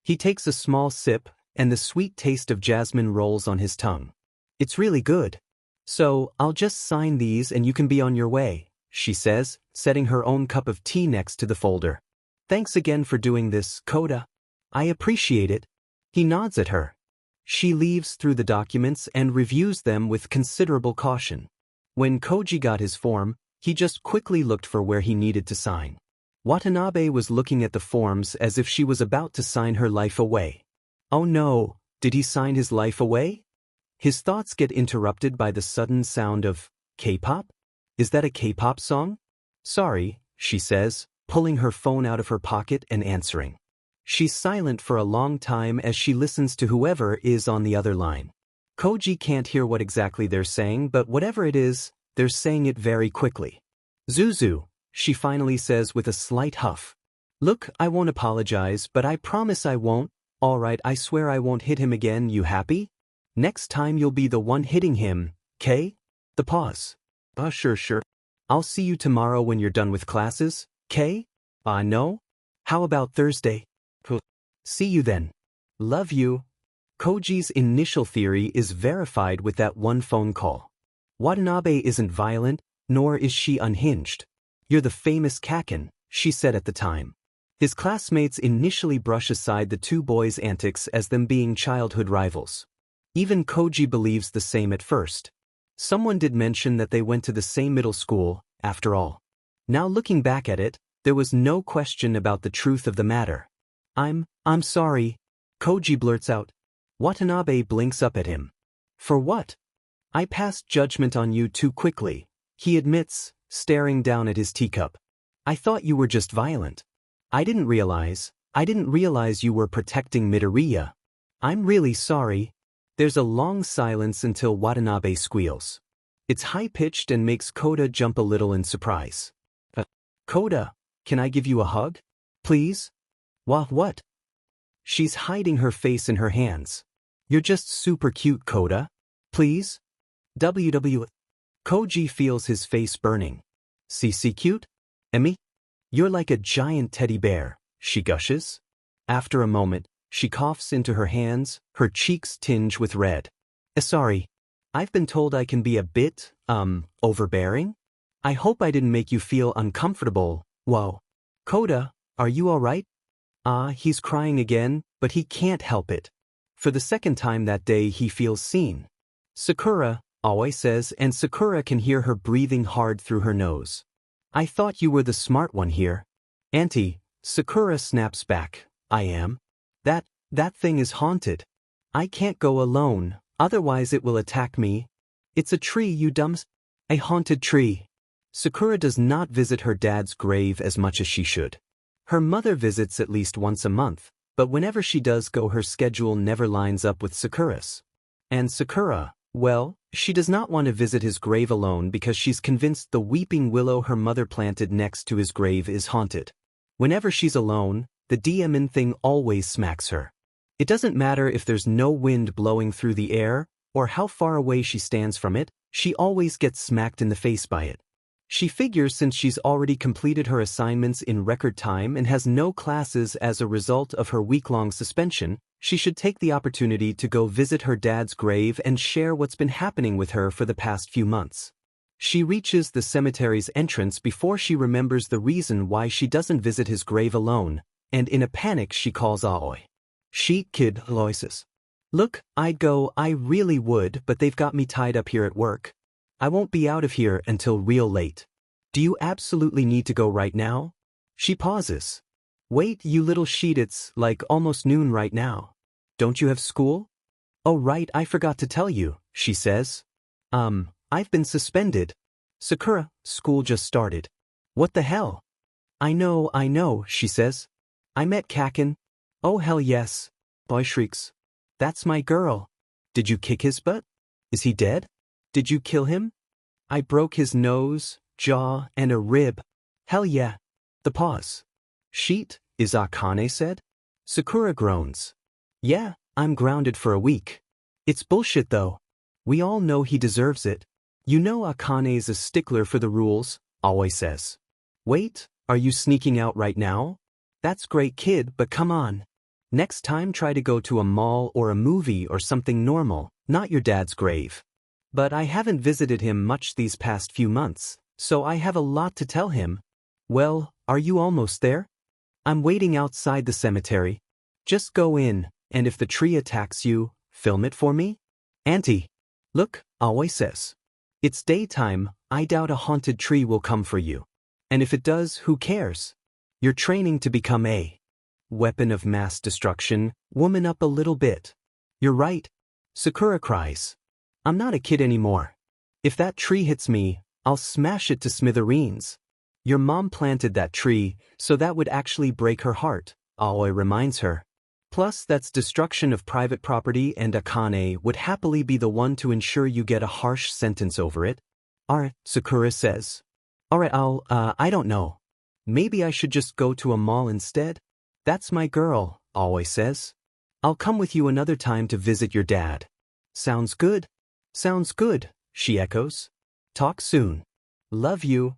Speaker 1: He takes a small sip, and the sweet taste of jasmine rolls on his tongue. It's really good. So, I'll just sign these and you can be on your way, she says, setting her own cup of tea next to the folder. Thanks again for doing this, Koda. I appreciate it. He nods at her. She leaves through the documents and reviews them with considerable caution. When Koji got his form, he just quickly looked for where he needed to sign. Watanabe was looking at the forms as if she was about to sign her life away. Oh no, did he sign his life away? His thoughts get interrupted by the sudden sound of K-pop? Is that a K-pop song? Sorry, she says, pulling her phone out of her pocket and answering. She's silent for a long time as she listens to whoever is on the other line. Koji can't hear what exactly they're saying, but whatever it is, they're saying it very quickly. Zuzu, she finally says with a slight huff. Look, I won't apologize, but I promise I won't. All right, I swear I won't hit him again, you happy? Next time you'll be the one hitting him, K? The pause. Sure. I'll see you tomorrow when you're done with classes, K? No? How about Thursday? Cool. See you then. Love you. Koji's initial theory is verified with that one phone call. Watanabe isn't violent, nor is she unhinged. You're the famous Kaken, she said at the time. His classmates initially brush aside the two boys' antics as them being childhood rivals. Even Koji believes the same at first. Someone did mention that they went to the same middle school, after all. Now looking back at it, there was no question about the truth of the matter. I'm sorry, Koji blurts out. Watanabe blinks up at him. For what? I passed judgment on you too quickly, he admits, staring down at his teacup. I thought you were just violent. I didn't realize you were protecting Midoriya. I'm really sorry. There's a long silence until Watanabe squeals. It's high-pitched and makes Koda jump a little in surprise. Koda, can I give you a hug? Please? What? She's hiding her face in her hands. You're just super cute, Koda. Please? WW. Koji feels his face burning. CC cute? Emmy? You're like a giant teddy bear, she gushes. After a moment, she coughs into her hands, her cheeks tinge with red. Sorry. I've been told I can be a bit, overbearing? I hope I didn't make you feel uncomfortable. Whoa. Koda, are you alright? He's crying again, but he can't help it. For the second time that day he feels seen. Sakura, Aoi says, and Sakura can hear her breathing hard through her nose. I thought you were the smart one here. Auntie, Sakura snaps back. I am. That thing is haunted. I can't go alone, otherwise it will attack me. It's a tree, you dumb. A haunted tree. Sakura does not visit her dad's grave as much as she should. Her mother visits at least once a month, but whenever she does go, her schedule never lines up with Sakura's. And Sakura, well, she does not want to visit his grave alone because she's convinced the weeping willow her mother planted next to his grave is haunted. Whenever she's alone, the demon thing always smacks her. It doesn't matter if there's no wind blowing through the air, or how far away she stands from it, she always gets smacked in the face by it. She figures since she's already completed her assignments in record time and has no classes as a result of her week-long suspension, she should take the opportunity to go visit her dad's grave and share what's been happening with her for the past few months. She reaches the cemetery's entrance before she remembers the reason why she doesn't visit his grave alone, and in a panic she calls Aoi. Kid, Aloysius. Look, I'd go, I really would, but they've got me tied up here at work. I won't be out of here until real late. Do you absolutely need to go right now? She pauses. Wait, you little sheet, it's like almost noon right now. Don't you have school? Oh right, I forgot to tell you, she says. I've been suspended. Sakura, school just started. What the hell? I know, she says. I met Kakin. Oh hell yes. Boy shrieks. That's my girl. Did you kick his butt? Is he dead? Did you kill him? I broke his nose, jaw, and a rib. Hell yeah. The pause. Sheet, is Akane said? Sakura groans. Yeah, I'm grounded for a week. It's bullshit though. We all know he deserves it. You know Akane's a stickler for the rules, Aoi says. Wait, are you sneaking out right now? That's great kid, but come on. Next time try to go to a mall or a movie or something normal, not your dad's grave. But I haven't visited him much these past few months, so I have a lot to tell him. Well, are you almost there? I'm waiting outside the cemetery. Just go in, and if the tree attacks you, film it for me? Auntie. Look, Aoi says. It's daytime, I doubt a haunted tree will come for you. And if it does, who cares? You're training to become a weapon of mass destruction, woman up a little bit. You're right. Sakura cries. I'm not a kid anymore. If that tree hits me, I'll smash it to smithereens. Your mom planted that tree, so that would actually break her heart, Aoi reminds her. Plus, that's destruction of private property and Akane would happily be the one to ensure you get a harsh sentence over it. Alright, Sakura says. Alright, I don't know. Maybe I should just go to a mall instead? That's my girl, Aoi says. I'll come with you another time to visit your dad. Sounds good. Sounds good, she echoes. Talk soon. Love you.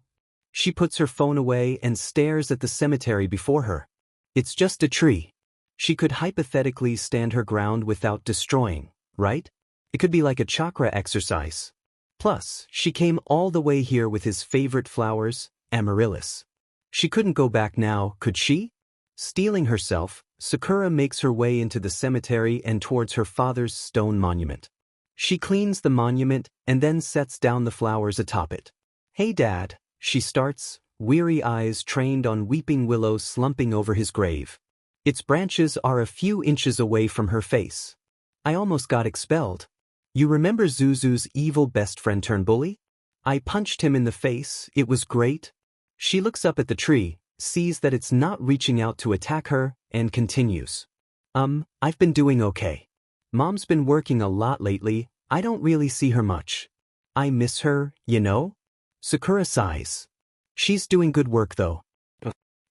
Speaker 1: She puts her phone away and stares at the cemetery before her. It's just a tree. She could hypothetically stand her ground without destroying, right? It could be like a chakra exercise. Plus, she came all the way here with his favorite flowers, amaryllis. She couldn't go back now, could she? Steeling herself, Sakura makes her way into the cemetery and towards her father's stone monument. She cleans the monument and then sets down the flowers atop it. Hey Dad, she starts, weary eyes trained on weeping willow slumping over his grave. Its branches are a few inches away from her face. I almost got expelled. You remember Zuzu's evil best friend turned bully? I punched him in the face, it was great. She looks up at the tree, sees that it's not reaching out to attack her, and continues. I've been doing okay. Mom's been working a lot lately, I don't really see her much. I miss her, you know? Sakura sighs. She's doing good work though.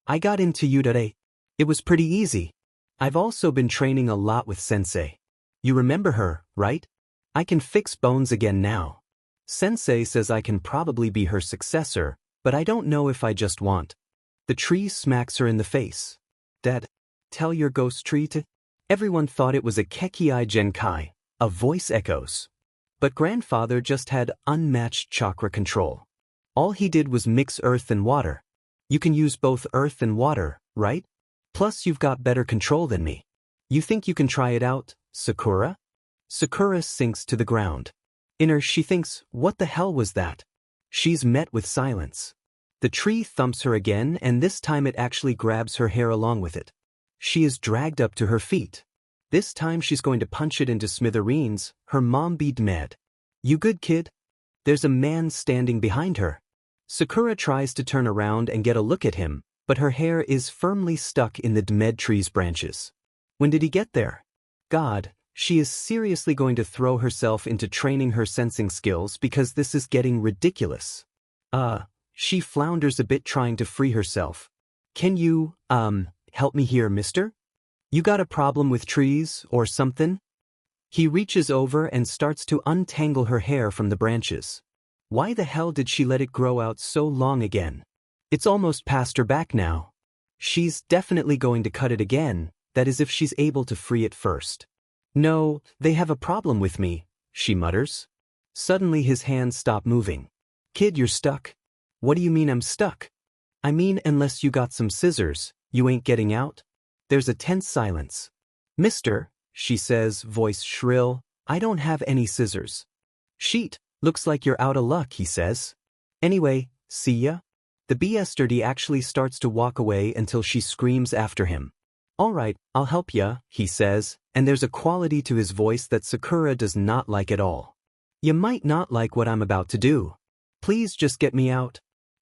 Speaker 1: I got into you today. It was pretty easy. I've also been training a lot with Sensei. You remember her, right? I can fix bones again now. Sensei says I can probably be her successor, but I don't know if I just want. The tree smacks her in the face. Dad, tell your ghost tree to... Everyone thought it was a Kekkei Genkai, a voice echoes. But grandfather just had unmatched chakra control. All he did was mix earth and water. You can use both earth and water, right? Plus you've got better control than me. You think you can try it out, Sakura? Sakura sinks to the ground. In her she thinks, what the hell was that? She's met with silence. The tree thumps her again and this time it actually grabs her hair along with it. She is dragged up to her feet. This time she's going to punch it into smithereens, her mom be mad. You good kid? There's a man standing behind her. Sakura tries to turn around and get a look at him, but her hair is firmly stuck in the dmed tree's branches. When did he get there? God, she is seriously going to throw herself into training her sensing skills because this is getting ridiculous. She flounders a bit trying to free herself. Can you, help me here, mister? You got a problem with trees, or something? He reaches over and starts to untangle her hair from the branches. Why the hell did she let it grow out so long again? It's almost past her back now. She's definitely going to cut it again, that is if she's able to free it first. No, they have a problem with me, she mutters. Suddenly his hands stop moving. Kid, you're stuck. What do you mean I'm stuck? I mean, unless you got some scissors, you ain't getting out? There's a tense silence. Mister, she says, voice shrill, I don't have any scissors. Sheet, looks like you're out of luck, he says. Anyway, see ya? The bastard actually starts to walk away until she screams after him. Alright, I'll help ya, he says, and there's a quality to his voice that Sakura does not like at all. You might not like what I'm about to do. Please just get me out.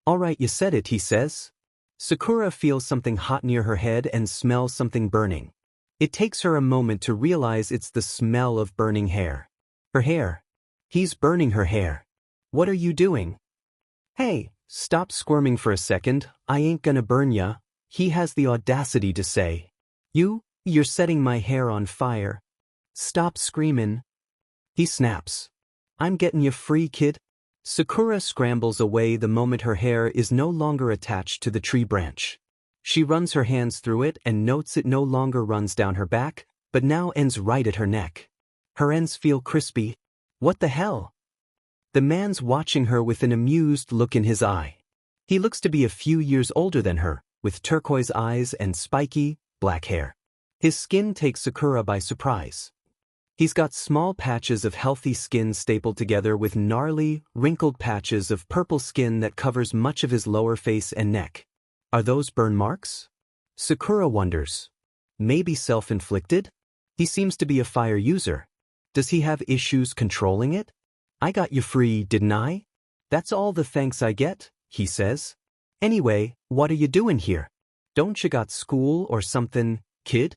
Speaker 1: Alright, you said it, he says. Sakura feels something hot near her head and smells something burning. It takes her a moment to realize it's the smell of burning hair. Her hair. He's burning her hair. What are you doing? Hey, stop squirming for a second, I ain't gonna burn ya, he has the audacity to say. You're setting my hair on fire. Stop screamin'. He snaps. I'm getting you free, kid. Sakura scrambles away the moment her hair is no longer attached to the tree branch. She runs her hands through it and notes it no longer runs down her back, but now ends right at her neck. Her ends feel crispy. What the hell? The man's watching her with an amused look in his eye. He looks to be a few years older than her, with turquoise eyes and spiky, black hair. His skin takes Sakura by surprise. He's got small patches of healthy skin stapled together with gnarly, wrinkled patches of purple skin that covers much of his lower face and neck. Are those burn marks? Sakura wonders. Maybe self-inflicted? He seems to be a fire user. Does he have issues controlling it? I got you free, didn't I? That's all the thanks I get, he says. Anyway, what are you doing here? Don't you got school or something, kid?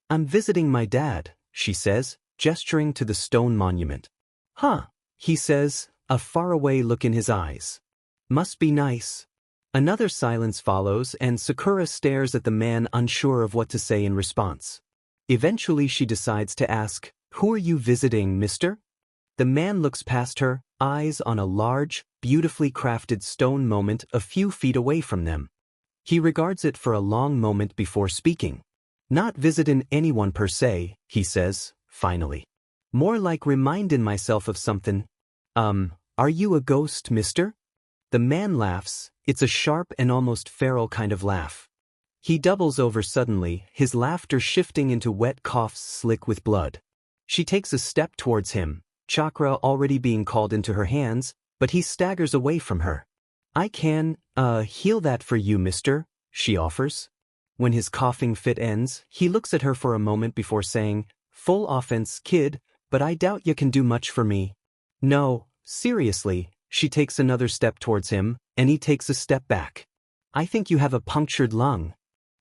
Speaker 1: I'm visiting my dad, she says, gesturing to the stone monument. Huh, he says, a faraway look in his eyes. Must be nice. Another silence follows and Sakura stares at the man unsure of what to say in response. Eventually she decides to ask, Who are you visiting, mister? The man looks past her, eyes on a large, beautifully crafted stone monument a few feet away from them. He regards it for a long moment before speaking. Not visitin' anyone per se, he says, finally. More like remindin' myself of something. Are you a ghost, mister? The man laughs, it's a sharp and almost feral kind of laugh. He doubles over suddenly, his laughter shifting into wet coughs slick with blood. She takes a step towards him, chakra already being called into her hands, but he staggers away from her. I can, heal that for you, mister, she offers. When his coughing fit ends, he looks at her for a moment before saying, Full offense, kid, but I doubt you can do much for me. No, seriously, she takes another step towards him, and he takes a step back. I think you have a punctured lung.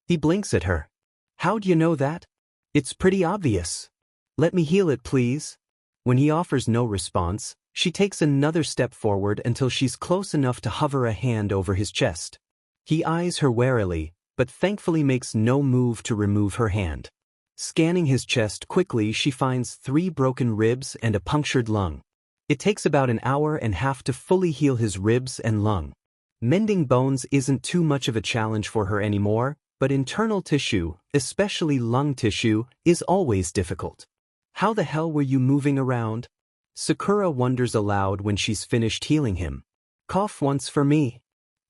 Speaker 1: He blinks at her. How'd you know that? It's pretty obvious. Let me heal it, please. When he offers no response, she takes another step forward until she's close enough to hover a hand over his chest. He eyes her warily, but thankfully makes no move to remove her hand. Scanning his chest quickly, she finds 3 broken ribs and a punctured lung. It takes about an hour and a half to fully heal his ribs and lung. Mending bones isn't too much of a challenge for her anymore, but internal tissue, especially lung tissue, is always difficult. How the hell were you moving around? Sakura wonders aloud when she's finished healing him. Cough once for me.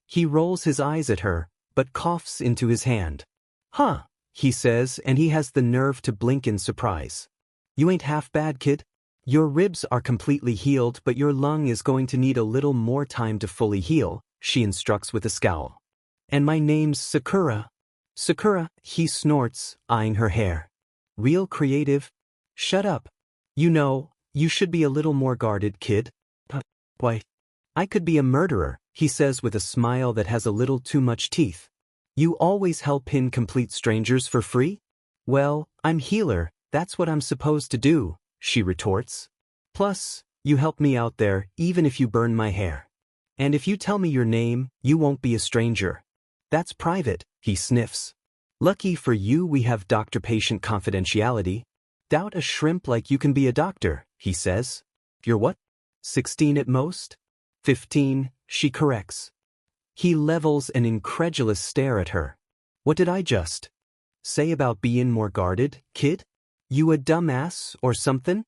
Speaker 1: He rolls his eyes at her, but coughs into his hand. Huh, he says, and he has the nerve to blink in surprise. You ain't half bad, kid. Your ribs are completely healed, but your lung is going to need a little more time to fully heal, she instructs with a scowl. And my name's Sakura. Sakura, he snorts, eyeing her hair. Real creative? Shut up. You know, you should be a little more guarded, kid. Why? I could be a murderer, he says with a smile that has a little too much teeth. You always help pin complete strangers for free? Well, I'm healer, that's what I'm supposed to do, she retorts. Plus, you help me out there, even if you burn my hair. And if you tell me your name, you won't be a stranger. That's private, he sniffs. Lucky for you we have doctor-patient confidentiality. doubt a shrimp like you can be a doctor, he says. You're what? 16 at most? 15, she corrects. He levels an incredulous stare at her. What did I just say about being more guarded, kid? You a dumbass or something?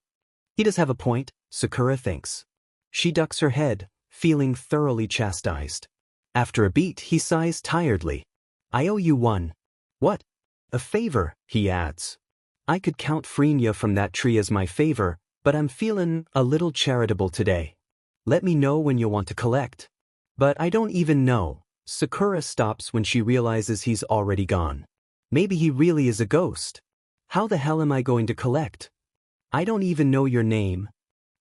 Speaker 1: He does have a point, Sakura thinks. She ducks her head, feeling thoroughly chastised. After a beat, he sighs tiredly. I owe you one. What? A favor, he adds. I could count Freenya from that tree as my favor, but I'm feeling a little charitable today. Let me know when you'll want to collect. But I don't even know. Sakura stops when she realizes he's already gone. Maybe he really is a ghost. How the hell am I going to collect? I don't even know your name.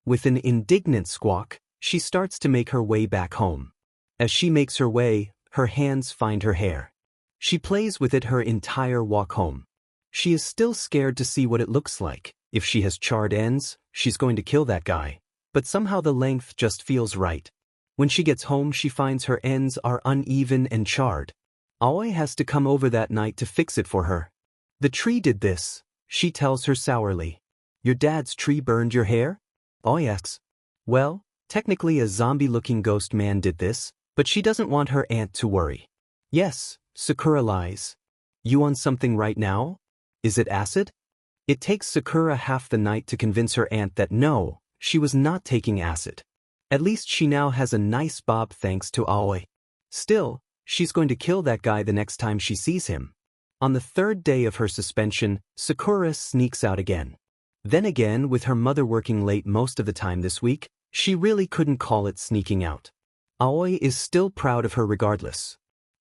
Speaker 1: With an indignant squawk, she starts to make her way back home. As she makes her way, her hands find her hair. She plays with it her entire walk home. She is still scared to see what it looks like. If she has charred ends, she's going to kill that guy. But somehow the length just feels right. When she gets home, she finds her ends are uneven and charred. Aoi has to come over that night to fix it for her. The tree did this, she tells her sourly. Your dad's tree burned your hair? Aoi asks. Well, technically a zombie-looking ghost man did this, but she doesn't want her aunt to worry. Yes, Sakura lies. You on something right now? Is it acid? It takes Sakura half the night to convince her aunt that no, she was not taking acid. At least she now has a nice bob thanks to Aoi. Still, she's going to kill that guy the next time she sees him. On the third day of her suspension, Sakura sneaks out again. Then again, with her mother working late most of the time this week, she really couldn't call it sneaking out. Aoi is still proud of her regardless.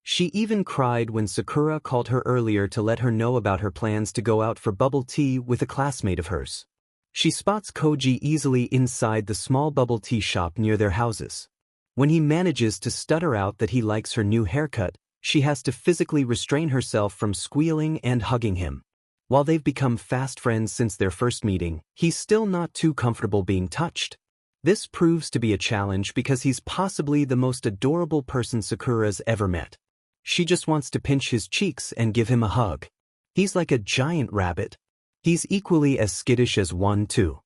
Speaker 1: She even cried when Sakura called her earlier to let her know about her plans to go out for bubble tea with a classmate of hers. She spots Koji easily inside the small bubble tea shop near their houses. When he manages to stutter out that he likes her new haircut, she has to physically restrain herself from squealing and hugging him. While they've become fast friends since their first meeting, he's still not too comfortable being touched. This proves to be a challenge because he's possibly the most adorable person Sakura's ever met. She just wants to pinch his cheeks and give him a hug. He's like a giant rabbit. He's equally as skittish as one too.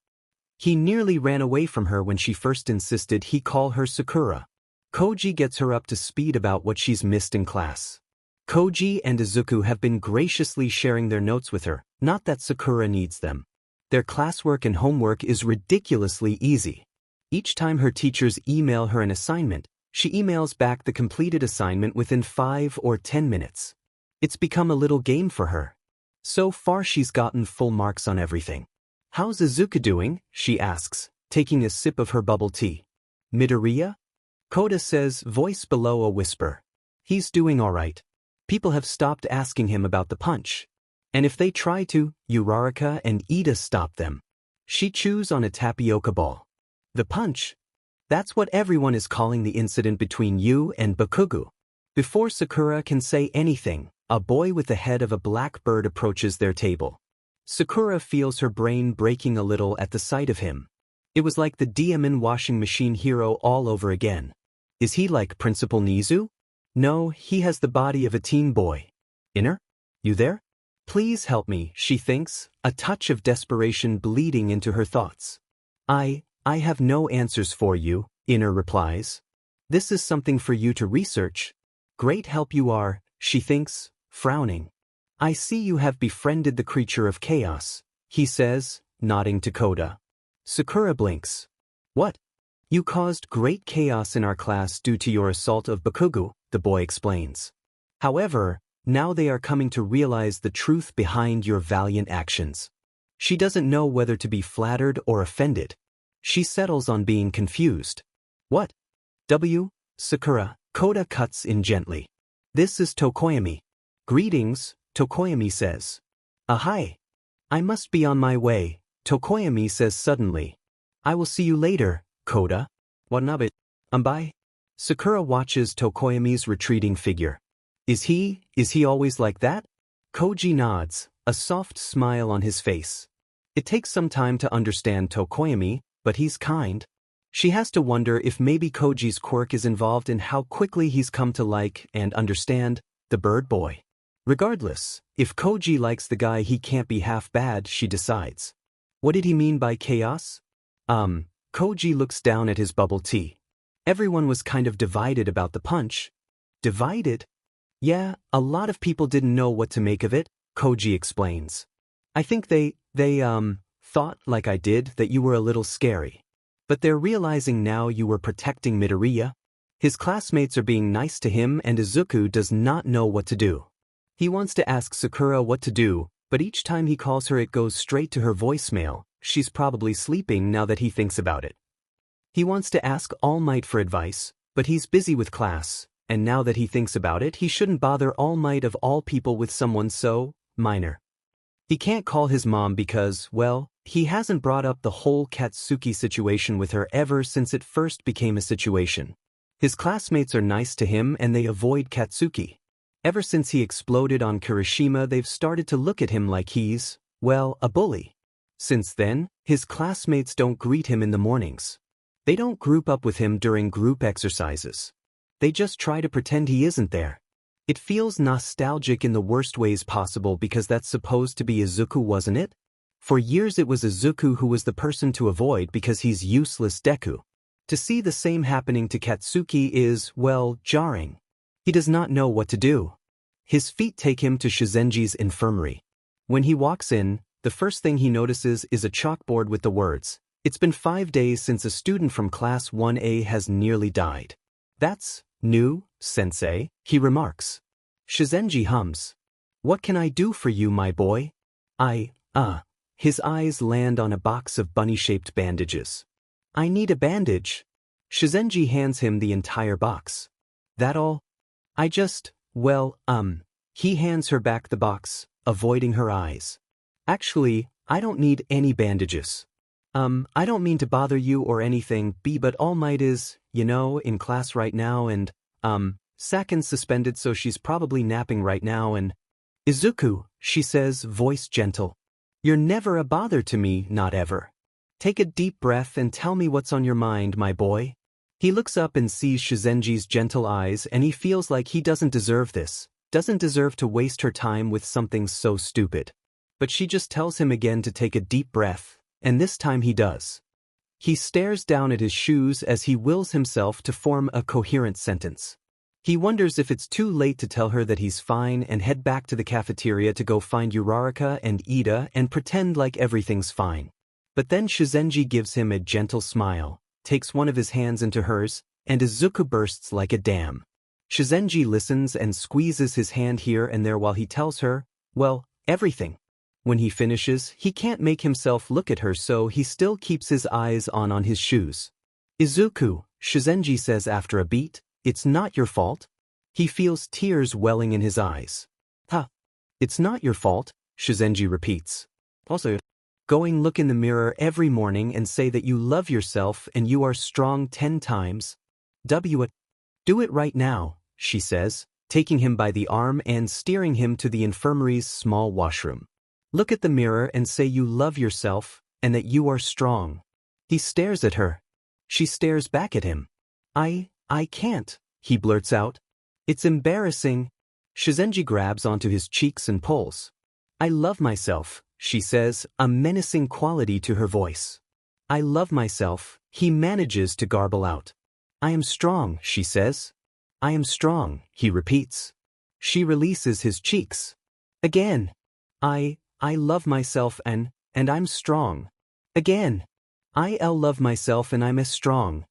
Speaker 1: He nearly ran away from her when she first insisted he call her Sakura. Koji gets her up to speed about what she's missed in class. Koji and Izuku have been graciously sharing their notes with her, not that Sakura needs them. Their classwork and homework is ridiculously easy. Each time her teachers email her an assignment, she emails back the completed assignment within 5 or 10 minutes. It's become a little game for her. So far she's gotten full marks on everything. How's Izuku doing? She asks, taking a sip of her bubble tea. Midoriya? Koda says, voice below a whisper. He's doing alright. People have stopped asking him about the punch. And if they try to, Uraraka and Ida stop them. She chews on a tapioca ball. The punch? That's what everyone is calling the incident between you and Bakugo. Before Sakura can say anything, a boy with the head of a black bird approaches their table. Sakura feels her brain breaking a little at the sight of him. It was like the Diamond washing machine hero all over again. Is he like Principal Nizu? No, he has the body of a teen boy. Inner? You there? Please help me, she thinks, a touch of desperation bleeding into her thoughts. I have no answers for you, Inner replies. This is something for you to research. Great help you are, she thinks, frowning. I see you have befriended the creature of chaos, he says, nodding to Koda. Sakura blinks. What? You caused great chaos in our class due to your assault of Bakugo, the boy explains. However, now they are coming to realize the truth behind your valiant actions. She doesn't know whether to be flattered or offended. She settles on being confused. What? Sakura, Koda cuts in gently. This is Tokoyami. Greetings, Tokoyami says. Hi. I must be on my way, Tokoyami says suddenly. I will see you later, Koda. Watanabe. Bye. Sakura watches Tokoyami's retreating figure. Is he always like that? Koji nods, a soft smile on his face. It takes some time to understand Tokoyami, but he's kind. She has to wonder if maybe Koji's quirk is involved in how quickly he's come to like and understand the bird boy. Regardless, if Koji likes the guy, he can't be half bad, she decides. What did he mean by chaos? Koji looks down at his bubble tea. Everyone was kind of divided about the punch. Divided? Yeah, a lot of people didn't know what to make of it, Koji explains. I think they thought, like I did, that you were a little scary. But they're realizing now you were protecting Midoriya. His classmates are being nice to him and Izuku does not know what to do. He wants to ask Sakura what to do, but each time he calls her it goes straight to her voicemail. She's probably sleeping now that he thinks about it. He wants to ask All Might for advice, but he's busy with class, and now that he thinks about it he shouldn't bother All Might of all people with someone so minor. He can't call his mom because, well, he hasn't brought up the whole Katsuki situation with her ever since it first became a situation. His classmates are nice to him and they avoid Katsuki. Ever since he exploded on Kirishima they've started to look at him like he's, well, a bully. Since then, his classmates don't greet him in the mornings. They don't group up with him during group exercises. They just try to pretend he isn't there. It feels nostalgic in the worst ways possible because that's supposed to be Izuku, wasn't it? For years it was Izuku who was the person to avoid because he's useless Deku. To see the same happening to Katsuki is, well, jarring. He does not know what to do. His feet take him to Shizenji's infirmary. When he walks in, the first thing he notices is a chalkboard with the words, "It's been 5 days since a student from Class 1A has nearly died." "That's new, sensei," he remarks. Shizenji hums. "What can I do for you, my boy?" His eyes land on a box of bunny-shaped bandages. "I need a bandage." Shizenji hands him the entire box. "That all?" He hands her back the box, avoiding her eyes. "Actually, I don't need any bandages. I don't mean to bother you or anything, but All Might is, in class right now and, Sakin's suspended so she's probably napping right now and—" "Izuku," she says, voice gentle. "You're never a bother to me, not ever. Take a deep breath and tell me what's on your mind, my boy." He looks up and sees Shizenji's gentle eyes and he feels like he doesn't deserve this, doesn't deserve to waste her time with something so stupid. But she just tells him again to take a deep breath, and this time he does. He stares down at his shoes as he wills himself to form a coherent sentence. He wonders if it's too late to tell her that he's fine and head back to the cafeteria to go find Uraraka and Ida and pretend like everything's fine. But then Shizenji gives him a gentle smile, takes one of his hands into hers, and Izuku bursts like a dam. Shizenji listens and squeezes his hand here and there while he tells her, well, everything. When he finishes, he can't make himself look at her so he still keeps his eyes on his shoes. "Izuku," Shizenji says after a beat, "it's not your fault." He feels tears welling in his eyes. "It's not your fault," Shizenji repeats. "Also, going look in the mirror every morning and say that you love yourself and you are strong 10 times. Do it right now," she says, taking him by the arm and steering him to the infirmary's small washroom. "Look at the mirror and say you love yourself and that you are strong." He stares at her. She stares back at him. I can't," he blurts out. "It's embarrassing." Shizenji grabs onto his cheeks and pulls. "I love myself," she says, a menacing quality to her voice. "I love myself," he manages to garble out. "I am strong," she says. "I am strong," he repeats. She releases his cheeks. Again. I love myself and I'm strong." Again. "I'll love myself and I'm as strong."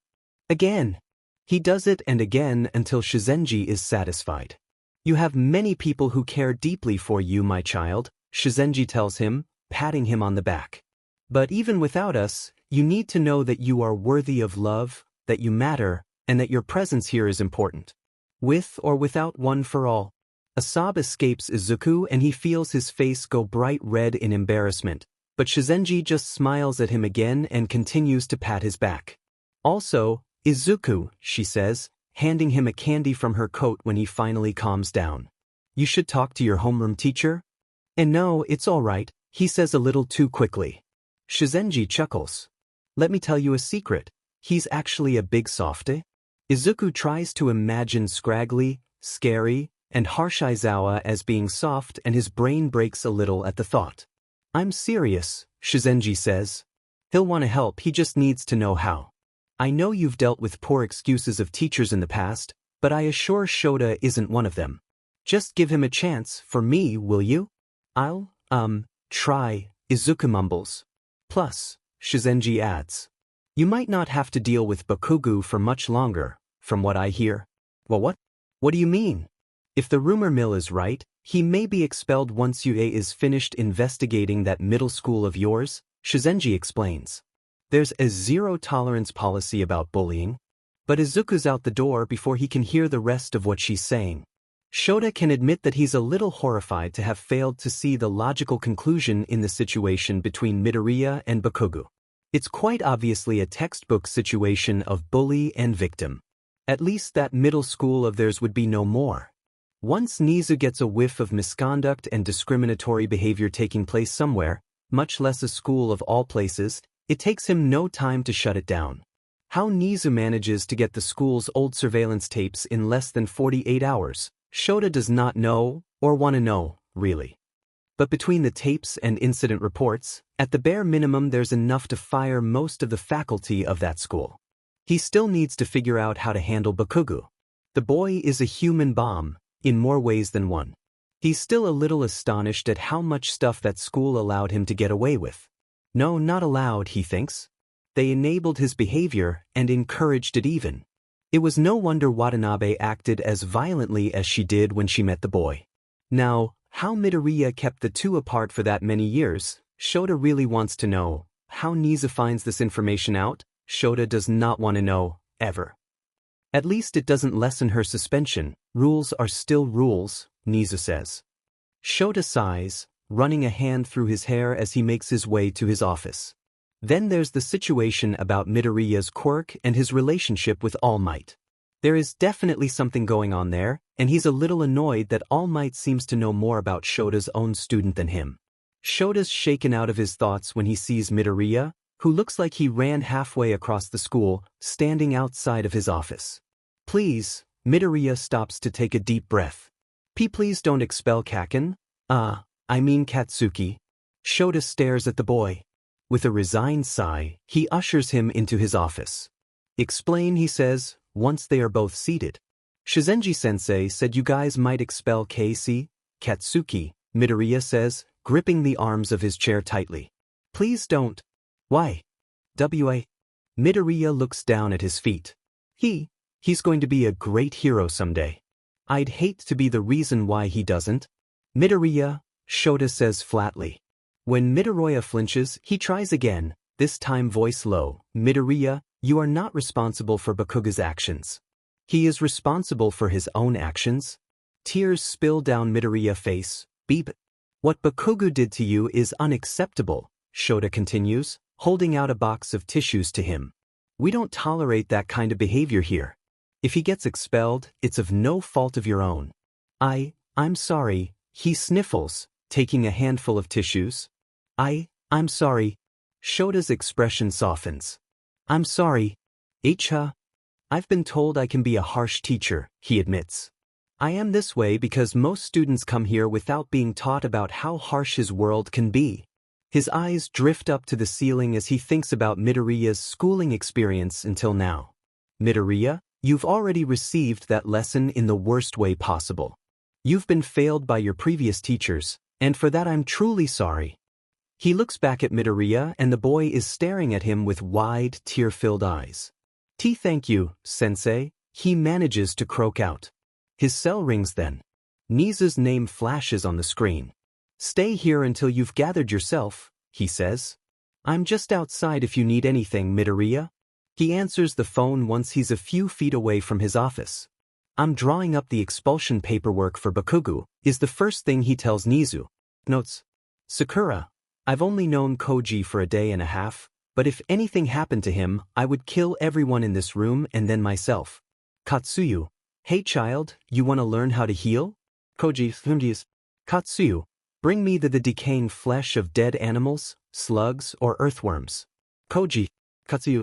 Speaker 1: Again. He does it and again until Shizenji is satisfied. "You have many people who care deeply for you, my child," Shizenji tells him, patting him on the back. "But even without us, you need to know that you are worthy of love, that you matter, and that your presence here is important. With or without One for All." A sob escapes Izuku and he feels his face go bright red in embarrassment, but Shizenji just smiles at him again and continues to pat his back. "Also, Izuku," she says, handing him a candy from her coat when he finally calms down. "You should talk to your homeroom teacher?" "And no, it's all right," he says a little too quickly. Shizenji chuckles. "Let me tell you a secret. He's actually a big softy." Izuku tries to imagine scraggly, scary, and harsh Aizawa as being soft and his brain breaks a little at the thought. "I'm serious," Shizenji says. He'll want to help, he just needs to know how. I know you've dealt with poor excuses of teachers in the past, but I assure Shota isn't one of them. Just give him a chance for me, will you? I'll, try, Izuku mumbles. Plus, Shizenji adds. You might not have to deal with Bakugo for much longer, from what I hear. Well, what? What do you mean? If the rumor mill is right, he may be expelled once UA is finished investigating that middle school of yours, Shizenji explains. There's a zero-tolerance policy about bullying. But Izuku's out the door before he can hear the rest of what she's saying. Shota can admit that he's a little horrified to have failed to see the logical conclusion in the situation between Midoriya and Bakugo. It's quite obviously a textbook situation of bully and victim. At least that middle school of theirs would be no more. Once Nizu gets a whiff of misconduct and discriminatory behavior taking place somewhere, much less a school of all places, it takes him no time to shut it down. How Nizu manages to get the school's old surveillance tapes in less than 48 hours, Shota does not know, or want to know, really. But between the tapes and incident reports, at the bare minimum there's enough to fire most of the faculty of that school. He still needs to figure out how to handle Bakugo. The boy is a human bomb, in more ways than one. He's still a little astonished at how much stuff that school allowed him to get away with. No, not allowed, he thinks. They enabled his behavior and encouraged it even. It was no wonder Watanabe acted as violently as she did when she met the boy. Now, how Midoriya kept the two apart for that many years, Shota really wants to know. How Nizu finds this information out, Shota does not want to know, ever. At least it doesn't lessen her suspension. Rules are still rules, Nizu says. Shota sighs, running a hand through his hair as he makes his way to his office. Then there's the situation about Midoriya's quirk and his relationship with All Might. There is definitely something going on there, and he's a little annoyed that All Might seems to know more about Shota's own student than him. Shota's shaken out of his thoughts when he sees Midoriya, who looks like he ran halfway across the school, standing outside of his office. Please, Midoriya stops to take a deep breath. Please don't expel Kaken. I mean Katsuki. Shota stares at the boy. With a resigned sigh, he ushers him into his office. Explain, he says, once they are both seated. Shizenji-sensei said you guys might expel Casey, Katsuki, Midoriya says, gripping the arms of his chair tightly. Please don't. Why? Midoriya looks down at his feet. He's going to be a great hero someday. I'd hate to be the reason why he doesn't. Midoriya, Shota says flatly. When Midoriya flinches, he tries again, this time voice low. Midoriya, you are not responsible for Bakugo's actions. He is responsible for his own actions. Tears spill down Midoriya's face. Beep. What Bakugo did to you is unacceptable, Shota continues, holding out a box of tissues to him. We don't tolerate that kind of behavior here. If he gets expelled, it's of no fault of your own. I'm sorry, he sniffles, taking a handful of tissues. I'm sorry. Shota's expression softens. I'm sorry. I've been told I can be a harsh teacher, he admits. I am this way because most students come here without being taught about how harsh his world can be. His eyes drift up to the ceiling as he thinks about Midoriya's schooling experience until now. Midoriya, you've already received that lesson in the worst way possible. You've been failed by your previous teachers, and for that I'm truly sorry. He looks back at Midoriya and the boy is staring at him with wide, tear-filled eyes. Thank you, sensei, he manages to croak out. His cell rings then. Nizu's name flashes on the screen. Stay here until you've gathered yourself, he says. I'm just outside if you need anything, Midoriya. He answers the phone once he's a few feet away from his office. I'm drawing up the expulsion paperwork for Bakugo, is the first thing he tells Nizu. Notes. Sakura. I've only known Koji for a day and a half, but if anything happened to him, I would kill everyone in this room and then myself. Katsuyu. Hey child, you want to learn how to heal? Koji. Katsuyu. Bring me the decaying flesh of dead animals, slugs, or earthworms. Koji. Katsuyu.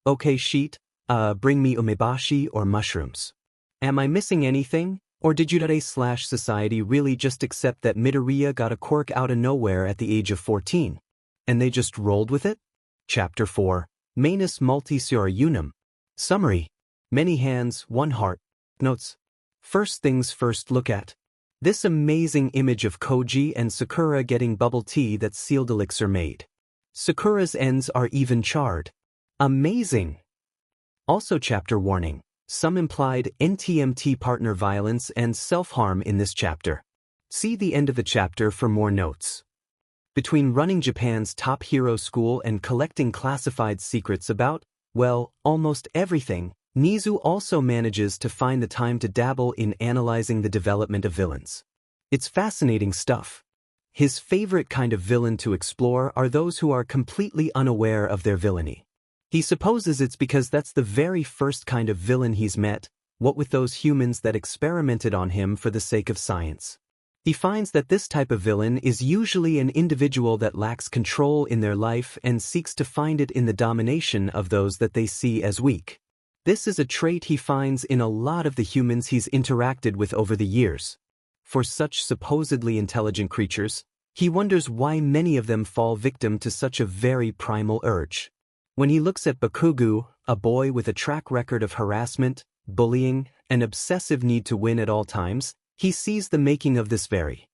Speaker 1: Okay, sheet. Bring me umebashi or mushrooms. Am I missing anything, Or did Yudare/society really just accept that Midoriya got a quirk out of nowhere at the age of 14? And they just rolled with it? Chapter 4. Manus Multiciora Unum. Summary. Many hands, one heart. Notes. First things first, look at this amazing image of Koji and Sakura getting bubble tea that sealed elixir made. Sakura's ends are even charred. Amazing! Also chapter warning. Some implied NTMT partner violence and self-harm in this chapter. See the end of the chapter for more notes. Between running Japan's top hero school and collecting classified secrets about, well, almost everything, Nizu also manages to find the time to dabble in analyzing the development of villains. It's fascinating stuff. His favorite kind of villain to explore are those who are completely unaware of their villainy. He supposes it's because that's the very first kind of villain he's met, what with those humans that experimented on him for the sake of science. He finds that this type of villain is usually an individual that lacks control in their life and seeks to find it in the domination of those that they see as weak. This is a trait he finds in a lot of the humans he's interacted with over the years. For such supposedly intelligent creatures, he wonders why many of them fall victim to such a very primal urge. When he looks at Bakugo, a boy with a track record of harassment, bullying, and obsessive need to win at all times, he sees the making of this very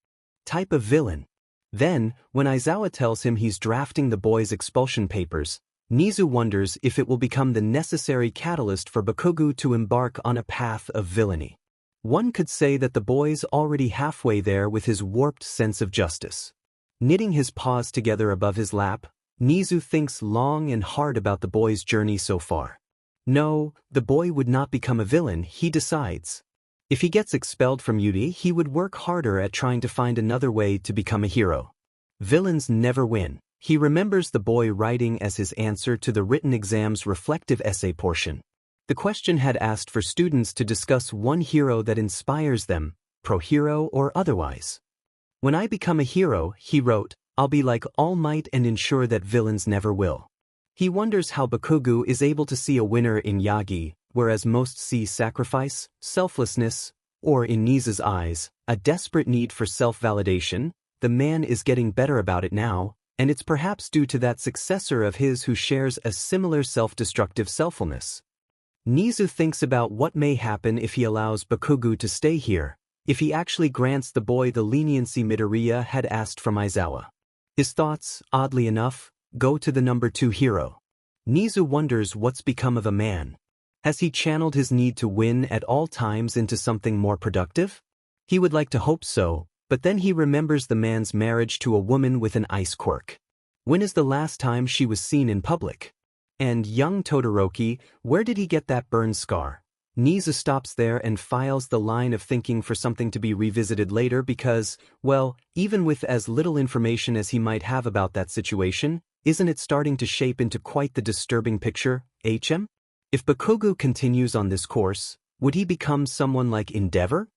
Speaker 1: type of villain. Then, when Aizawa tells him he's drafting the boy's expulsion papers, Nizu wonders if it will become the necessary catalyst for Bakugo to embark on a path of villainy. One could say that the boy's already halfway there with his warped sense of justice. Knitting his paws together above his lap, Nizu thinks long and hard about the boy's journey so far. No, the boy would not become a villain, he decides. If he gets expelled from Yuri, he would work harder at trying to find another way to become a hero. Villains never win. He remembers the boy writing as his answer to the written exam's reflective essay portion. The question had asked for students to discuss one hero that inspires them, pro-hero or otherwise. When I become a hero, he wrote, I'll be like All Might and ensure that villains never will. He wonders how Bakugo is able to see a winner in Yagi, whereas most see sacrifice, selflessness, or in Nizu's eyes, a desperate need for self-validation. The man is getting better about it now, and it's perhaps due to that successor of his who shares a similar self-destructive selffulness. Nizu thinks about what may happen if he allows Bakugo to stay here, if he actually grants the boy the leniency Midoriya had asked from Aizawa. His thoughts, oddly enough, go to the number 2 hero. Nizu wonders what's become of a man. Has he channeled his need to win at all times into something more productive? He would like to hope so, but then he remembers the man's marriage to a woman with an ice quirk. When is the last time she was seen in public? And young Todoroki, where did he get that burn scar? Nizu stops there and files the line of thinking for something to be revisited later because, well, even with as little information as he might have about that situation, isn't it starting to shape into quite the disturbing picture, HM? If Bakugo continues on this course, would he become someone like Endeavor?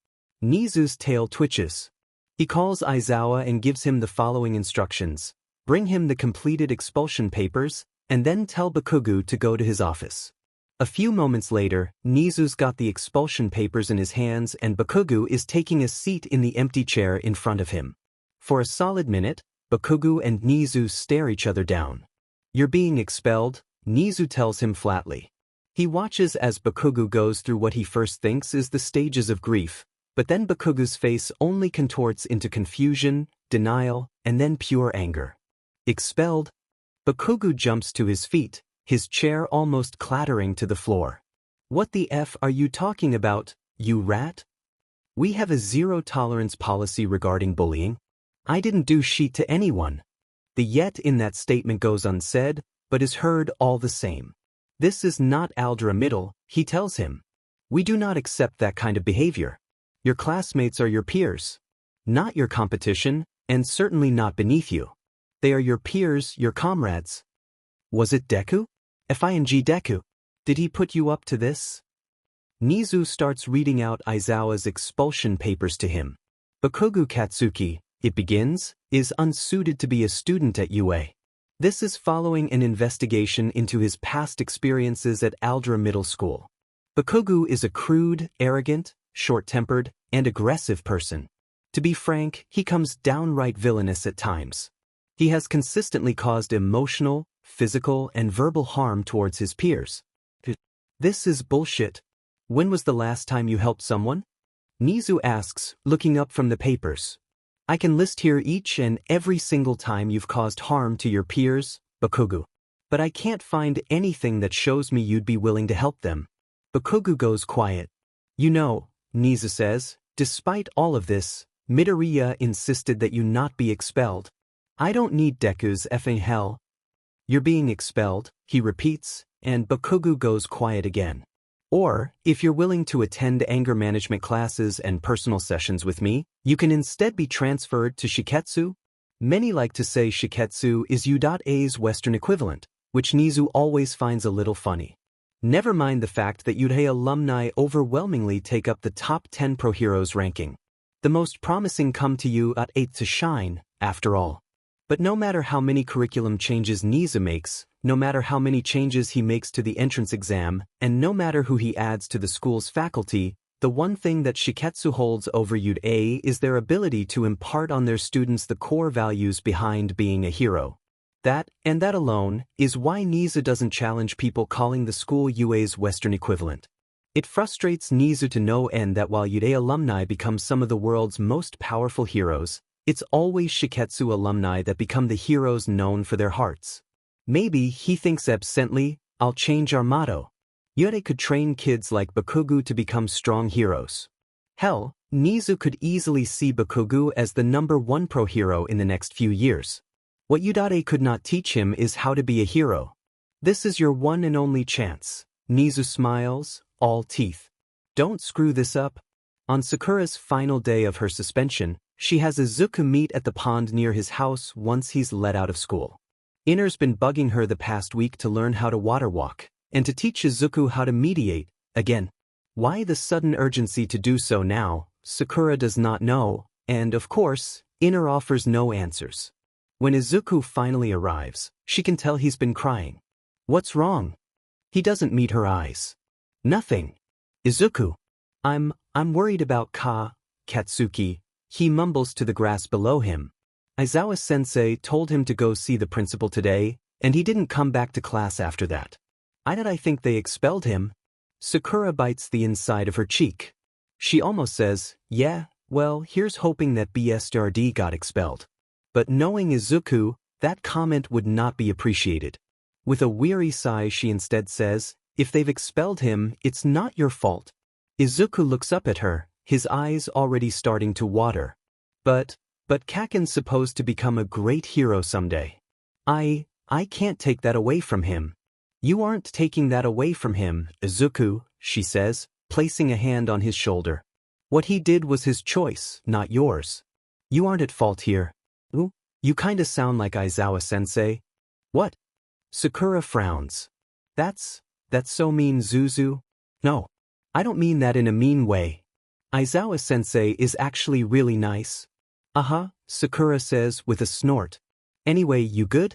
Speaker 1: Nizu's tail twitches. He calls Aizawa and gives him the following instructions. Bring him the completed expulsion papers, and then tell Bakugo to go to his office. A few moments later, Nizu's got the expulsion papers in his hands and Bakugo is taking a seat in the empty chair in front of him. For a solid minute, Bakugo and Nizu stare each other down. You're being expelled, Nizu tells him flatly. He watches as Bakugo goes through what he first thinks is the stages of grief, but then Bakugo's face only contorts into confusion, denial, and then pure anger. Expelled? Bakugo jumps to his feet, his chair almost clattering to the floor. What the F are you talking about, you rat? We have a zero-tolerance policy regarding bullying. I didn't do shit to anyone. The yet in that statement goes unsaid, but is heard all the same. This is not Aldra Middle, he tells him. We do not accept that kind of behavior. Your classmates are your peers. Not your competition, and certainly not beneath you. They are your peers, your comrades. Was it Deku? Fing Deku. Did he put you up to this? Nizu starts reading out Aizawa's expulsion papers to him. Bakugo Katsuki, it begins, is unsuited to be a student at UA. This is following an investigation into his past experiences at Aldra Middle School. Bakugo is a crude, arrogant, short-tempered, and aggressive person. To be frank, he comes downright villainous at times. He has consistently caused emotional, physical, and verbal harm towards his peers. This is bullshit. When was the last time you helped someone? Nizu asks, looking up from the papers. I can list here each and every single time you've caused harm to your peers, Bakugu. But I can't find anything that shows me you'd be willing to help them. Bakugu goes quiet. You know, Nizu says, despite all of this, Midoriya insisted that you not be expelled. I don't need Deku's effing hell. You're being expelled, he repeats, and Bakugu goes quiet again. Or, if you're willing to attend anger management classes and personal sessions with me, you can instead be transferred to Shiketsu. Many like to say Shiketsu is U.A's Western equivalent, which Nizu always finds a little funny. Never mind the fact that U.A alumni overwhelmingly take up the top 10 pro heroes ranking. The most promising come to U.A to shine, after all. But no matter how many curriculum changes Nizu makes, no matter how many changes he makes to the entrance exam, and no matter who he adds to the school's faculty, the one thing that Shiketsu holds over U.A is their ability to impart on their students the core values behind being a hero. That, and that alone, is why Nizu doesn't challenge people calling the school U.A's Western equivalent. It frustrates Nizu to no end that while U.A alumni become some of the world's most powerful heroes, it's always Shiketsu alumni that become the heroes known for their hearts. Maybe, he thinks absently, I'll change our motto. U.A could train kids like Bakugu to become strong heroes. Hell, Nizu could easily see Bakugu as the #1 pro hero in the next few years. What U.A could not teach him is how to be a hero. This is your one and only chance. Nizu smiles, all teeth. Don't screw this up. On Sakura's final day of her suspension, she has Izuku meet at the pond near his house once he's let out of school. Inner's been bugging her the past week to learn how to water walk, and to teach Izuku how to mediate, again. Why the sudden urgency to do so now, Sakura does not know, and of course, Inner offers no answers. When Izuku finally arrives, she can tell he's been crying. What's wrong? He doesn't meet her eyes. Nothing. Izuku. I'm worried about Katsuki, he mumbles to the grass below him. Aizawa-sensei told him to go see the principal today, and he didn't come back to class after that. I think they expelled him. Sakura bites the inside of her cheek. She almost says, yeah, well, here's hoping that BSRD got expelled. But knowing Izuku, that comment would not be appreciated. With a weary sigh she instead says, if they've expelled him, it's not your fault. Izuku looks up at her, his eyes already starting to water. But Kaken's supposed to become a great hero someday. I can't take that away from him. You aren't taking that away from him, Izuku, she says, placing a hand on his shoulder. What he did was his choice, not yours. You aren't at fault here. Ooh, you kinda sound like Aizawa-sensei. What? Sakura frowns. That's so mean, Zuzu. No, I don't mean that in a mean way. Aizawa-sensei is actually really nice. Sakura says with a snort. Anyway, you good?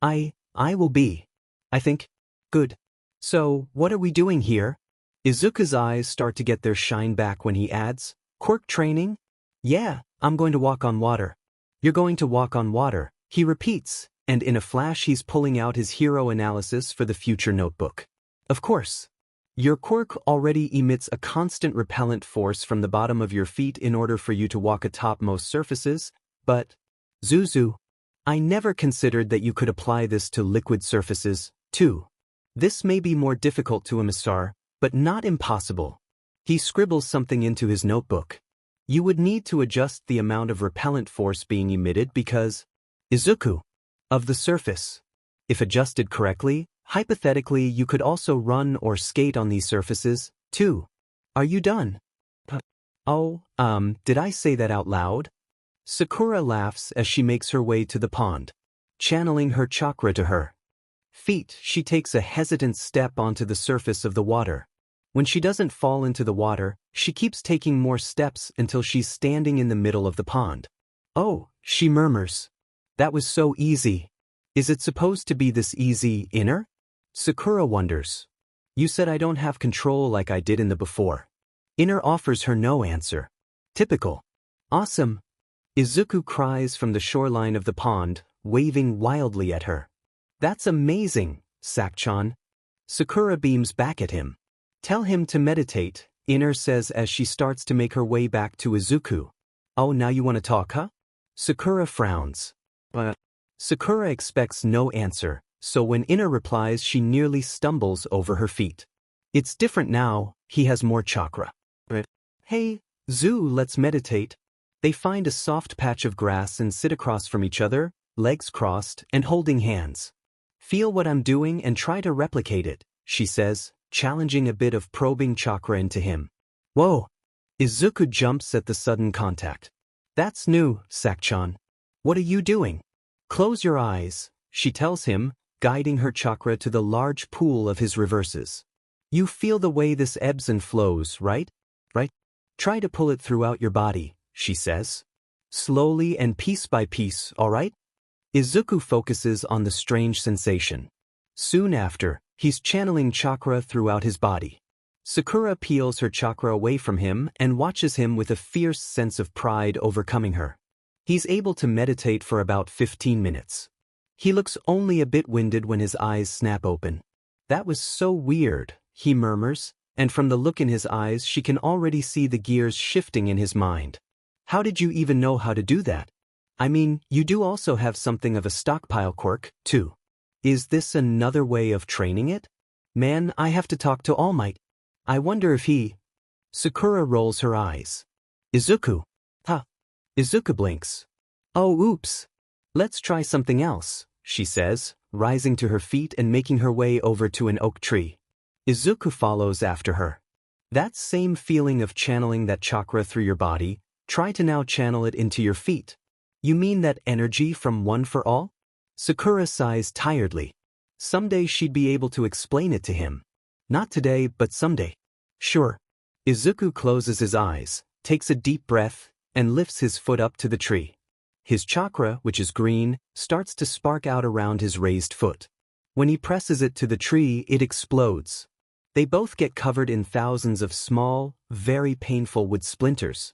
Speaker 1: I will be. I think. Good. So, what are we doing here? Izuku's eyes start to get their shine back when he adds, Quirk training? Yeah, I'm going to walk on water. You're going to walk on water, he repeats, and in a flash he's pulling out his hero analysis for the future notebook. Of course. Your quirk already emits a constant repellent force from the bottom of your feet in order for you to walk atop most surfaces, but, Zuzu, I never considered that you could apply this to liquid surfaces, too. This may be more difficult to master, but not impossible. He scribbles something into his notebook. You would need to adjust the amount of repellent force being emitted because, Izuku, of the surface. If adjusted correctly, hypothetically you could also run or skate on these surfaces, too. Are you done? Did I say that out loud? Sakura laughs as she makes her way to the pond, channeling her chakra to her feet. She takes a hesitant step onto the surface of the water. When she doesn't fall into the water, she keeps taking more steps until she's standing in the middle of the pond. Oh, she murmurs. That was so easy. Is it supposed to be this easy, Inner? Sakura wonders. You said I don't have control like I did in the before. Inner offers her no answer. Typical. Awesome. Izuku cries from the shoreline of the pond, waving wildly at her. That's amazing, Sakchan. Sakura beams back at him. Tell him to meditate, Inner says as she starts to make her way back to Izuku. Oh, now you want to talk, huh? Sakura frowns. But Sakura expects no answer, so when Inner replies she nearly stumbles over her feet. It's different now, he has more chakra. But hey, Zoo, let's meditate. They find a soft patch of grass and sit across from each other, legs crossed and holding hands. Feel what I'm doing and try to replicate it, she says, challenging a bit of probing chakra into him. Whoa! Izuku jumps at the sudden contact. That's new, Sakchan. What are you doing? Close your eyes, she tells him, guiding her chakra to the large pool of his reverses. You feel the way this ebbs and flows, right? Right? Try to pull it throughout your body, she says. Slowly and piece by piece, all right? Izuku focuses on the strange sensation. Soon after, he's channeling chakra throughout his body. Sakura peels her chakra away from him and watches him with a fierce sense of pride overcoming her. He's able to meditate for about 15 minutes. He looks only a bit winded when his eyes snap open. That was so weird, he murmurs, and from the look in his eyes she can already see the gears shifting in his mind. How did you even know how to do that? I mean, you do also have something of a stockpile quirk, too. Is this another way of training it? Man, I have to talk to All Might. I wonder if he... Sakura rolls her eyes. Izuku. Huh. Izuku blinks. Oh, oops. Let's try something else, she says, rising to her feet and making her way over to an oak tree. Izuku follows after her. That same feeling of channeling that chakra through your body, try to now channel it into your feet. You mean that energy from One for All? Sakura sighs tiredly. Someday she'd be able to explain it to him. Not today, but someday. Sure. Izuku closes his eyes, takes a deep breath, and lifts his foot up to the tree. His chakra, which is green, starts to spark out around his raised foot. When he presses it to the tree, it explodes. They both get covered in thousands of small, very painful wood splinters.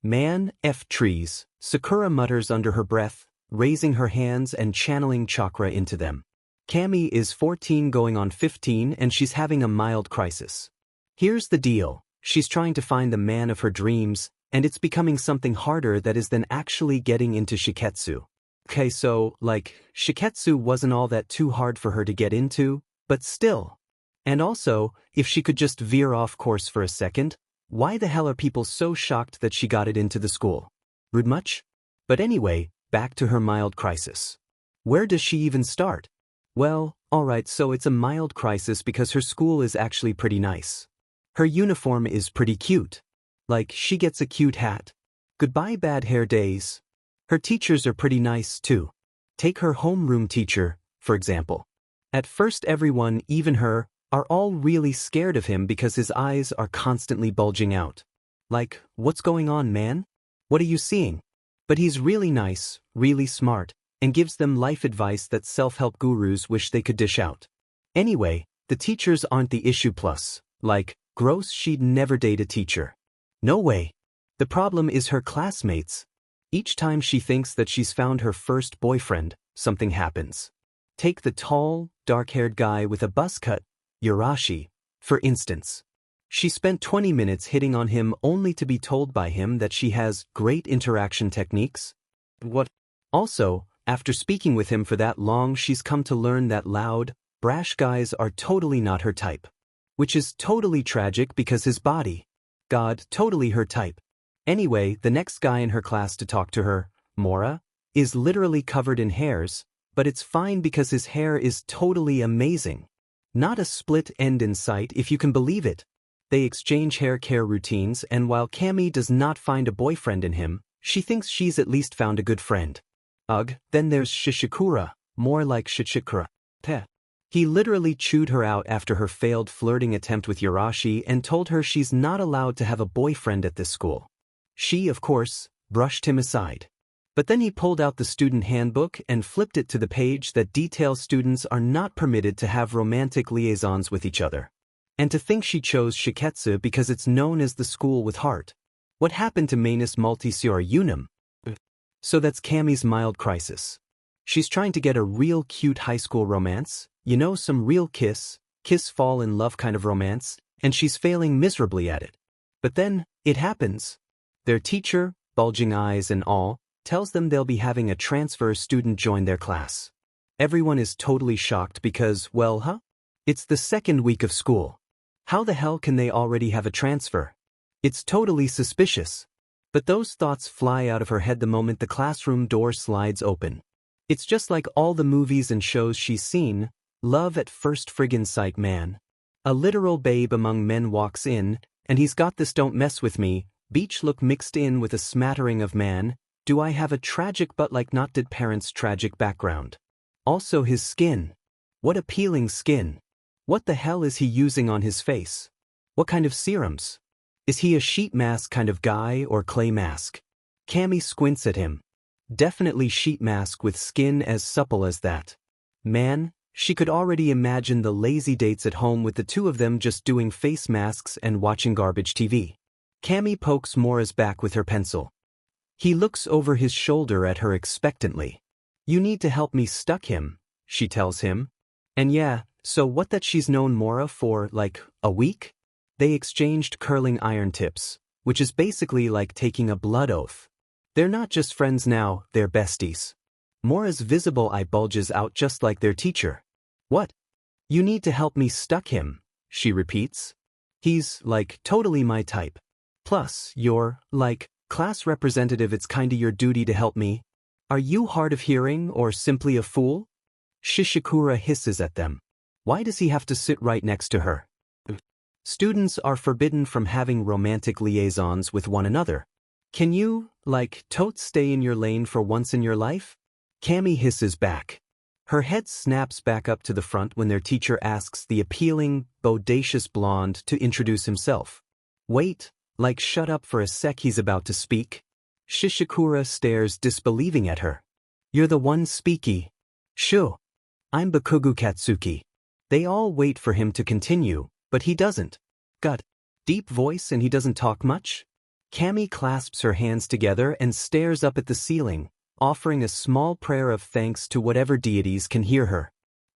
Speaker 1: Man, F trees, Sakura mutters under her breath, raising her hands and channeling chakra into them. Cammy is 14 going on 15 and she's having a mild crisis. Here's the deal, she's trying to find the man of her dreams, and it's becoming something harder that is than actually getting into Shiketsu. Okay, so, Shiketsu wasn't all that too hard for her to get into, but still. And also, if she could just veer off course for a second, why the hell are people so shocked that she got it into the school? Rude much? But anyway, back to her mild crisis. Where does she even start? Well, alright, so it's a mild crisis because her school is actually pretty nice. Her uniform is pretty cute. She gets a cute hat. Goodbye bad hair days. Her teachers are pretty nice too. Take her homeroom teacher, for example. At first everyone, even her, are all really scared of him because his eyes are constantly bulging out. What's going on, man? What are you seeing? But he's really nice, really smart, and gives them life advice that self-help gurus wish they could dish out. Anyway, the teachers aren't the issue plus. Gross, she'd never date a teacher. No way. The problem is her classmates. Each time she thinks that she's found her first boyfriend, something happens. Take the tall, dark-haired guy with a buzz cut, Yurashi, for instance. She spent 20 minutes hitting on him only to be told by him that she has great interaction techniques. What? Also, after speaking with him for that long, she's come to learn that loud, brash guys are totally not her type. Which is totally tragic because his body. God, totally her type. Anyway, the next guy in her class to talk to her, Mora, is literally covered in hairs, but it's fine because his hair is totally amazing. Not a split end in sight if you can believe it. They exchange hair care routines, and while Cammy does not find a boyfriend in him, she thinks she's at least found a good friend. Ugh, then there's Shishikura, more like Shichikura. Teh. He literally chewed her out after her failed flirting attempt with Yurashi and told her she's not allowed to have a boyfriend at this school. She, of course, brushed him aside. But then he pulled out the student handbook and flipped it to the page that details students are not permitted to have romantic liaisons with each other. And to think she chose Shiketsu because it's known as the school with heart. What happened to Manus Multisior Unum? So that's Cammy's mild crisis. She's trying to get a real cute high school romance, you know, some real kiss fall in love kind of romance, and she's failing miserably at it. But then, it happens. Their teacher, bulging eyes and all, tells them they'll be having a transfer student join their class. Everyone is totally shocked because, well, it's the second week of school. How the hell can they already have a transfer? It's totally suspicious. But those thoughts fly out of her head the moment the classroom door slides open. It's just like all the movies and shows she's seen, love at first friggin' sight, man. A literal babe among men walks in, and he's got this don't mess with me beach look mixed in with a smattering of man, do I have a tragic but like not dead parents' tragic background. Also his skin. What appealing skin. What the hell is he using on his face? What kind of serums? Is he a sheet mask kind of guy or clay mask? Cammy squints at him. Definitely sheet mask with skin as supple as that. Man, she could already imagine the lazy dates at home with the two of them just doing face masks and watching garbage TV. Cammy pokes Mora's back with her pencil. He looks over his shoulder at her expectantly. You need to help me stuck him, she tells him. And yeah, so what that she's known Mora for, like, a week? They exchanged curling iron tips, which is basically like taking a blood oath. They're not just friends now, they're besties. Mora's visible eye bulges out just like their teacher. What? You need to help me stuck him, she repeats. He's, like, totally my type. Plus, you're, like, class representative, it's kinda your duty to help me. Are you hard of hearing or simply a fool? Sakura hisses at them. Why does he have to sit right next to her? Students are forbidden from having romantic liaisons with one another. Can you, like, totes stay in your lane for once in your life? Cammy hisses back. Her head snaps back up to the front when their teacher asks the appealing, bodacious blonde to introduce himself. Wait, like shut up for a sec, he's about to speak. Sakura stares disbelieving at her. You're the one speaky. Shoo. I'm Bakugu Katsuki. They all wait for him to continue, but he doesn't. Got deep voice and he doesn't talk much? Cammy clasps her hands together and stares up at the ceiling, offering a small prayer of thanks to whatever deities can hear her.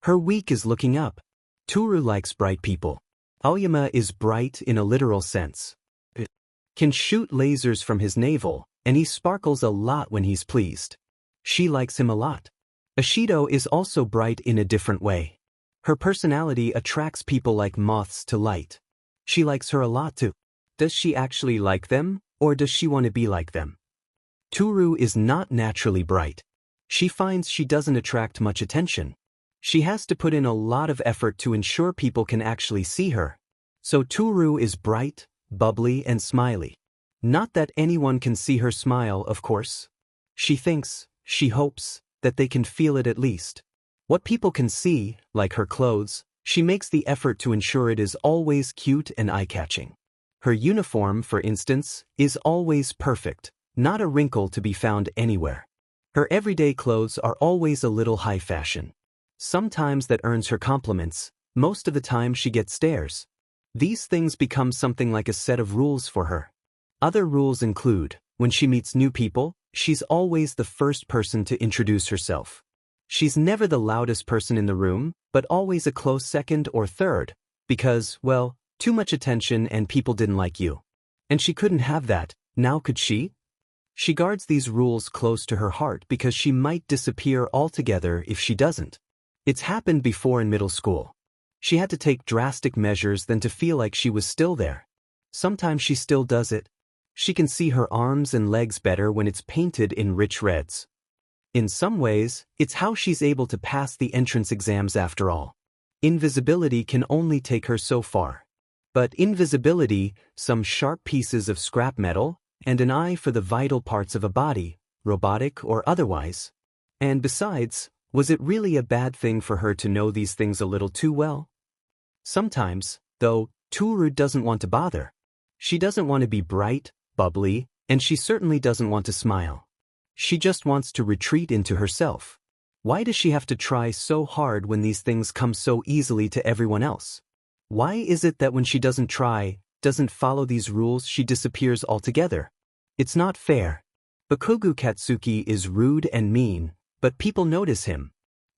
Speaker 1: Her week is looking up. Toru likes bright people. Aoyama is bright in a literal sense. Can shoot lasers from his navel, and he sparkles a lot when he's pleased. She likes him a lot. Ashido is also bright in a different way. Her personality attracts people like moths to light. She likes her a lot too. Does she actually like them, or does she want to be like them? Toru is not naturally bright. She finds she doesn't attract much attention. She has to put in a lot of effort to ensure people can actually see her. So Toru is bright, bubbly, and smiley. Not that anyone can see her smile, of course. She thinks, she hopes, that they can feel it at least. What people can see, like her clothes, she makes the effort to ensure it is always cute and eye-catching. Her uniform, for instance, is always perfect, not a wrinkle to be found anywhere. Her everyday clothes are always a little high fashion. Sometimes that earns her compliments, most of the time she gets stares. These things become something like a set of rules for her. Other rules include, when she meets new people, she's always the first person to introduce herself. She's never the loudest person in the room, but always a close second or third, because, well, too much attention and people didn't like you. And she couldn't have that, now could she? She guards these rules close to her heart because she might disappear altogether if she doesn't. It's happened before in middle school. She had to take drastic measures then to feel like she was still there. Sometimes she still does it. She can see her arms and legs better when it's painted in rich reds. In some ways, it's how she's able to pass the entrance exams after all. Invisibility can only take her so far. But invisibility, some sharp pieces of scrap metal, and an eye for the vital parts of a body, robotic or otherwise. And besides, was it really a bad thing for her to know these things a little too well? Sometimes, though, Toru doesn't want to bother. She doesn't want to be bright, bubbly, and she certainly doesn't want to smile. She just wants to retreat into herself. Why does she have to try so hard when these things come so easily to everyone else? Why is it that when she doesn't try, doesn't follow these rules, she disappears altogether. It's not fair. Bakugo Katsuki is rude and mean, but people notice him.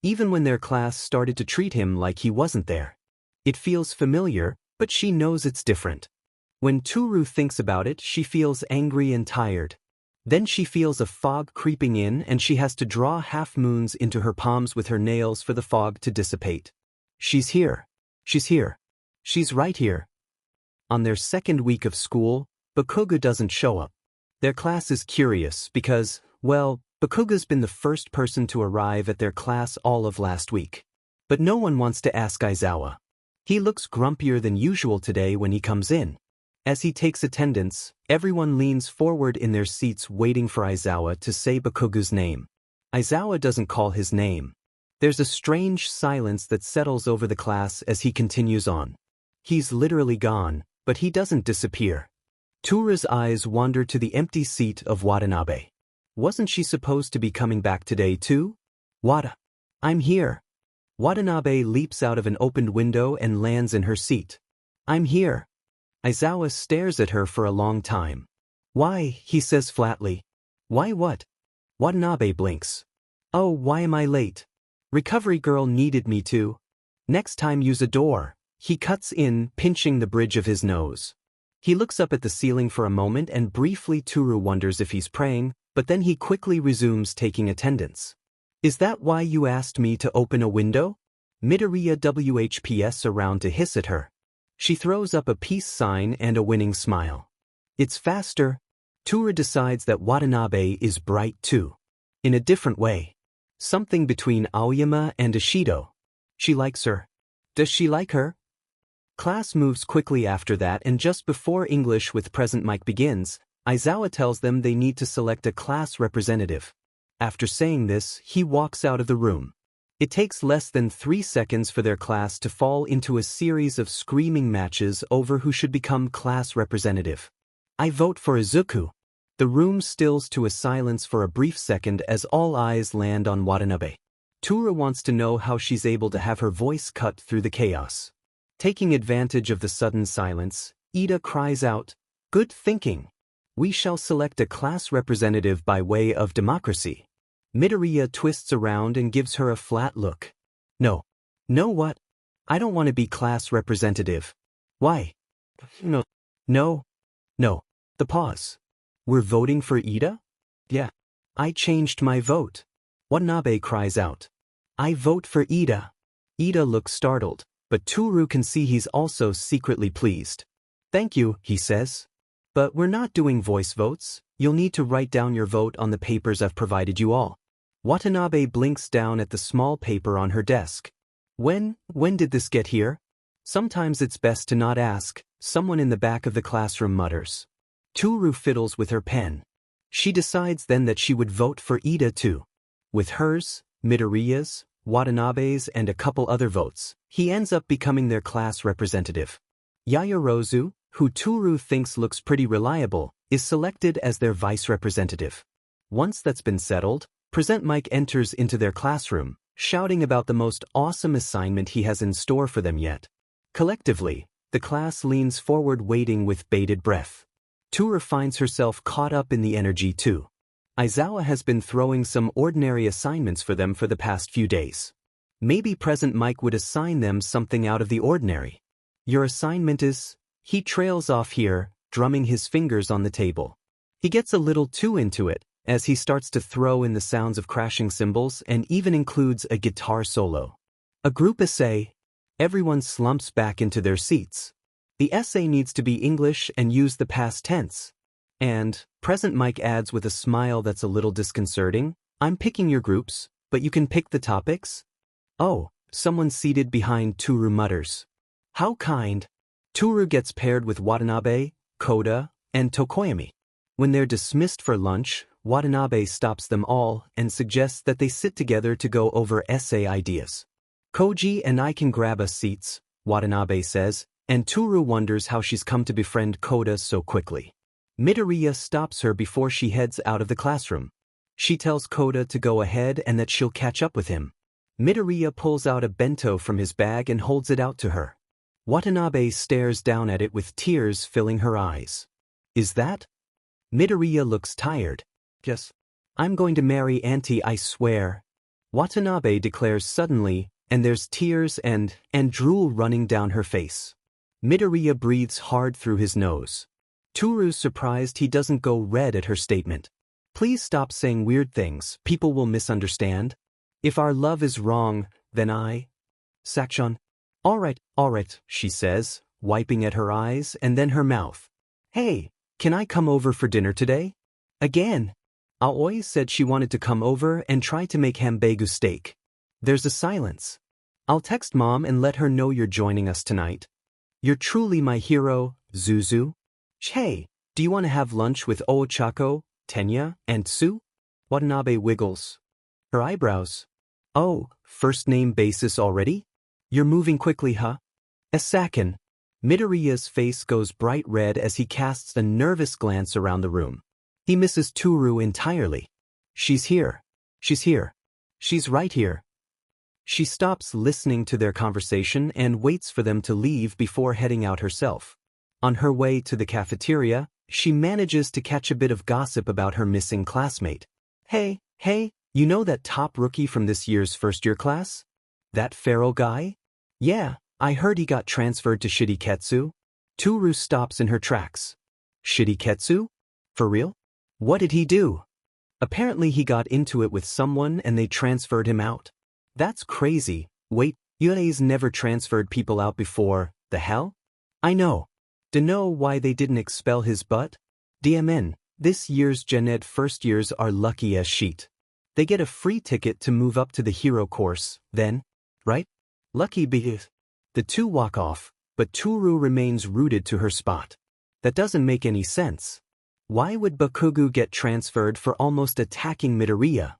Speaker 1: Even when their class started to treat him like he wasn't there. It feels familiar, but she knows it's different. When Toru thinks about it, she feels angry and tired. Then she feels a fog creeping in and she has to draw half-moons into her palms with her nails for the fog to dissipate. She's here. She's here. She's right here. On their second week of school, Bakugo doesn't show up. Their class is curious because, well, Bakugo's been the first person to arrive at their class all of last week. But no one wants to ask Aizawa. He looks grumpier than usual today when he comes in. As he takes attendance, everyone leans forward in their seats waiting for Aizawa to say Bakugo's name. Aizawa doesn't call his name. There's a strange silence that settles over the class as he continues on. He's literally gone, but he doesn't disappear. Toru's eyes wander to the empty seat of Watanabe. Wasn't she supposed to be coming back today too? Wada. I'm here. Watanabe leaps out of an opened window and lands in her seat. I'm here. Aizawa stares at her for a long time. Why, he says flatly. Why what? Watanabe blinks. Oh, why am I late? Recovery girl needed me to. Next time use a door. He cuts in, pinching the bridge of his nose. He looks up at the ceiling for a moment and briefly Toru wonders if he's praying, but then he quickly resumes taking attendance. Is that why you asked me to open a window? Midoriya WHPS around to hiss at her. She throws up a peace sign and a winning smile. It's faster. Toru decides that Watanabe is bright too. In a different way. Something between Aoyama and Ishido. She likes her. Does she like her? Class moves quickly after that, and just before English with present mic begins, Aizawa tells them they need to select a class representative. After saying this, he walks out of the room. It takes less than 3 seconds for their class to fall into a series of screaming matches over who should become class representative. I vote for Izuku. The room stills to a silence for a brief second as all eyes land on Watanabe. Toru wants to know how she's able to have her voice cut through the chaos. Taking advantage of the sudden silence, Ida cries out, "Good thinking. We shall select a class representative by way of democracy." Midoriya twists around and gives her a flat look. No. No what? I don't want to be class representative. Why? No. No. No. The pause. We're voting for Ida? Yeah. I changed my vote. Watanabe cries out. I vote for Ida. Ida looks startled, but Toru can see he's also secretly pleased. Thank you, he says. But we're not doing voice votes. You'll need to write down your vote on the papers I've provided you all. Watanabe blinks down at the small paper on her desk. When did this get here? Sometimes it's best to not ask, someone in the back of the classroom mutters. Toru fiddles with her pen. She decides then that she would vote for Ida too. With hers, Midoriya's, Watanabe's and a couple other votes, he ends up becoming their class representative. Yaoyorozu, who Toru thinks looks pretty reliable, is selected as their vice representative. Once that's been settled, Present Mike enters into their classroom, shouting about the most awesome assignment he has in store for them yet. Collectively, the class leans forward waiting with bated breath. Toru finds herself caught up in the energy too. Aizawa has been throwing some ordinary assignments for them for the past few days. Maybe Present Mike would assign them something out of the ordinary. Your assignment is... He trails off here, drumming his fingers on the table. He gets a little too into it, as he starts to throw in the sounds of crashing cymbals and even includes a guitar solo. A group essay. Everyone slumps back into their seats. The essay needs to be English and use the past tense. And, Present Mike adds with a smile that's a little disconcerting, I'm picking your groups, but you can pick the topics? Oh, someone seated behind Toru mutters. How kind. Toru gets paired with Watanabe, Koda, and Tokoyami. When they're dismissed for lunch, Watanabe stops them all and suggests that they sit together to go over essay ideas. Koji and I can grab us seats, Watanabe says, and Toru wonders how she's come to befriend Koda so quickly. Midoriya stops her before she heads out of the classroom. She tells Koda to go ahead and that she'll catch up with him. Midoriya pulls out a bento from his bag and holds it out to her. Watanabe stares down at it with tears filling her eyes. Is that? Midoriya looks tired. Yes. I'm going to marry Auntie, I swear. Watanabe declares suddenly, and there's tears and drool running down her face. Midoriya breathes hard through his nose. Toru's surprised he doesn't go red at her statement. Please stop saying weird things, people will misunderstand. If our love is wrong, then Sakshon. Alright, she says, wiping at her eyes and then her mouth. Hey, can I come over for dinner today? Again. Aoi said she wanted to come over and try to make hambagu steak. There's a silence. I'll text Mom and let her know you're joining us tonight. You're truly my hero, Zuzu. Hey, do you want to have lunch with Ochako, Tenya, and Tsu? Watanabe wiggles her eyebrows. Oh, first name basis already? You're moving quickly, huh? A second. Midoriya's face goes bright red as he casts a nervous glance around the room. He misses Toru entirely. She's here. She's here. She's right here. She stops listening to their conversation and waits for them to leave before heading out herself. On her way to the cafeteria, she manages to catch a bit of gossip about her missing classmate. Hey, you know that top rookie from this year's first-year class? That feral guy? Yeah, I heard he got transferred to Shiriketsu. Toru stops in her tracks. Shiriketsu? For real? What did he do? Apparently he got into it with someone and they transferred him out. That's crazy. Wait, Yurei's never transferred people out before, the hell? I know. Dunno why they didn't expel his butt? DMN, this year's Gen Ed first years are lucky as shit. They get a free ticket to move up to the hero course, then, right? Lucky because the two walk off, but Toru remains rooted to her spot. That doesn't make any sense. Why would Bakugo get transferred for almost attacking Midoriya?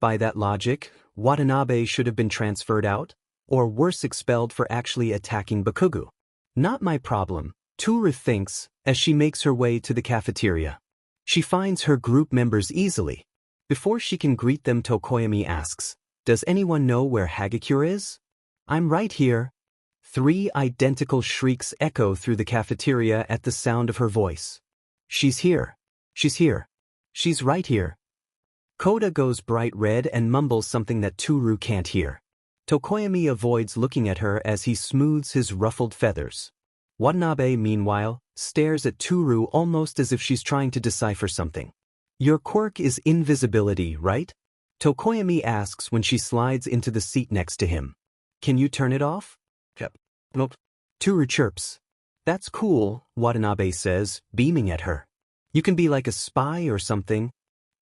Speaker 1: By that logic, Watanabe should have been transferred out, or worse expelled for actually attacking Bakugo. Not my problem, Toru thinks, as she makes her way to the cafeteria. She finds her group members easily. Before she can greet them, Tokoyami asks, does anyone know where Hagakure is? I'm right here. 3 identical shrieks echo through the cafeteria at the sound of her voice. She's here. She's here. She's right here. Koda goes bright red and mumbles something that Toru can't hear. Tokoyami avoids looking at her as he smooths his ruffled feathers. Watanabe, meanwhile, stares at Toru almost as if she's trying to decipher something. Your quirk is invisibility, right? Tokoyami asks when she slides into the seat next to him. Can you turn it off? Yep. Nope. Toru chirps. That's cool, Watanabe says, beaming at her. You can be like a spy or something.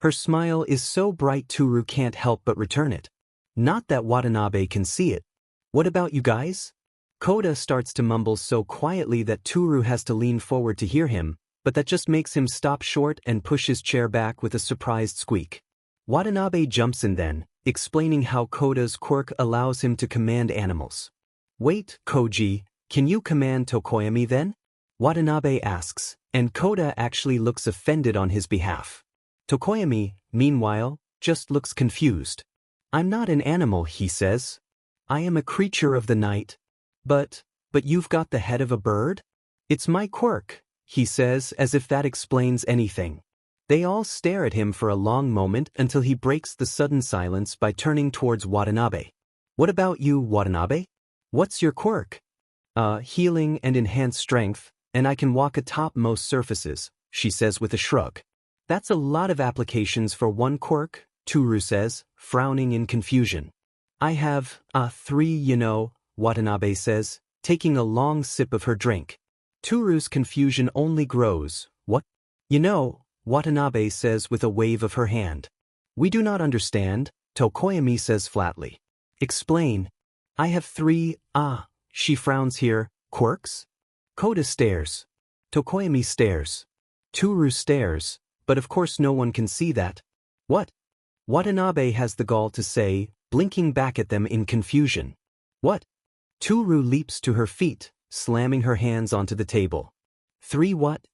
Speaker 1: Her smile is so bright Toru can't help but return it. Not that Watanabe can see it. What about you guys? Koda starts to mumble so quietly that Toru has to lean forward to hear him, but that just makes him stop short and push his chair back with a surprised squeak. Watanabe jumps in then, explaining how Koda's quirk allows him to command animals. Wait, Koji, can you command Tokoyami then? Watanabe asks, and Koda actually looks offended on his behalf. Tokoyami, meanwhile, just looks confused. I'm not an animal, he says. I am a creature of the night. But you've got the head of a bird? It's my quirk, he says as if that explains anything. They all stare at him for a long moment until he breaks the sudden silence by turning towards Watanabe. What about you, Watanabe? What's your quirk? Healing and enhanced strength, and I can walk atop most surfaces, she says with a shrug. That's a lot of applications for one quirk, Toru says, frowning in confusion. I have, 3, you know, Watanabe says, taking a long sip of her drink. Toru's confusion only grows. What? You know, Watanabe says with a wave of her hand. We do not understand, Tokoyami says flatly. Explain. I have 3, she frowns here, quirks? Koda stares. Tokoyami stares. Toru stares, but of course no one can see that. What? Watanabe has the gall to say, blinking back at them in confusion. What? Toru leaps to her feet, slamming her hands onto the table. 3 what?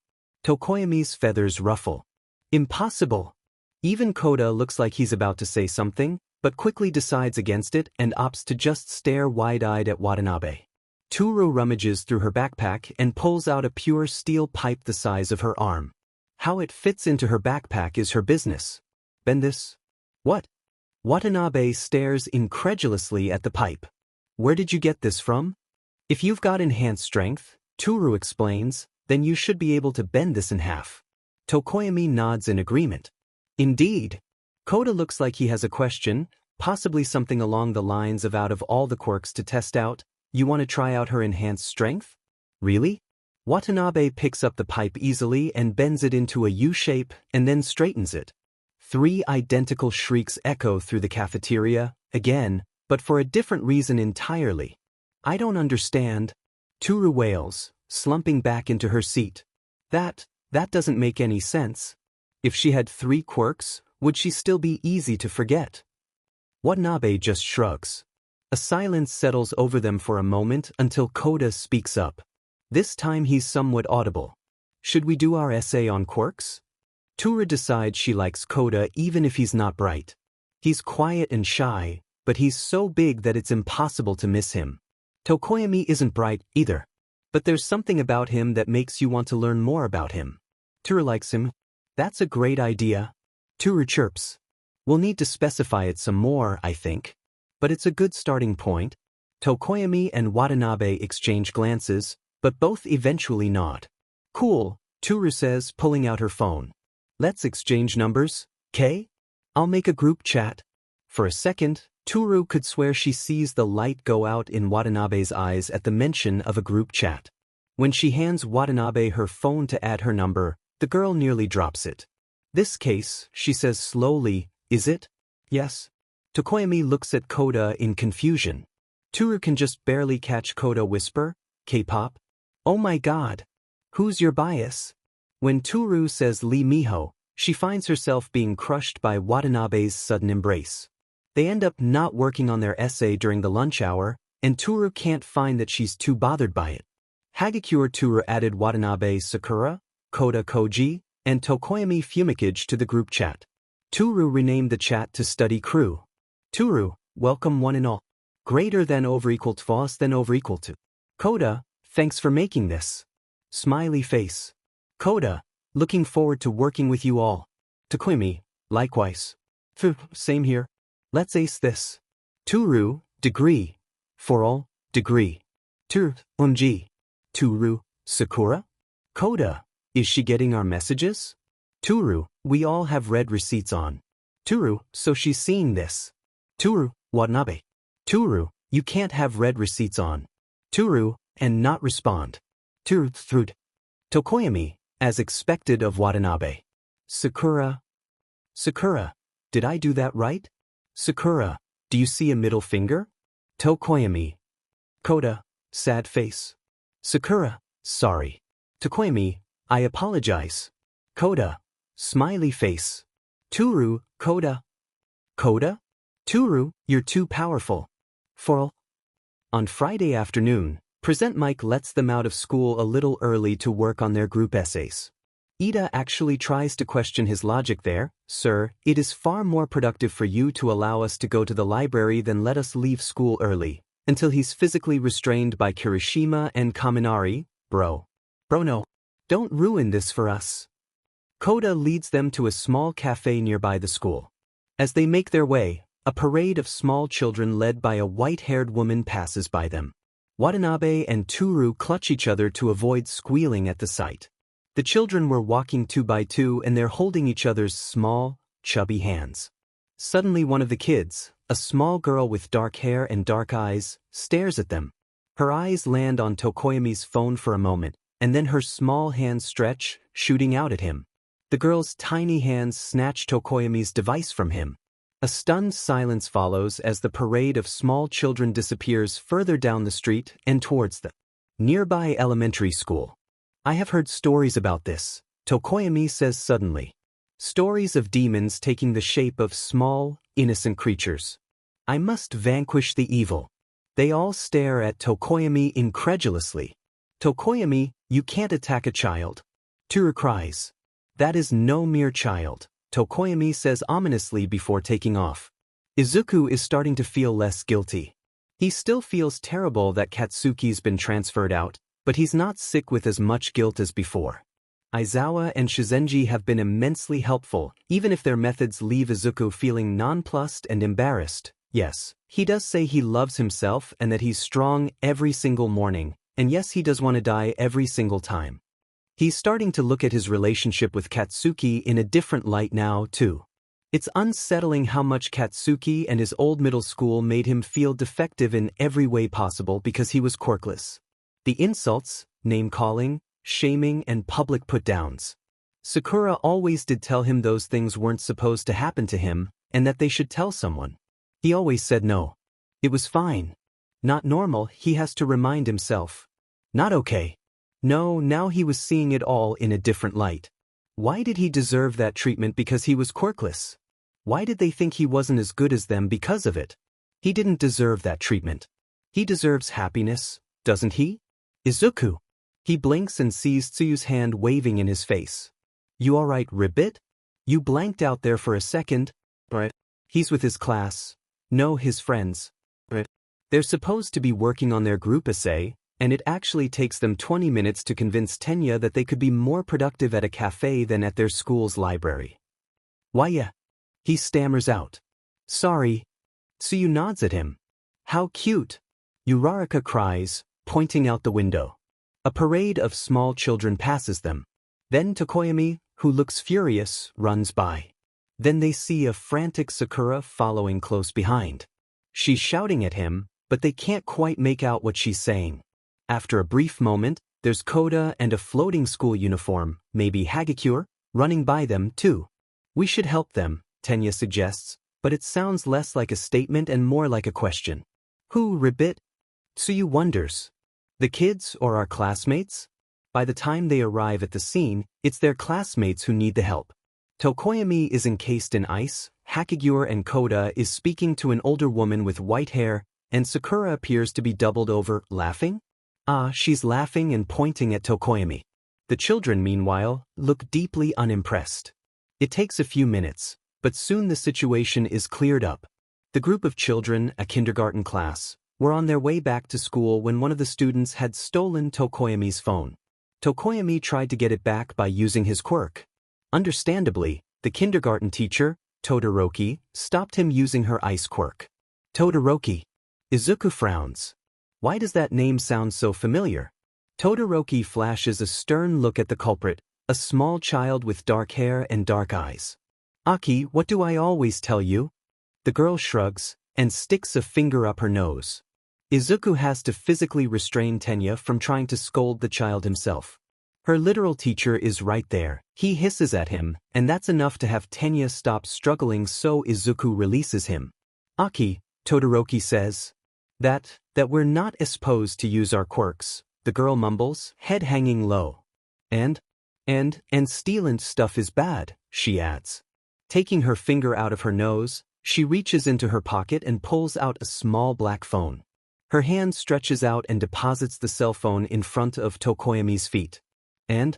Speaker 1: Tokoyami's feathers ruffle. Impossible. Even Koda looks like he's about to say something, but quickly decides against it and opts to just stare wide-eyed at Watanabe. Toru rummages through her backpack and pulls out a pure steel pipe the size of her arm. How it fits into her backpack is her business. Bend this? What? Watanabe stares incredulously at the pipe. Where did you get this from? If you've got enhanced strength, Toru explains, then you should be able to bend this in half. Tokoyami nods in agreement. Indeed. Koda looks like he has a question, possibly something along the lines of out of all the quirks to test out, you want to try out her enhanced strength? Really? Watanabe picks up the pipe easily and bends it into a U shape and then straightens it. 3 identical shrieks echo through the cafeteria, again, but for a different reason entirely. I don't understand. Toru wails, slumping back into her seat. That doesn't make any sense. If she had 3 quirks, would she still be easy to forget? Watanabe just shrugs. A silence settles over them for a moment until Koda speaks up. This time he's somewhat audible. Should we do our essay on quirks? Toru decides she likes Koda even if he's not bright. He's quiet and shy, but he's so big that it's impossible to miss him. Tokoyami isn't bright either. But there's something about him that makes you want to learn more about him. Toru likes him. That's a great idea. Toru chirps. We'll need to specify it some more, I think. But it's a good starting point. Tokoyami and Watanabe exchange glances, but both eventually nod. Cool, Toru says, pulling out her phone. Let's exchange numbers, K? I'll make a group chat. For a second, Toru could swear she sees the light go out in Watanabe's eyes at the mention of a group chat. When she hands Watanabe her phone to add her number, the girl nearly drops it. This case, she says slowly, is it? Yes. Tokoyami looks at Koda in confusion. Toru can just barely catch Koda whisper, K-pop? Oh my god. Who's your bias? When Toru says Lee Miho, she finds herself being crushed by Watanabe's sudden embrace. They end up not working on their essay during the lunch hour, and Toru can't find that she's too bothered by it. Hagakure Toru added Watanabe Sakura, Koda Koji, and Tokoyami Fumikage to the group chat. Toru renamed the chat to Study Crew. Toru, welcome one and all. Greater than over equal to false than over equal to. Koda, thanks for making this. Smiley face. Koda, looking forward to working with you all. Tokoyami, likewise. Same here. Let's ace this. Toru, degree. For all, degree. Toru, Sakura? Koda, is she getting our messages? Toru, we all have read receipts on. Toru, so she's seeing this. Toru, Watanabe. Toru, you can't have read receipts on. Toru, and not respond. Toru, Tokoyami, as expected of Watanabe. Sakura. Sakura, did I do that right? Sakura, do you see a middle finger? Tokoyami. Koda, sad face. Sakura, sorry. Tokoyami, I apologize. Koda, smiley face. Toru, Koda. Koda? Toru, you're too powerful. For on Friday afternoon, Present Mike lets them out of school a little early to work on their group essays. Ida actually tries to question his logic there. Sir, it is far more productive for you to allow us to go to the library than let us leave school early, until he's physically restrained by Kirishima and Kaminari. Bro, no. Don't ruin this for us. Koda leads them to a small cafe nearby the school. As they make their way, a parade of small children led by a white-haired woman passes by them. Watanabe and Toru clutch each other to avoid squealing at the sight. The children were walking 2 by 2 and they're holding each other's small, chubby hands. Suddenly one of the kids, a small girl with dark hair and dark eyes, stares at them. Her eyes land on Tokoyami's phone for a moment, and then her small hands stretch, shooting out at him. The girl's tiny hands snatch Tokoyami's device from him. A stunned silence follows as the parade of small children disappears further down the street and towards the nearby elementary school. I have heard stories about this, Tokoyami says suddenly. Stories of demons taking the shape of small, innocent creatures. I must vanquish the evil. They all stare at Tokoyami incredulously. Tokoyami, you can't attack a child. Toru cries. That is no mere child, Tokoyami says ominously before taking off. Izuku is starting to feel less guilty. He still feels terrible that Katsuki's been transferred out, but he's not sick with as much guilt as before. Aizawa and Shizenji have been immensely helpful, even if their methods leave Izuku feeling nonplussed and embarrassed. Yes, he does say he loves himself and that he's strong every single morning, and yes, he does want to die every single time. He's starting to look at his relationship with Katsuki in a different light now, too. It's unsettling how much Katsuki and his old middle school made him feel defective in every way possible because he was quirkless. The insults, name-calling, shaming, and public put-downs. Sakura always did tell him those things weren't supposed to happen to him, and that they should tell someone. He always said no. It was fine. Not normal, he has to remind himself. Not okay. No, now he was seeing it all in a different light. Why did he deserve that treatment because he was quirkless? Why did they think he wasn't as good as them because of it? He didn't deserve that treatment. He deserves happiness, doesn't he? Izuku. He blinks and sees Tsuyu's hand waving in his face. You alright, Ribbit? You blanked out there for a second. Right. He's with his class. No, his friends. Right. They're supposed to be working on their group essay, and it actually takes them 20 minutes to convince Tenya that they could be more productive at a cafe than at their school's library. Why yeah? He stammers out. Sorry. Tsuyu nods at him. How cute. Uraraka cries, pointing out the window. A parade of small children passes them. Then Tokoyami, who looks furious, runs by. Then they see a frantic Sakura following close behind. She's shouting at him, but they can't quite make out what she's saying. After a brief moment, there's Koda and a floating school uniform, maybe Hagakure, running by them too. We should help them, Tenya suggests, but it sounds less like a statement and more like a question. Who, Ribbit? Tsuyu wonders. The kids or our classmates? By the time they arrive at the scene, it's their classmates who need the help. Tokoyami is encased in ice, Hagakure and Koda is speaking to an older woman with white hair, and Sakura appears to be doubled over, laughing? She's laughing and pointing at Tokoyami. The children, meanwhile, look deeply unimpressed. It takes a few minutes, but soon the situation is cleared up. The group of children, a kindergarten class, were on their way back to school when one of the students had stolen Tokoyami's phone. Tokoyami tried to get it back by using his quirk. Understandably, the kindergarten teacher, Todoroki, stopped him using her ice quirk. Todoroki. Izuku frowns. Why does that name sound so familiar? Todoroki flashes a stern look at the culprit, a small child with dark hair and dark eyes. Aki, what do I always tell you? The girl shrugs, and sticks a finger up her nose. Izuku has to physically restrain Tenya from trying to scold the child himself. Her literal teacher is right there. He hisses at him, and that's enough to have Tenya stop struggling, so Izuku releases him. Aki, Todoroki says. That we're not supposed to use our quirks, the girl mumbles, head hanging low. And stealing stuff is bad, she adds. Taking her finger out of her nose, she reaches into her pocket and pulls out a small black phone. Her hand stretches out and deposits the cell phone in front of Tokoyami's feet. And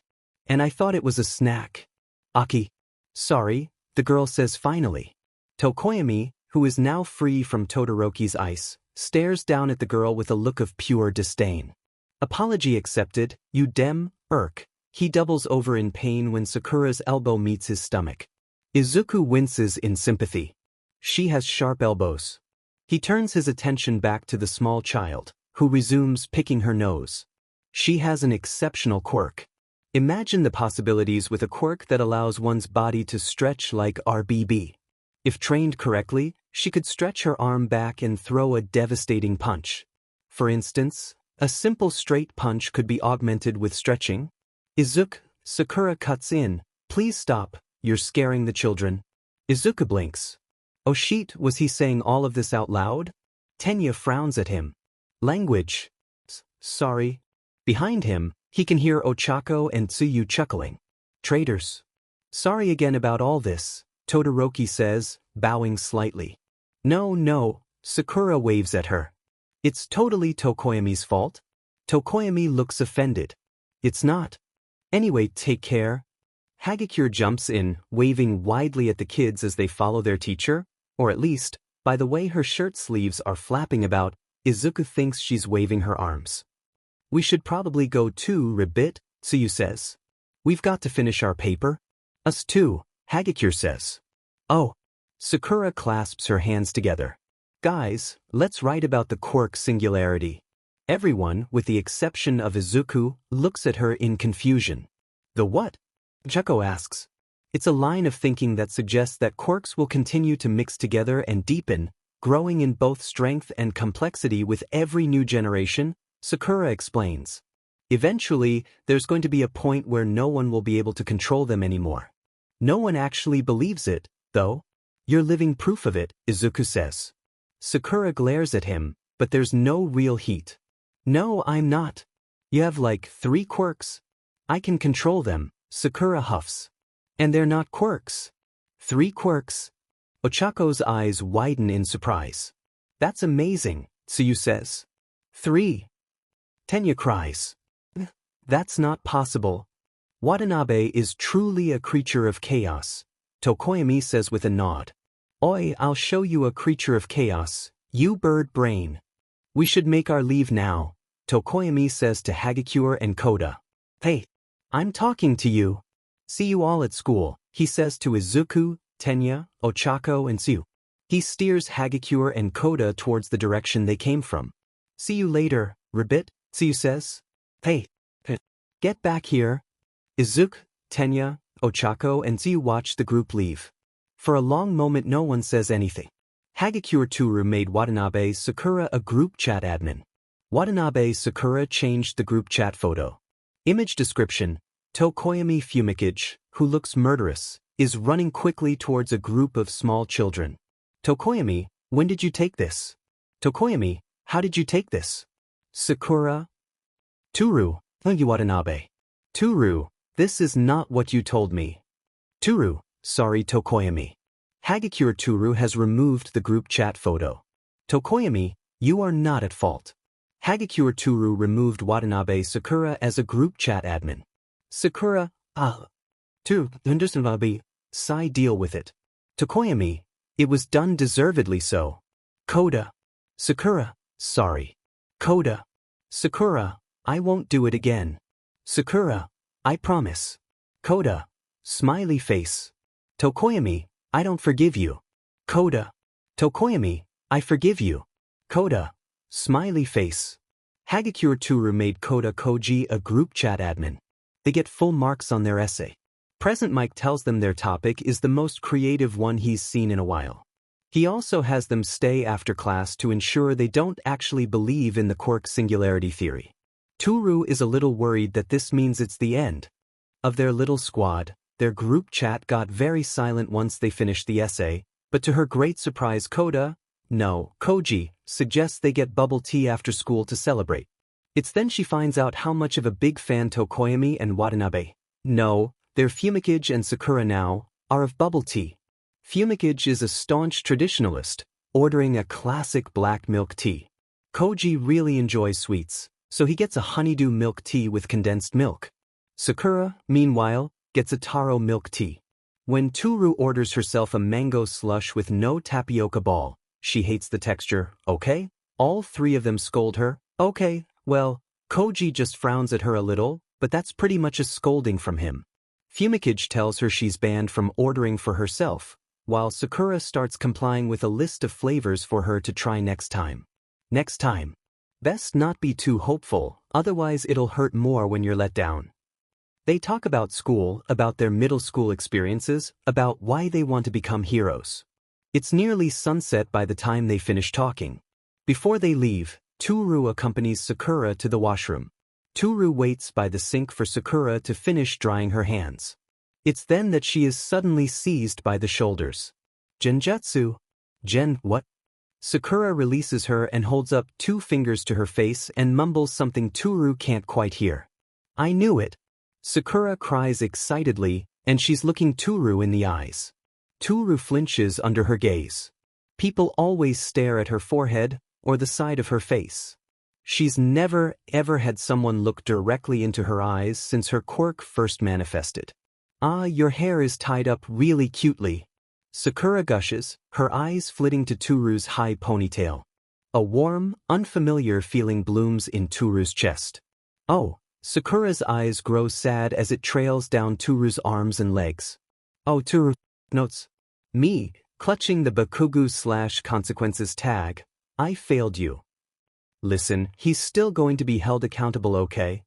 Speaker 1: I thought it was a snack. Aki. Sorry, the girl says finally. Tokoyami, who is now free from Todoroki's ice, stares down at the girl with a look of pure disdain. Apology accepted, you dem, irk. He doubles over in pain when Sakura's elbow meets his stomach. Izuku winces in sympathy. She has sharp elbows. He turns his attention back to the small child, who resumes picking her nose. She has an exceptional quirk. Imagine the possibilities with a quirk that allows one's body to stretch like RBB. If trained correctly, she could stretch her arm back and throw a devastating punch. For instance, a simple straight punch could be augmented with stretching. Izuku, Sakura cuts in. Please stop, you're scaring the children. Izuku blinks. Oh shit, was he saying all of this out loud? Tenya frowns at him. Language. Sorry. Behind him, he can hear Ochako and Tsuyu chuckling. Traitors. Sorry again about all this, Todoroki says, bowing slightly. No, Sakura waves at her. It's totally Tokoyami's fault. Tokoyami looks offended. It's not. Anyway, take care. Hagakure jumps in, waving widely at the kids as they follow their teacher, or at least, by the way her shirt sleeves are flapping about, Izuku thinks she's waving her arms. We should probably go too, Ribbit, Tsuyu says. We've got to finish our paper. Us too, Hagakure says. Oh. Sakura clasps her hands together. Guys, let's write about the Quirk singularity. Everyone, with the exception of Izuku, looks at her in confusion. The what? Juko asks. It's a line of thinking that suggests that Quirks will continue to mix together and deepen, growing in both strength and complexity with every new generation, Sakura explains. Eventually, there's going to be a point where no one will be able to control them anymore. No one actually believes it, though. You're living proof of it, Izuku says. Sakura glares at him, but there's no real heat. No, I'm not. You have like 3 quirks. I can control them, Sakura huffs. And they're not quirks. 3 quirks? Ochako's eyes widen in surprise. That's amazing, Tsuyu says. 3. Tenya cries. That's not possible. Watanabe is truly a creature of chaos, Tokoyami says with a nod. Oi, I'll show you a creature of chaos, you bird brain. We should make our leave now, Tokoyami says to Hagakure and Koda. Hey, I'm talking to you. See you all at school, he says to Izuku, Tenya, Ochako and Tsuyu. He steers Hagakure and Koda towards the direction they came from. See you later, Ribbit, Tsuyu says. Hey, get back here. Izuku, Tenya, Ochako and Tsuyu watch the group leave. For a long moment no one says anything. Hagakure Toru made Watanabe Sakura a group chat admin. Watanabe Sakura changed the group chat photo. Image description: Tokoyami Fumikage, who looks murderous, is running quickly towards a group of small children. Tokoyami, when did you take this? Tokoyami, how did you take this? Sakura. Toru, Watanabe. Toru, this is not what you told me. Toru, sorry Tokoyami. Hagakure Toru has removed the group chat photo. Tokoyami, you are not at fault. Hagakure Toru removed Watanabe Sakura as a group chat admin. Sakura, Sai deal with it. Tokoyami, it was done deservedly so. Koda. Sakura, sorry. Koda. Sakura, I won't do it again. Sakura, I promise. Koda. Smiley face. Tokoyami, I don't forgive you. Koda. Tokoyami, I forgive you. Koda. Smiley face. Hagakure Toru made Koda Koji a group chat admin. They get full marks on their essay. Present Mike tells them their topic is the most creative one he's seen in a while. He also has them stay after class to ensure they don't actually believe in the Quirk singularity theory. Toru is a little worried that this means it's the end of their little squad. Their group chat got very silent once they finished the essay, but to her great surprise Koji, suggests they get bubble tea after school to celebrate. It's then she finds out how much of a big fan Tokoyami and Watanabe, their Fumikage and Sakura now, are of bubble tea. Fumikage is a staunch traditionalist, ordering a classic black milk tea. Koji really enjoys sweets, so he gets a honeydew milk tea with condensed milk. Sakura, meanwhile, gets a taro milk tea. When Toru orders herself a mango slush with no tapioca ball, she hates the texture, okay? All 3 of them scold her, okay, well, Koji just frowns at her a little, but that's pretty much a scolding from him. Fumikage tells her she's banned from ordering for herself, while Sakura starts complying with a list of flavors for her to try next time. Next time. Best not be too hopeful, otherwise it'll hurt more when you're let down. They talk about school, about their middle school experiences, about why they want to become heroes. It's nearly sunset by the time they finish talking. Before they leave, Toru accompanies Sakura to the washroom. Toru waits by the sink for Sakura to finish drying her hands. It's then that she is suddenly seized by the shoulders. Genjutsu. What? Sakura releases her and holds up 2 fingers to her face and mumbles something Toru can't quite hear. I knew it. Sakura cries excitedly, and she's looking Toru in the eyes. Toru flinches under her gaze. People always stare at her forehead or the side of her face. She's never, ever had someone look directly into her eyes since her quirk first manifested. Ah, your hair is tied up really cutely. Sakura gushes, her eyes flitting to Toru's high ponytail. A warm, unfamiliar feeling blooms in Toru's chest. Oh, Sakura's eyes grow sad as it trails down Toru's arms and legs. Oh, Toru notes. Me, clutching the Bakugu/consequences tag. I failed you. Listen, he's still going to be held accountable, okay?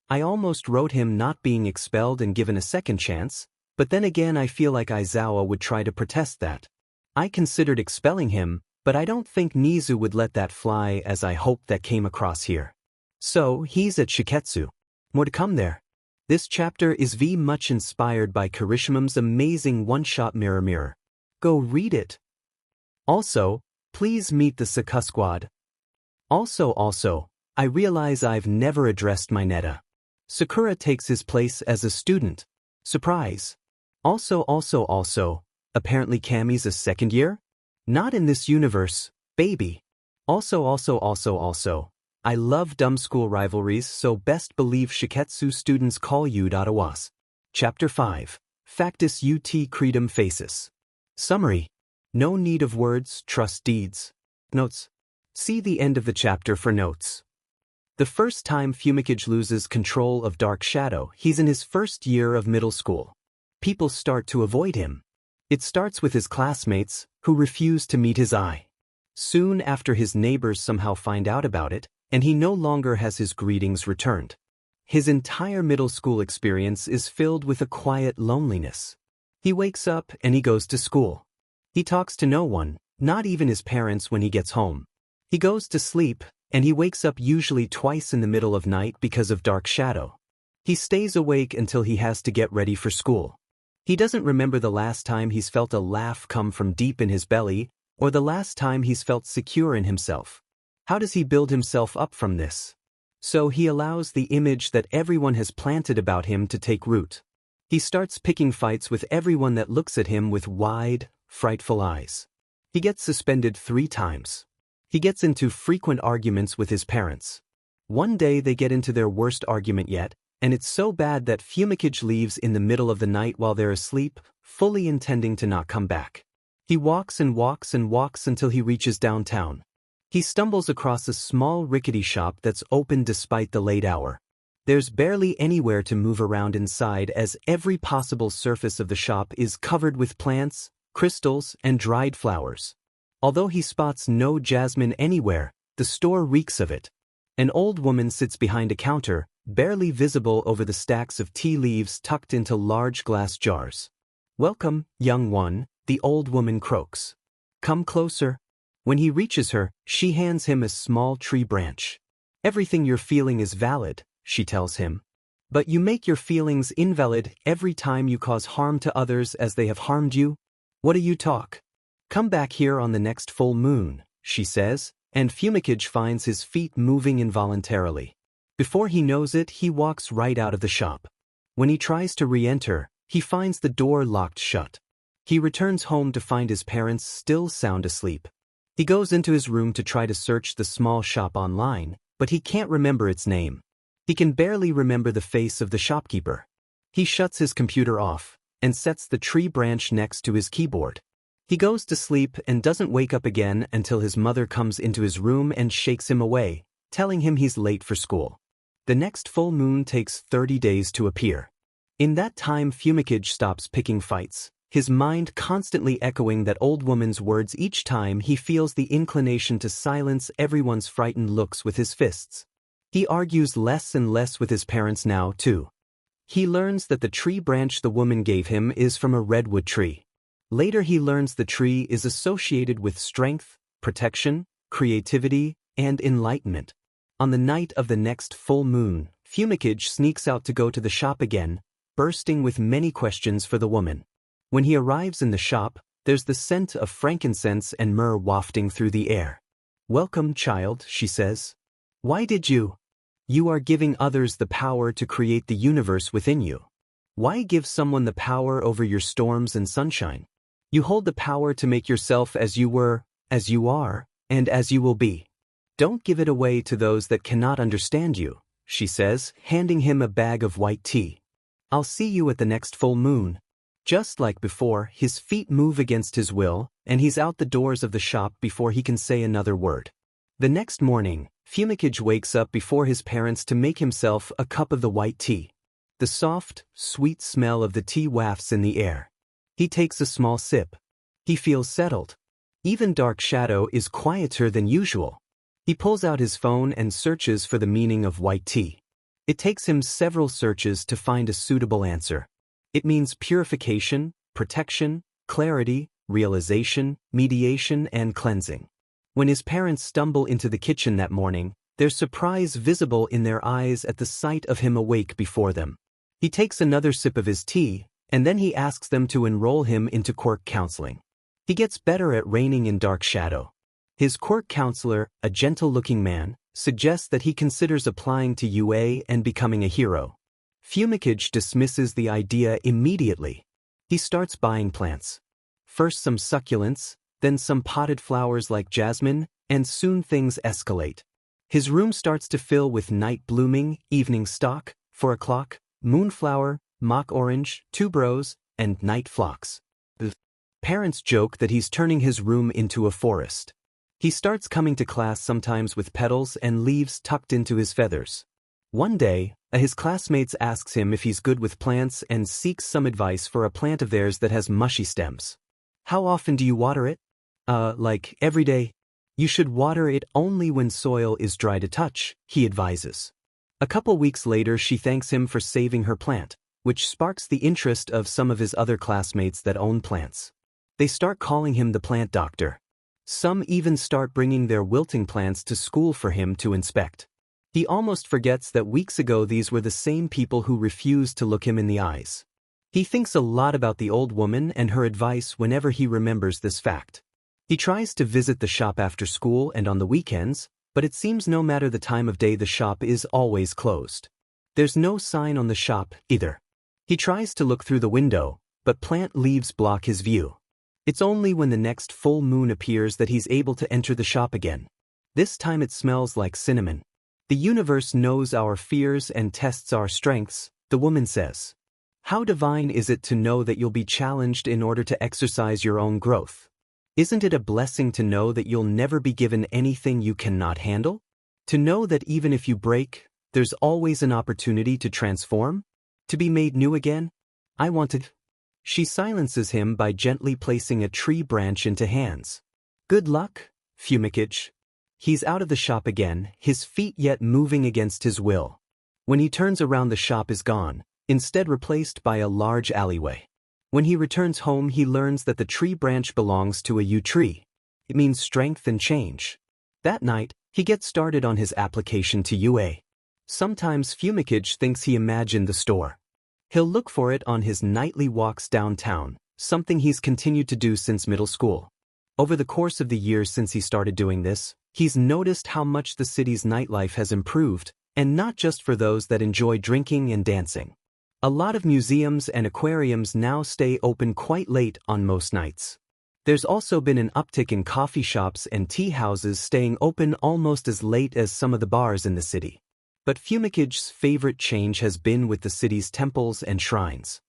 Speaker 1: I almost wrote him not being expelled and given a second chance, but then again I feel like Aizawa would try to protest that. I considered expelling him, but I don't think Nizu would let that fly as I hope that came across here. So, he's at Shiketsu. More to come there. This chapter is very much inspired by Kirishima's amazing one-shot Mirror Mirror. Go read it. Also, please meet the Sakura squad. Also, I realize I've never addressed my Neta. Sakura takes his place as a student. Surprise. Also, apparently Kami's a second year? Not in this universe, baby. Also, I love dumb school rivalries, so best believe Shiketsu students call you Awas. Chapter 5. Factus ut credum facis. Summary. No need of words, trust deeds. Notes. See the end of the chapter for notes. The first time Fumikage loses control of Dark Shadow, he's in his first year of middle school. People start to avoid him. It starts with his classmates, who refuse to meet his eye. Soon after, his neighbors somehow find out about it, and he no longer has his greetings returned. His entire middle school experience is filled with a quiet loneliness. He wakes up and he goes to school. He talks to no one, not even his parents when he gets home. He goes to sleep, and he wakes up usually twice in the middle of night because of Dark Shadow. He stays awake until he has to get ready for school. He doesn't remember the last time he's felt a laugh come from deep in his belly, or the last time he's felt secure in himself. How does he build himself up from this? So he allows the image that everyone has planted about him to take root. He starts picking fights with everyone that looks at him with wide, frightful eyes. He gets suspended 3 times. He gets into frequent arguments with his parents. One day they get into their worst argument yet, and it's so bad that Fumikage leaves in the middle of the night while they're asleep, fully intending to not come back. He walks and walks and walks until he reaches downtown. He stumbles across a small rickety shop that's open despite the late hour. There's barely anywhere to move around inside, as every possible surface of the shop is covered with plants, crystals, and dried flowers. Although he spots no jasmine anywhere, the store reeks of it. An old woman sits behind a counter, barely visible over the stacks of tea leaves tucked into large glass jars. "Welcome, young one," the old woman croaks. "Come closer." When he reaches her, she hands him a small tree branch. "Everything you're feeling is valid," she tells him. "But you make your feelings invalid every time you cause harm to others as they have harmed you. What do you talk? Come back here on the next full moon," she says, and Fumikage finds his feet moving involuntarily. Before he knows it, he walks right out of the shop. When he tries to re-enter, he finds the door locked shut. He returns home to find his parents still sound asleep. He goes into his room to try to search the small shop online, but he can't remember its name. He can barely remember the face of the shopkeeper. He shuts his computer off and sets the tree branch next to his keyboard. He goes to sleep and doesn't wake up again until his mother comes into his room and shakes him away, telling him he's late for school. The next full moon takes 30 days to appear. In that time, Fumikage stops picking fights, his mind constantly echoing that old woman's words each time he feels the inclination to silence everyone's frightened looks with his fists. He argues less and less with his parents now, too. He learns that the tree branch the woman gave him is from a redwood tree. Later he learns the tree is associated with strength, protection, creativity, and enlightenment. On the night of the next full moon, Fumikage sneaks out to go to the shop again, bursting with many questions for the woman. When he arrives in the shop, there's the scent of frankincense and myrrh wafting through the air. "Welcome, child," she says. "Why did you? You are giving others the power to create the universe within you. Why give someone the power over your storms and sunshine? You hold the power to make yourself as you were, as you are, and as you will be. Don't give it away to those that cannot understand you," she says, handing him a bag of white tea. "I'll see you at the next full moon." Just like before, his feet move against his will, and he's out the doors of the shop before he can say another word. The next morning, Fumikage wakes up before his parents to make himself a cup of the white tea. The soft, sweet smell of the tea wafts in the air. He takes a small sip. He feels settled. Even Dark Shadow is quieter than usual. He pulls out his phone and searches for the meaning of white tea. It takes him several searches to find a suitable answer. It means purification, protection, clarity, realization, mediation, and cleansing. When his parents stumble into the kitchen that morning, there's surprise visible in their eyes at the sight of him awake before them. He takes another sip of his tea, and then he asks them to enroll him into quirk counseling. He gets better at reigning in Dark Shadow. His quirk counselor, a gentle-looking man, suggests that he considers applying to UA and becoming a hero. Fumikage dismisses the idea immediately. He starts buying plants. First some succulents, then some potted flowers like jasmine, and soon things escalate. His room starts to fill with night blooming, evening stock, 4 o'clock, moonflower, mock orange, tuberose, and night phlox. Parents joke that he's turning his room into a forest. He starts coming to class sometimes with petals and leaves tucked into his feathers. One day, his classmates asks him if he's good with plants and seeks some advice for a plant of theirs that has mushy stems. How often do you water it? Like every day. You should water it only when soil is dry to touch, he advises. A couple weeks later she thanks him for saving her plant, which sparks the interest of some of his other classmates that own plants. They start calling him the plant doctor. Some even start bringing their wilting plants to school for him to inspect. He almost forgets that weeks ago these were the same people who refused to look him in the eyes. He thinks a lot about the old woman and her advice whenever he remembers this fact. He tries to visit the shop after school and on the weekends, but it seems no matter the time of day the shop is always closed. There's no sign on the shop, either. He tries to look through the window, but plant leaves block his view. It's only when the next full moon appears that he's able to enter the shop again. This time it smells like cinnamon. The universe knows our fears and tests our strengths, the woman says. How divine is it to know that you'll be challenged in order to exercise your own growth? Isn't it a blessing to know that you'll never be given anything you cannot handle? To know that even if you break, there's always an opportunity to transform? To be made new again? I wanted. She silences him by gently placing a tree branch into hands. Good luck, Fumikage. He's out of the shop again, his feet yet moving against his will. When he turns around the shop is gone, instead replaced by a large alleyway. When he returns home he learns that the tree branch belongs to a yew tree. It means strength and change. That night, he gets started on his application to UA. Sometimes Fumikage thinks he imagined the store. He'll look for it on his nightly walks downtown, something he's continued to do since middle school. Over the course of the years since he started doing this, he's noticed how much the city's nightlife has improved, and not just for those that enjoy drinking and dancing. A lot of museums and aquariums now stay open quite late on most nights. There's also been an uptick in coffee shops and tea houses staying open almost as late as some of the bars in the city. But Fumikage's favorite change has been with the city's temples and shrines.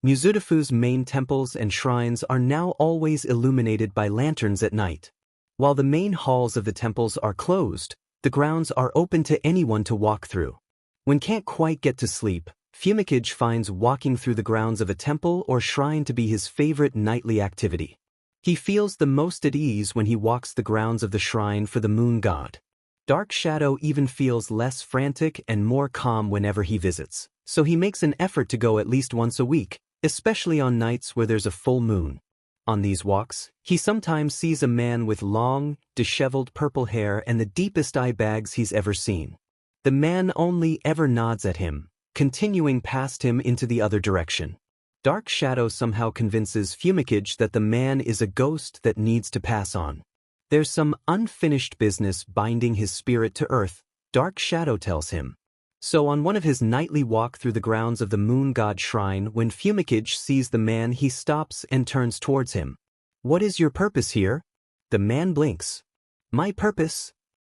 Speaker 1: Mizudafu's main temples and shrines are now always illuminated by lanterns at night. While the main halls of the temples are closed, the grounds are open to anyone to walk through. When can't quite get to sleep, Fumikage finds walking through the grounds of a temple or shrine to be his favorite nightly activity. He feels the most at ease when he walks the grounds of the shrine for the moon god. Dark Shadow even feels less frantic and more calm whenever he visits, so he makes an effort to go at least once a week, especially on nights where there's a full moon. On these walks, he sometimes sees a man with long, disheveled purple hair and the deepest eye bags he's ever seen. The man only ever nods at him, continuing past him into the other direction. Dark Shadow somehow convinces Fumikage that the man is a ghost that needs to pass on. There's some unfinished business binding his spirit to earth, Dark Shadow tells him. So on one of his nightly walk through the grounds of the moon god shrine, when Fumikage sees the man he stops and turns towards him. What is your purpose here? The man blinks. My purpose?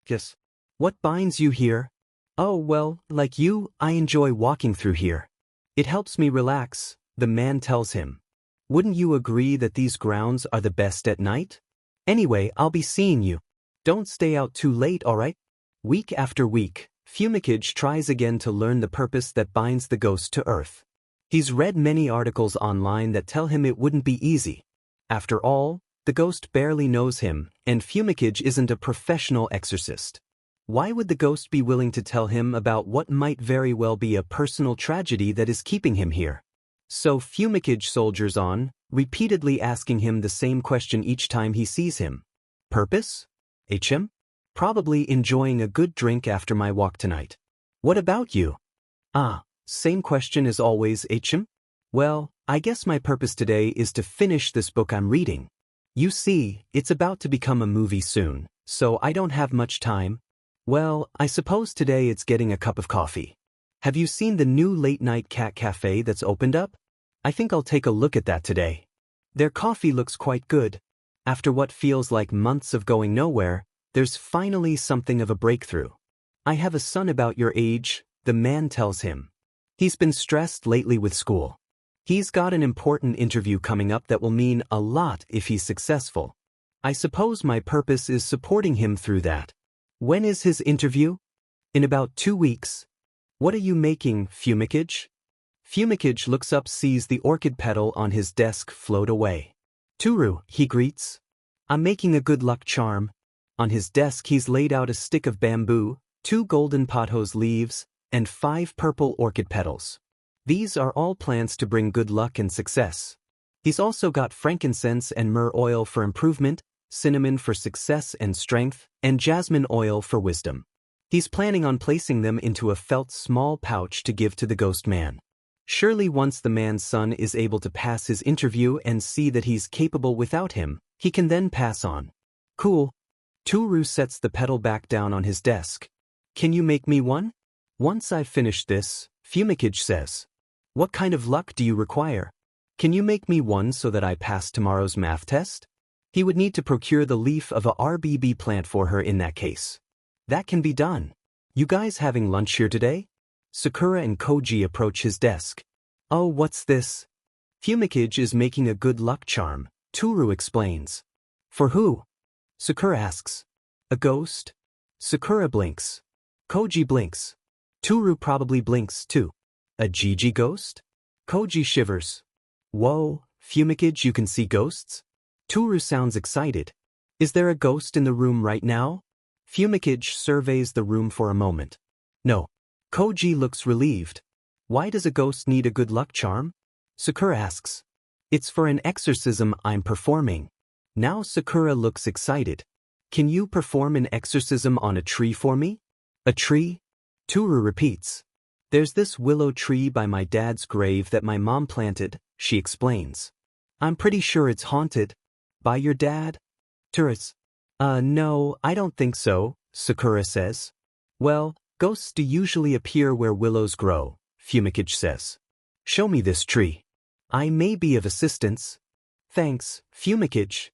Speaker 1: Yes. What binds you here? Oh well, like you, I enjoy walking through here. It helps me relax, the man tells him. Wouldn't you agree that these grounds are the best at night? Anyway, I'll be seeing you. Don't stay out too late, alright? Week after week, Fumikage tries again to learn the purpose that binds the ghost to Earth. He's read many articles online that tell him it wouldn't be easy. After all, the ghost barely knows him, and Fumikage isn't a professional exorcist. Why would the ghost be willing to tell him about what might very well be a personal tragedy that is keeping him here? So Fumikage soldiers on, repeatedly asking him the same question each time he sees him. Purpose? HM? Probably enjoying a good drink after my walk tonight. What about you? Same question as always, HM? Well, I guess my purpose today is to finish this book I'm reading. You see, it's about to become a movie soon, so I don't have much time. Well, I suppose today it's getting a cup of coffee. Have you seen the new late-night cat cafe that's opened up? I think I'll take a look at that today. Their coffee looks quite good. After what feels like months of going nowhere, there's finally something of a breakthrough. I have a son about your age, the man tells him. He's been stressed lately with school. He's got an important interview coming up that will mean a lot if he's successful. I suppose my purpose is supporting him through that. When is his interview? In about 2 weeks. What are you making, Fumikage? Fumikage looks up, sees the orchid petal on his desk float away. Toru, he greets. I'm making a good luck charm. On his desk he's laid out a stick of bamboo, 2 golden pothos leaves, and 5 purple orchid petals. These are all plants to bring good luck and success. He's also got frankincense and myrrh oil for improvement, cinnamon for success and strength, and jasmine oil for wisdom. He's planning on placing them into a felt small pouch to give to the ghost man. Surely once the man's son is able to pass his interview and see that he's capable without him, he can then pass on. Cool. Toru sets the petal back down on his desk. Can you make me one? Once I've finished this, Fumikage says. What kind of luck do you require? Can you make me one so that I pass tomorrow's math test? He would need to procure the leaf of a RBB plant for her in that case. That can be done. You guys having lunch here today? Sakura and Koji approach his desk. Oh, what's this? Fumikage is making a good luck charm, Toru explains. For who? Sakura asks. A ghost? Sakura blinks. Koji blinks. Toru probably blinks too. A Gigi ghost? Koji shivers. Whoa, Fumikage, you can see ghosts? Toru sounds excited. Is there a ghost in the room right now? Fumikage surveys the room for a moment. No. Koji looks relieved. Why does a ghost need a good luck charm? Sakura asks. It's for an exorcism I'm performing. Now Sakura looks excited. Can you perform an exorcism on a tree for me? A tree? Toru repeats. There's this willow tree by my dad's grave that my mom planted, she explains. I'm pretty sure it's haunted. By your dad? Tourist. No, I don't think so, Sakura says. Well, ghosts do usually appear where willows grow, Fumikage says. Show me this tree. I may be of assistance. Thanks, Fumikage.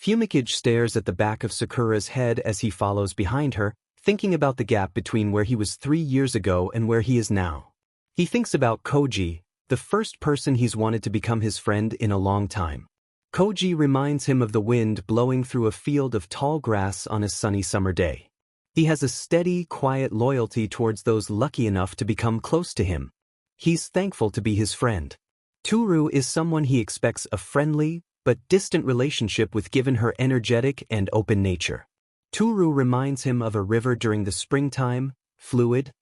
Speaker 1: Fumikage stares at the back of Sakura's head as he follows behind her, thinking about the gap between where he was 3 years ago and where he is now. He thinks about Koji, the first person he's wanted to become his friend in a long time. Koji reminds him of the wind blowing through a field of tall grass on a sunny summer day. He has a steady, quiet loyalty towards those lucky enough to become close to him. He's thankful to be his friend. Toru is someone he expects a friendly, but distant relationship with given her energetic and open nature. Toru reminds him of a river during the springtime, fluid,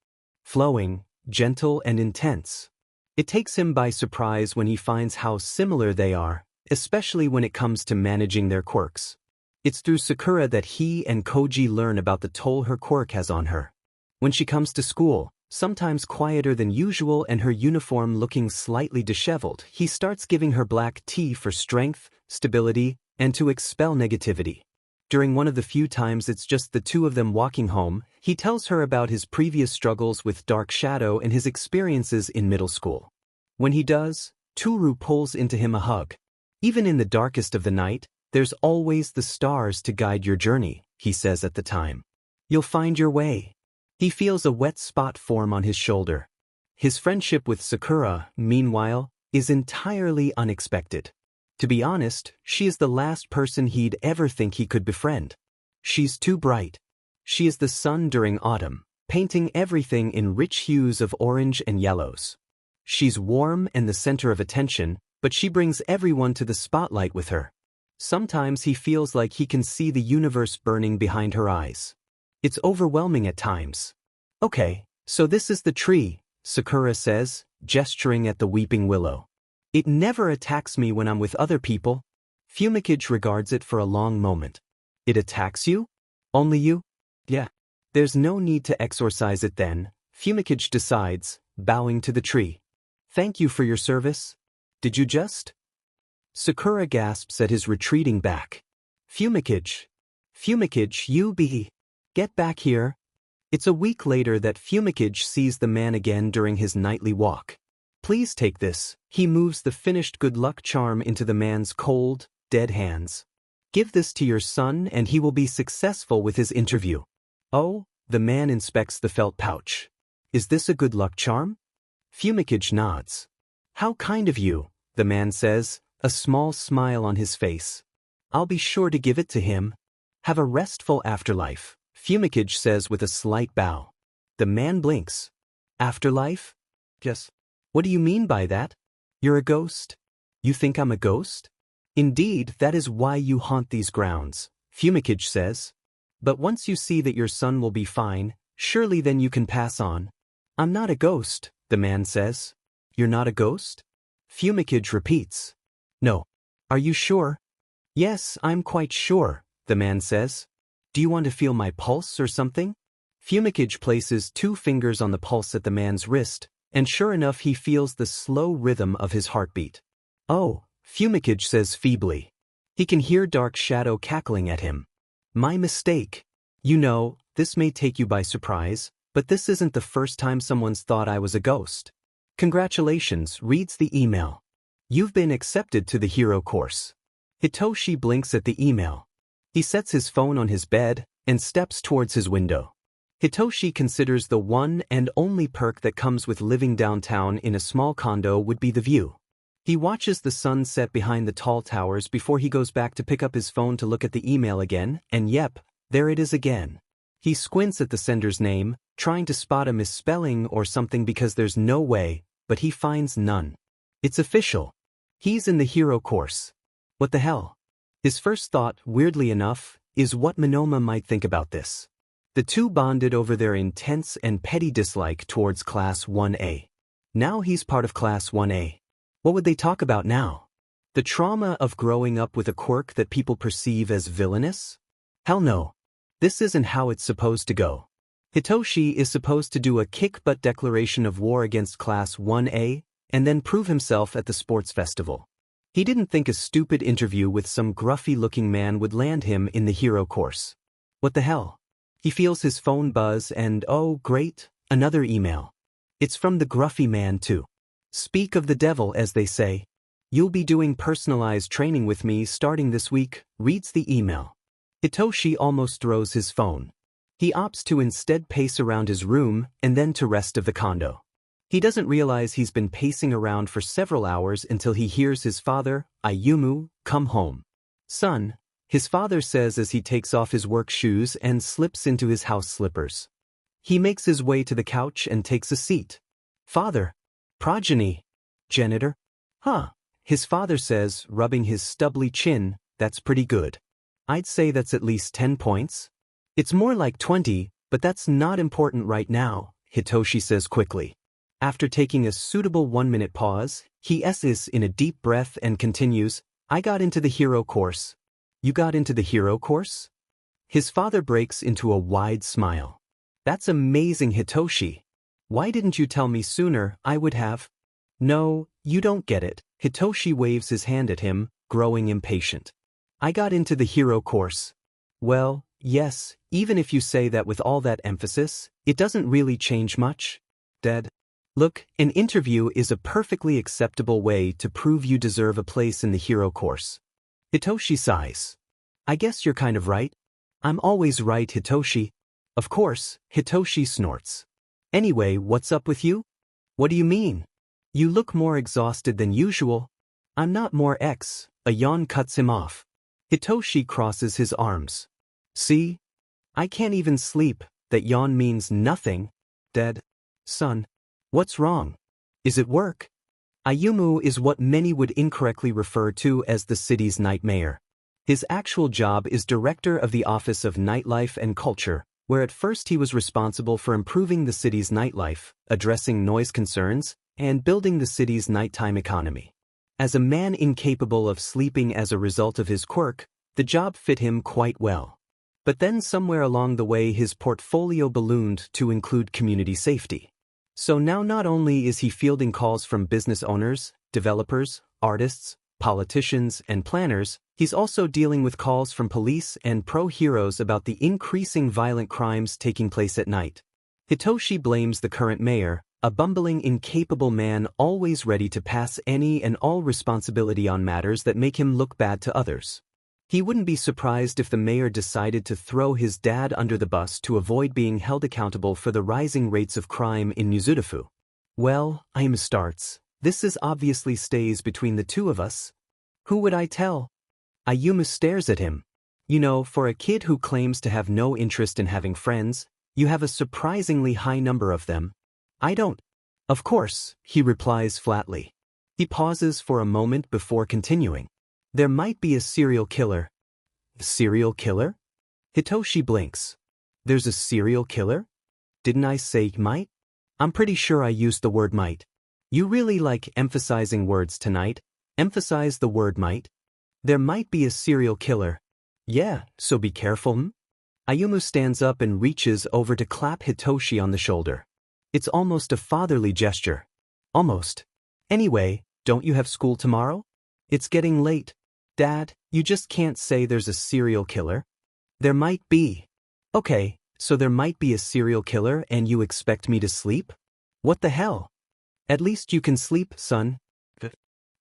Speaker 1: flowing, gentle and intense. It takes him by surprise when he finds how similar they are, especially when it comes to managing their quirks. It's through Sakura that he and Koji learn about the toll her quirk has on her. When she comes to school, sometimes quieter than usual and her uniform looking slightly disheveled, he starts giving her black tea for strength, stability, and to expel negativity. During one of the few times it's just the two of them walking home, he tells her about his previous struggles with dark shadow and his experiences in middle school. When he does, Toru pulls into him a hug. Even in the darkest of the night, there's always the stars to guide your journey, he says at the time. You'll find your way. He feels a wet spot form on his shoulder. His friendship with Sakura, meanwhile, is entirely unexpected. To be honest, she is the last person he'd ever think he could befriend. She's too bright. She is the sun during autumn, painting everything in rich hues of orange and yellows. She's warm and the center of attention, but she brings everyone to the spotlight with her. Sometimes he feels like he can see the universe burning behind her eyes. It's overwhelming at times. Okay, so this is the tree, Sakura says, gesturing at the weeping willow. It never attacks me when I'm with other people. Fumikage regards it for a long moment. It attacks you? Only you? Yeah. There's no need to exorcise it then, Fumikage decides, bowing to the tree. Thank you for your service. Did you just? Sakura gasps at his retreating back. Fumikage. Fumikage, you be. Get back here. It's a week later that Fumikage sees the man again during his nightly walk. Please take this. He moves the finished good luck charm into the man's cold, dead hands. Give this to your son and he will be successful with his interview. Oh, the man inspects the felt pouch. Is this a good luck charm? Fumikage nods. How kind of you, the man says, a small smile on his face. I'll be sure to give it to him. Have a restful afterlife, Fumikage says with a slight bow. The man blinks. Afterlife? Yes. What do you mean by that? You're a ghost? You think I'm a ghost? Indeed, that is why you haunt these grounds, Fumikage says. But once you see that your son will be fine, surely then you can pass on. I'm not a ghost, the man says. You're not a ghost? Fumikage repeats. No. Are you sure? Yes, I'm quite sure, the man says. Do you want to feel my pulse or something? Fumikage places 2 fingers on the pulse at the man's wrist, and sure enough he feels the slow rhythm of his heartbeat. Oh, Fumikage says feebly. He can hear Dark Shadow cackling at him. My mistake. You know, this may take you by surprise, but this isn't the first time someone's thought I was a ghost. Congratulations, reads the email. You've been accepted to the hero course. Hitoshi blinks at the email. He sets his phone on his bed and steps towards his window. Hitoshi considers the one and only perk that comes with living downtown in a small condo would be the view. He watches the sun set behind the tall towers before he goes back to pick up his phone to look at the email again, and yep, there it is again. He squints at the sender's name, trying to spot a misspelling or something because there's no way, but he finds none. It's official. He's in the hero course. What the hell? His first thought, weirdly enough, is what Monoma might think about this. The two bonded over their intense and petty dislike towards Class 1A. Now he's part of Class 1A. What would they talk about now? The trauma of growing up with a quirk that people perceive as villainous? Hell no. This isn't how it's supposed to go. Hitoshi is supposed to do a kick-butt declaration of war against Class 1A, and then prove himself at the sports festival. He didn't think a stupid interview with some gruffy-looking man would land him in the hero course. What the hell? He feels his phone buzz and oh great, another email. It's from the gruffy man too. Speak of the devil, as they say. You'll be doing personalized training with me starting this week, reads the email. Hitoshi almost throws his phone. He opts to instead pace around his room and then to rest of the condo. He doesn't realize he's been pacing around for several hours until he hears his father, Ayumu, come home. Son, his father says as he takes off his work shoes and slips into his house slippers. He makes his way to the couch and takes a seat. Father. Progeny. Janitor. Huh. His father says, rubbing his stubbly chin, that's pretty good. I'd say that's at least 10 points. It's more like 20, but that's not important right now, Hitoshi says quickly. After taking a suitable 1-minute pause, he esses in a deep breath and continues, I got into the hero course. You got into the hero course? His father breaks into a wide smile. That's amazing, Hitoshi. Why didn't you tell me sooner? I would have. No, you don't get it. Hitoshi waves his hand at him, growing impatient. I got into the hero course. Well, yes, even if you say that with all that emphasis, it doesn't really change much. Dad. Look, an interview is a perfectly acceptable way to prove you deserve a place in the hero course. Hitoshi sighs. I guess you're kind of right. I'm always right, Hitoshi. Of course, Hitoshi snorts. Anyway, what's up with you? What do you mean? You look more exhausted than usual. I'm not more a yawn cuts him off. Hitoshi crosses his arms. See? I can't even sleep. That yawn means nothing. Dead. Son. What's wrong? Is it work? Ayumu is what many would incorrectly refer to as the city's night mayor. His actual job is director of the Office of Nightlife and Culture, where at first he was responsible for improving the city's nightlife, addressing noise concerns, and building the city's nighttime economy. As a man incapable of sleeping as a result of his quirk, the job fit him quite well. But then somewhere along the way his portfolio ballooned to include community safety. So now not only is he fielding calls from business owners, developers, artists, politicians, and planners, he's also dealing with calls from police and pro-heroes about the increasing violent crimes taking place at night. Hitoshi blames the current mayor, a bumbling, incapable man always ready to pass any and all responsibility on matters that make him look bad to others. He wouldn't be surprised if the mayor decided to throw his dad under the bus to avoid being held accountable for the rising rates of crime in Mizudafu. Well, starts. This obviously stays between the two of us. Who would I tell? Ayumu stares at him. You know, for a kid who claims to have no interest in having friends, you have a surprisingly high number of them. I don't. Of course, he replies flatly. He pauses for a moment before continuing. There might be a serial killer. Serial killer? Hitoshi blinks. There's a serial killer? Didn't I say might? I'm pretty sure I used the word might. You really like emphasizing words tonight. Emphasize the word might. There might be a serial killer. Yeah, so be careful. Ayumu stands up and reaches over to clap Hitoshi on the shoulder. It's almost a fatherly gesture. Almost. Anyway, don't you have school tomorrow? It's getting late. Dad, you just can't say there's a serial killer. There might be. Okay, so there might be a serial killer and you expect me to sleep? What the hell? At least you can sleep, son.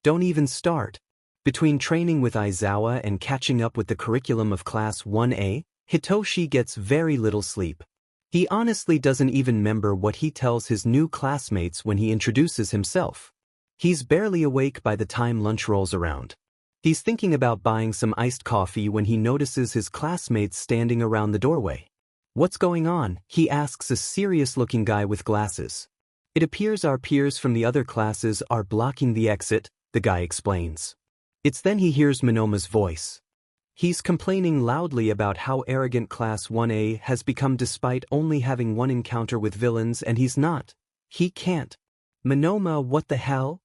Speaker 1: Don't even start. Between training with Aizawa and catching up with the curriculum of Class 1A, Hitoshi gets very little sleep. He honestly doesn't even remember what he tells his new classmates when he introduces himself. He's barely awake by the time lunch rolls around. He's thinking about buying some iced coffee when he notices his classmates standing around the doorway. What's going on? He asks a serious-looking guy with glasses. It appears our peers from the other classes are blocking the exit, the guy explains. It's then he hears Monoma's voice. He's complaining loudly about how arrogant Class 1A has become despite only having one encounter with villains and he's not. He can't. Monoma, what the hell?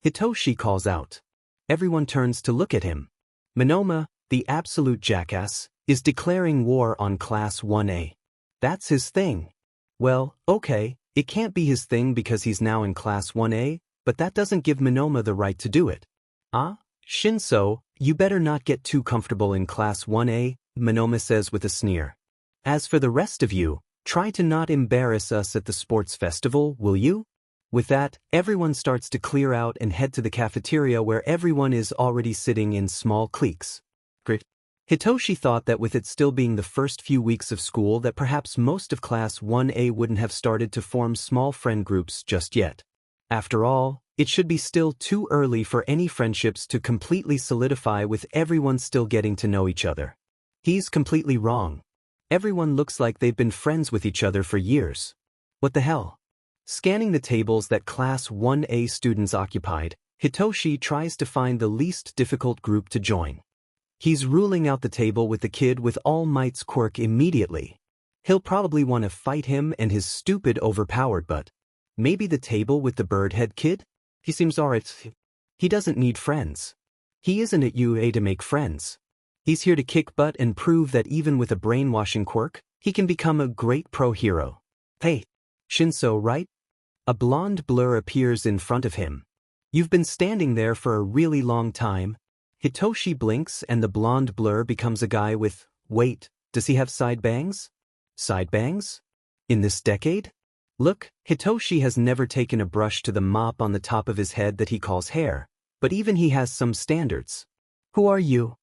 Speaker 1: Hitoshi calls out. Everyone turns to look at him. Monoma, the absolute jackass, is declaring war on Class 1A. That's his thing. Well, okay, it can't be his thing because he's now in Class 1A, but that doesn't give Monoma the right to do it. Shinso, you better not get too comfortable in Class 1A, Monoma says with a sneer. As for the rest of you, try to not embarrass us at the sports festival, will you? With that, everyone starts to clear out and head to the cafeteria where everyone is already sitting in small cliques. Hitoshi thought that with it still being the first few weeks of school that perhaps most of Class 1A wouldn't have started to form small friend groups just yet. After all, it should be still too early for any friendships to completely solidify with everyone still getting to know each other. He's completely wrong. Everyone looks like they've been friends with each other for years. What the hell? Scanning the tables that Class 1A students occupied, Hitoshi tries to find the least difficult group to join. He's ruling out the table with the kid with All Might's quirk immediately. He'll probably want to fight him and his stupid overpowered butt. Maybe the table with the bird head kid? He seems alright. He doesn't need friends. He isn't at UA to make friends. He's here to kick butt and prove that even with a brainwashing quirk, he can become a great pro-hero. Hey, Shinso, right? A blonde blur appears in front of him. You've been standing there for a really long time. Hitoshi blinks and the blonde blur becomes a guy with, wait, does he have side bangs? Side bangs? In this decade? Look, Hitoshi has never taken a brush to the mop on the top of his head that he calls hair, but even he has some standards. Who are you?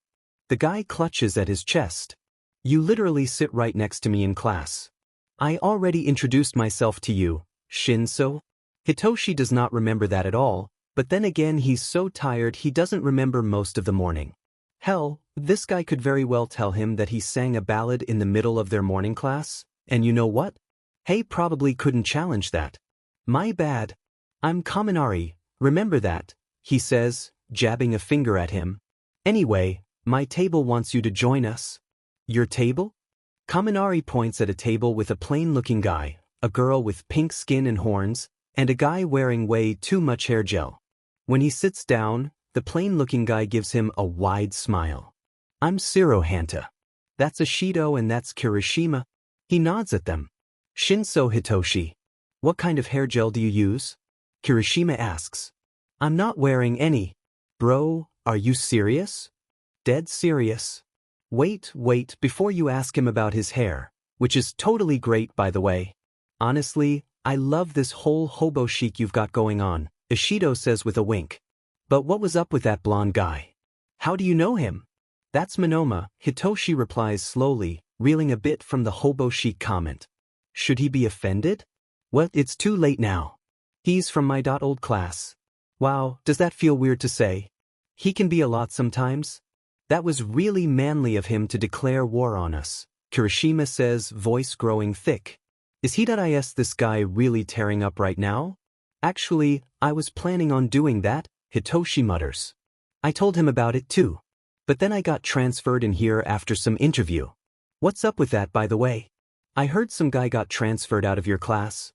Speaker 1: The guy clutches at his chest. You literally sit right next to me in class. I already introduced myself to you, Shinso. Hitoshi does not remember that at all, but then again he's so tired he doesn't remember most of the morning. Hell, This guy could very well tell him that he sang a ballad in the middle of their morning class, and you know what? Hey probably couldn't challenge that. My bad. I'm Kaminari, remember that, he says, jabbing a finger at him. Anyway, my table wants you to join us. Your table? Kaminari points at a table with a plain-looking guy, a girl with pink skin and horns, and a guy wearing way too much hair gel. When he sits down, the plain-looking guy gives him a wide smile. I'm Shiro Hanta. That's Ishido and that's Kirishima. He nods at them. Shinso Hitoshi. What kind of hair gel do you use? Kirishima asks. I'm not wearing any. Bro, are you serious? Dead serious. Wait, before you ask him about his hair, which is totally great by the way. Honestly, I love this whole hobo chic you've got going on, Ishido says with a wink. But what was up with that blonde guy? How do you know him? That's Monoma, Hitoshi replies slowly, reeling a bit from the hobo chic comment. Should he be offended? Well, it's too late now. He's from my old class. Wow, does that feel weird to say? He can be a lot sometimes. That was really manly of him to declare war on us, Kirishima says, voice growing thick. Is this guy really tearing up right now? Actually, I was planning on doing that, Hitoshi mutters. I told him about it too. But then I got transferred in here after some interview. What's up with that by the way? I heard some guy got transferred out of your class.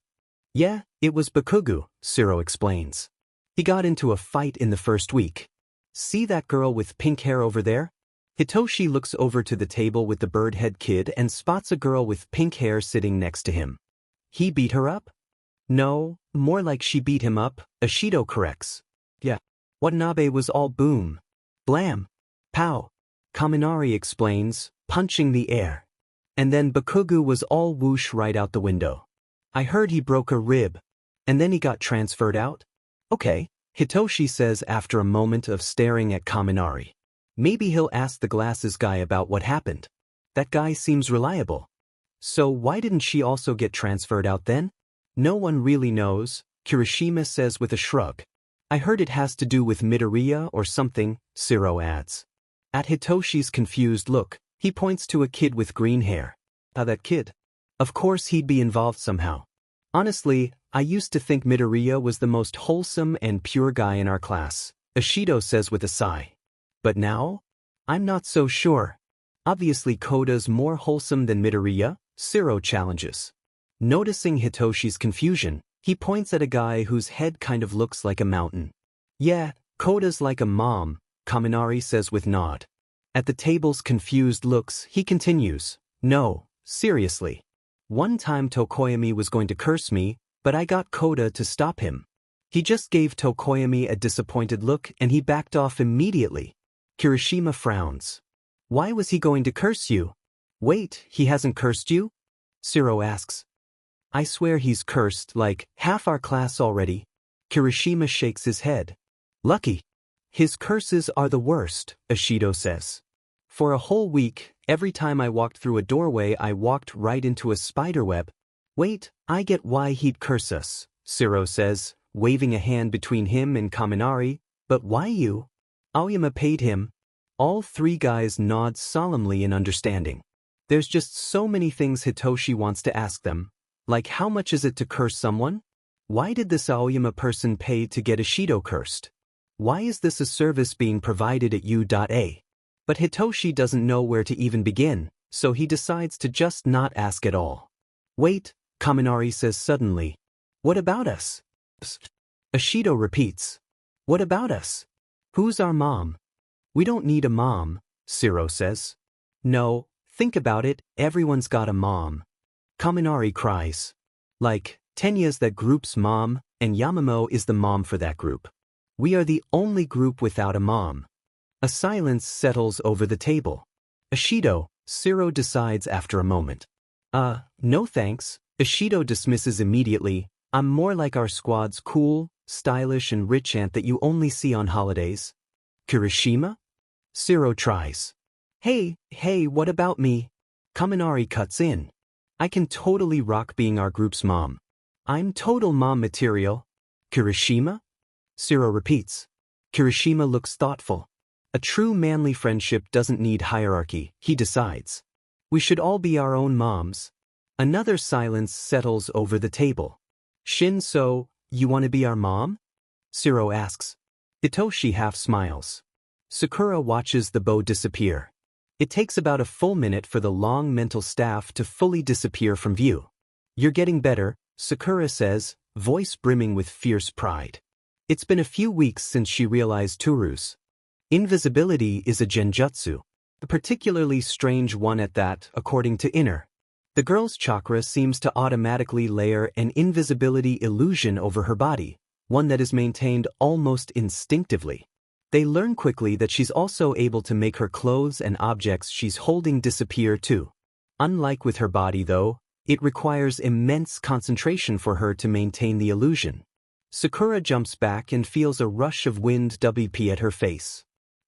Speaker 1: Yeah, it was Bakugu, Shiro explains. He got into a fight in the first week. See that girl with pink hair over there? Hitoshi looks over to the table with the bird head kid and spots a girl with pink hair sitting next to him. He beat her up? No, more like she beat him up, Ishido corrects. Yeah. Watanabe was all boom. Blam. Pow. Kaminari explains, punching the air. And then Bakugu was all whoosh right out the window. I heard he broke a rib. And then he got transferred out? Okay, Hitoshi says after a moment of staring at Kaminari. Maybe he'll ask the glasses guy about what happened. That guy seems reliable. So why didn't she also get transferred out then? No one really knows, Kirishima says with a shrug. I heard it has to do with Midoriya or something, Shiro adds. At Hitoshi's confused look, he points to a kid with green hair. That kid? Of course he'd be involved somehow. Honestly, I used to think Midoriya was the most wholesome and pure guy in our class, Ishido says with a sigh. But now? I'm not so sure. Obviously Koda's more wholesome than Midoriya, Shiro challenges. Noticing Hitoshi's confusion, he points at a guy whose head kind of looks like a mountain. Yeah, Koda's like a mom, Kaminari says with nod. At the table's confused looks, he continues. No, seriously. One time Tokoyami was going to curse me, but I got Koda to stop him. He just gave Tokoyami a disappointed look and he backed off immediately. Kirishima frowns. Why was he going to curse you? Wait, he hasn't cursed you? Shiro asks. I swear he's cursed like half our class already. Kirishima shakes his head. Lucky. His curses are the worst, Ishido says. For a whole week, every time I walked through a doorway I walked right into a spiderweb. Wait, I get why he'd curse us, Shiro says, waving a hand between him and Kaminari, but why you? Aoyama paid him. All three guys nod solemnly in understanding. There's just so many things Hitoshi wants to ask them, like how much is it to curse someone? Why did this Aoyama person pay to get Ishido cursed? Why is this a service being provided at U.A? But Hitoshi doesn't know where to even begin, so he decides to just not ask at all. Wait, Kaminari says suddenly. What about us? Psst. Ishido repeats. What about us? Who's our mom? We don't need a mom, Shiro says. No, think about it, everyone's got a mom. Kaminari cries. Like, Tenya's that group's mom, and Yamamo is the mom for that group. We are the only group without a mom. A silence settles over the table. Ishido, Shiro decides after a moment. No thanks, Ishido dismisses immediately. I'm more like our squad's cool, stylish and rich aunt that you only see on holidays. Kirishima? Shiro tries. Hey, what about me? Kaminari cuts in. I can totally rock being our group's mom. I'm total mom material. Kirishima? Shiro repeats. Kirishima looks thoughtful. A true manly friendship doesn't need hierarchy, he decides. We should all be our own moms. Another silence settles over the table. Shin, so, you want to be our mom? Shiro asks. Hitoshi half smiles. Sakura watches the bow disappear. It takes about a full minute for the long mental staff to fully disappear from view. You're getting better, Sakura says, voice brimming with fierce pride. It's been a few weeks since she realized Turu's invisibility is a genjutsu, a particularly strange one at that, according to Inner. The girl's chakra seems to automatically layer an invisibility illusion over her body, one that is maintained almost instinctively. They learn quickly that she's also able to make her clothes and objects she's holding disappear too. Unlike with her body though, it requires immense concentration for her to maintain the illusion. Sakura jumps back and feels a rush of wind WP at her face.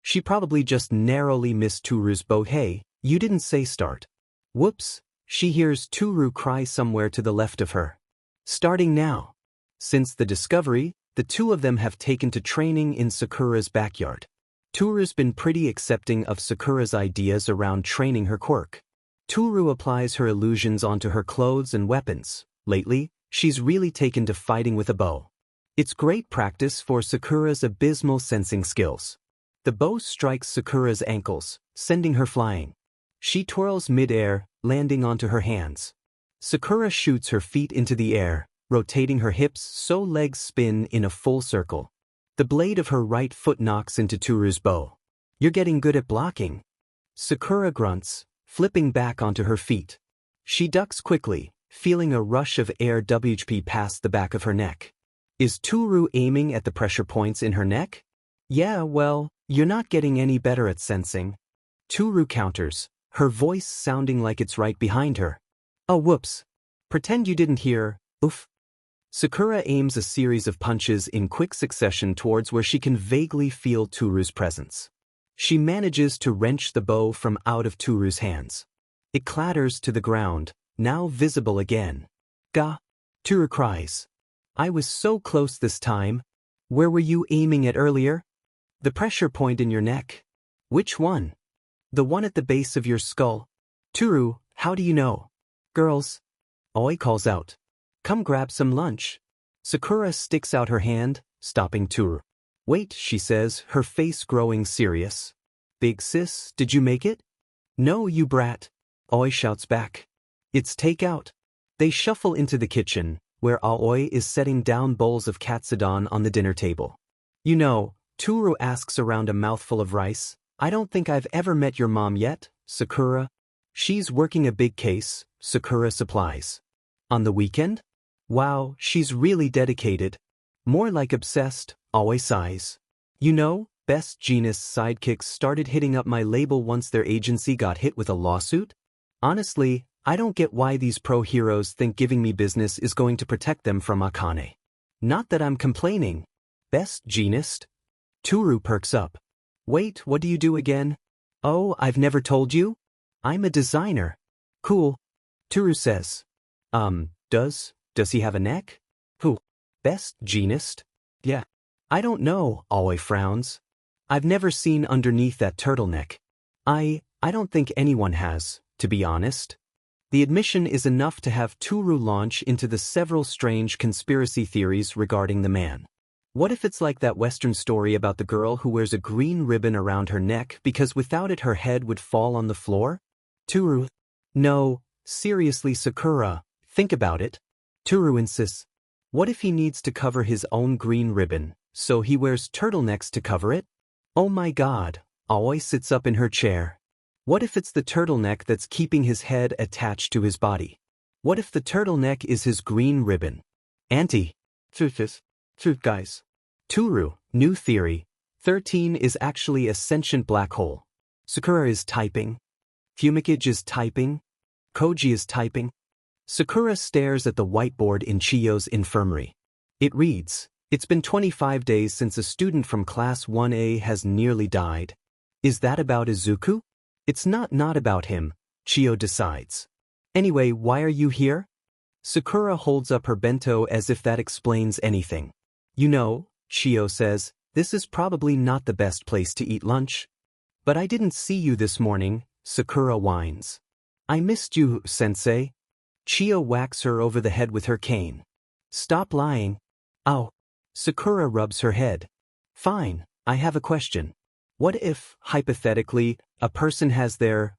Speaker 1: She probably just narrowly missed Turu's bow. Hey, you didn't say start. Whoops, she hears Turu cry somewhere to the left of her. Starting now. Since the discovery, the two of them have taken to training in Sakura's backyard. Turu's been pretty accepting of Sakura's ideas around training her quirk. Turu applies her illusions onto her clothes and weapons. Lately, she's really taken to fighting with a bow. It's great practice for Sakura's abysmal sensing skills. The bow strikes Sakura's ankles, sending her flying. She twirls mid-air, landing onto her hands. Sakura shoots her feet into the air, rotating her hips so legs spin in a full circle. The blade of her right foot knocks into Turu's bow. You're getting good at blocking. Sakura grunts, flipping back onto her feet. She ducks quickly, feeling a rush of air WP past the back of her neck. Is Turu aiming at the pressure points in her neck? Yeah, well, you're not getting any better at sensing. Turu counters, her voice sounding like it's right behind her. Oh whoops. Pretend you didn't hear, oof. Sakura aims a series of punches in quick succession towards where she can vaguely feel Turu's presence. She manages to wrench the bow from out of Turu's hands. It clatters to the ground, now visible again. Gah! Turu cries. I was so close this time. Where were you aiming at earlier? The pressure point in your neck. Which one? The one at the base of your skull. Turu, how do you know? Girls. Oi calls out. Come grab some lunch. Sakura sticks out her hand, stopping Turu. Wait, she says, her face growing serious. Big sis, did you make it? No, you brat. Oi shouts back. It's takeout. They shuffle into the kitchen, where Aoi is setting down bowls of katsudon on the dinner table. You know, Turu asks around a mouthful of rice, I don't think I've ever met your mom yet, Sakura. She's working a big case, Sakura supplies. On the weekend? Wow, she's really dedicated. More like obsessed, Aoi sighs. You know, Best Jeanist sidekicks started hitting up my label once their agency got hit with a lawsuit. Honestly, I don't get why these pro heroes think giving me business is going to protect them from Akane. Not that I'm complaining. Best Jeanist? Turu perks up. Wait, what do you do again? Oh, I've never told you? I'm a designer. Cool. Turu says. Does he have a neck? Who? Best Jeanist? Yeah. I don't know, Aoi frowns. I've never seen underneath that turtleneck. I don't think anyone has, to be honest. The admission is enough to have Turu launch into the several strange conspiracy theories regarding the man. What if it's like that Western story about the girl who wears a green ribbon around her neck because without it her head would fall on the floor? Turu. No, seriously Sakura, think about it. Turu insists. What if he needs to cover his own green ribbon, so he wears turtlenecks to cover it? Oh my god, Aoi sits up in her chair. What if it's the turtleneck that's keeping his head attached to his body? What if the turtleneck is his green ribbon? Auntie. Truth guys. Turu, new theory. 13 is actually a sentient black hole. Sakura is typing. Fumikage is typing. Koji is typing. Sakura stares at the whiteboard in Chiyo's infirmary. It reads, It's been 25 days since a student from Class 1A has nearly died. Is that about Izuku? It's not about him, Chiyo decides. Anyway, why are you here? Sakura holds up her bento as if that explains anything. You know, Chiyo says, this is probably not the best place to eat lunch. But I didn't see you this morning, Sakura whines. I missed you, sensei. Chio whacks her over the head with her cane. Stop lying. Ow. Sakura rubs her head. Fine, I have a question. What if, hypothetically, a person has their,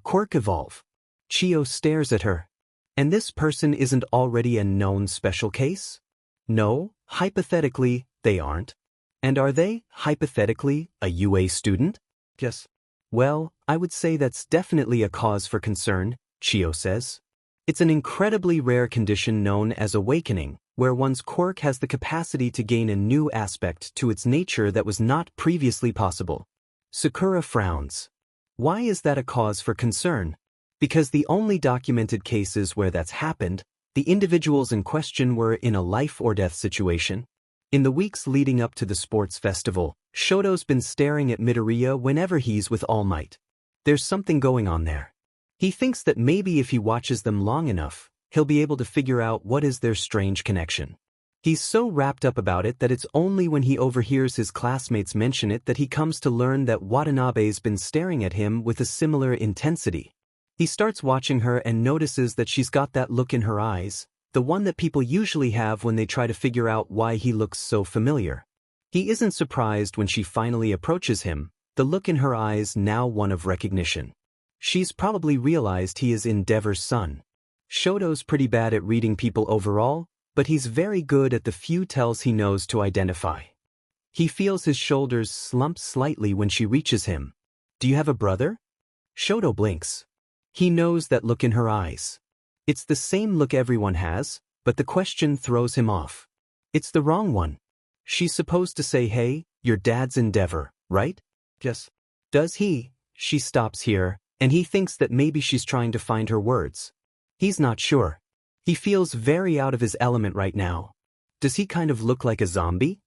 Speaker 1: quirk evolve? Chio stares at her. And this person isn't already a known special case? No, hypothetically, they aren't. And are they, hypothetically, a UA student? Yes. Well, I would say that's definitely a cause for concern, Chio says. It's an incredibly rare condition known as awakening, where one's quirk has the capacity to gain a new aspect to its nature that was not previously possible. Sakura frowns. Why is that a cause for concern? Because the only documented cases where that's happened, the individuals in question were in a life-or-death situation. In the weeks leading up to the sports festival, Shoto's been staring at Midoriya whenever he's with All Might. There's something going on there. He thinks that maybe if he watches them long enough, he'll be able to figure out what is their strange connection. He's so wrapped up about it that it's only when he overhears his classmates mention it that he comes to learn that Watanabe's been staring at him with a similar intensity. He starts watching her and notices that she's got that look in her eyes, the one that people usually have when they try to figure out why he looks so familiar. He isn't surprised when she finally approaches him, the look in her eyes now one of recognition. She's probably realized he is Endeavor's son. Shoto's pretty bad at reading people overall, but he's very good at the few tells he knows to identify. He feels his shoulders slump slightly when she reaches him. Do you have a brother? Shoto blinks. He knows that look in her eyes. It's the same look everyone has, but the question throws him off. It's the wrong one. She's supposed to say, hey, your dad's Endeavor, right? Yes. Does he? She stops here, and he thinks that maybe she's trying to find her words. He's not sure. He feels very out of his element right now. Does he kind of look like a zombie?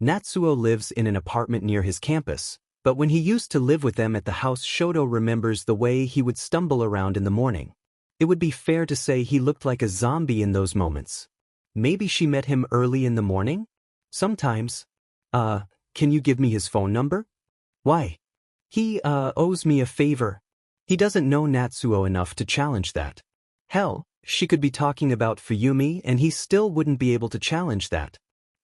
Speaker 1: Natsuo lives in an apartment near his campus, but when he used to live with them at the house, Shoto remembers the way he would stumble around in the morning. It would be fair to say he looked like a zombie in those moments. Maybe she met him early in the morning? Sometimes. Can you give me his phone number? Why? He, owes me a favor. He doesn't know Natsuo enough to challenge that. Hell, she could be talking about Fuyumi and he still wouldn't be able to challenge that.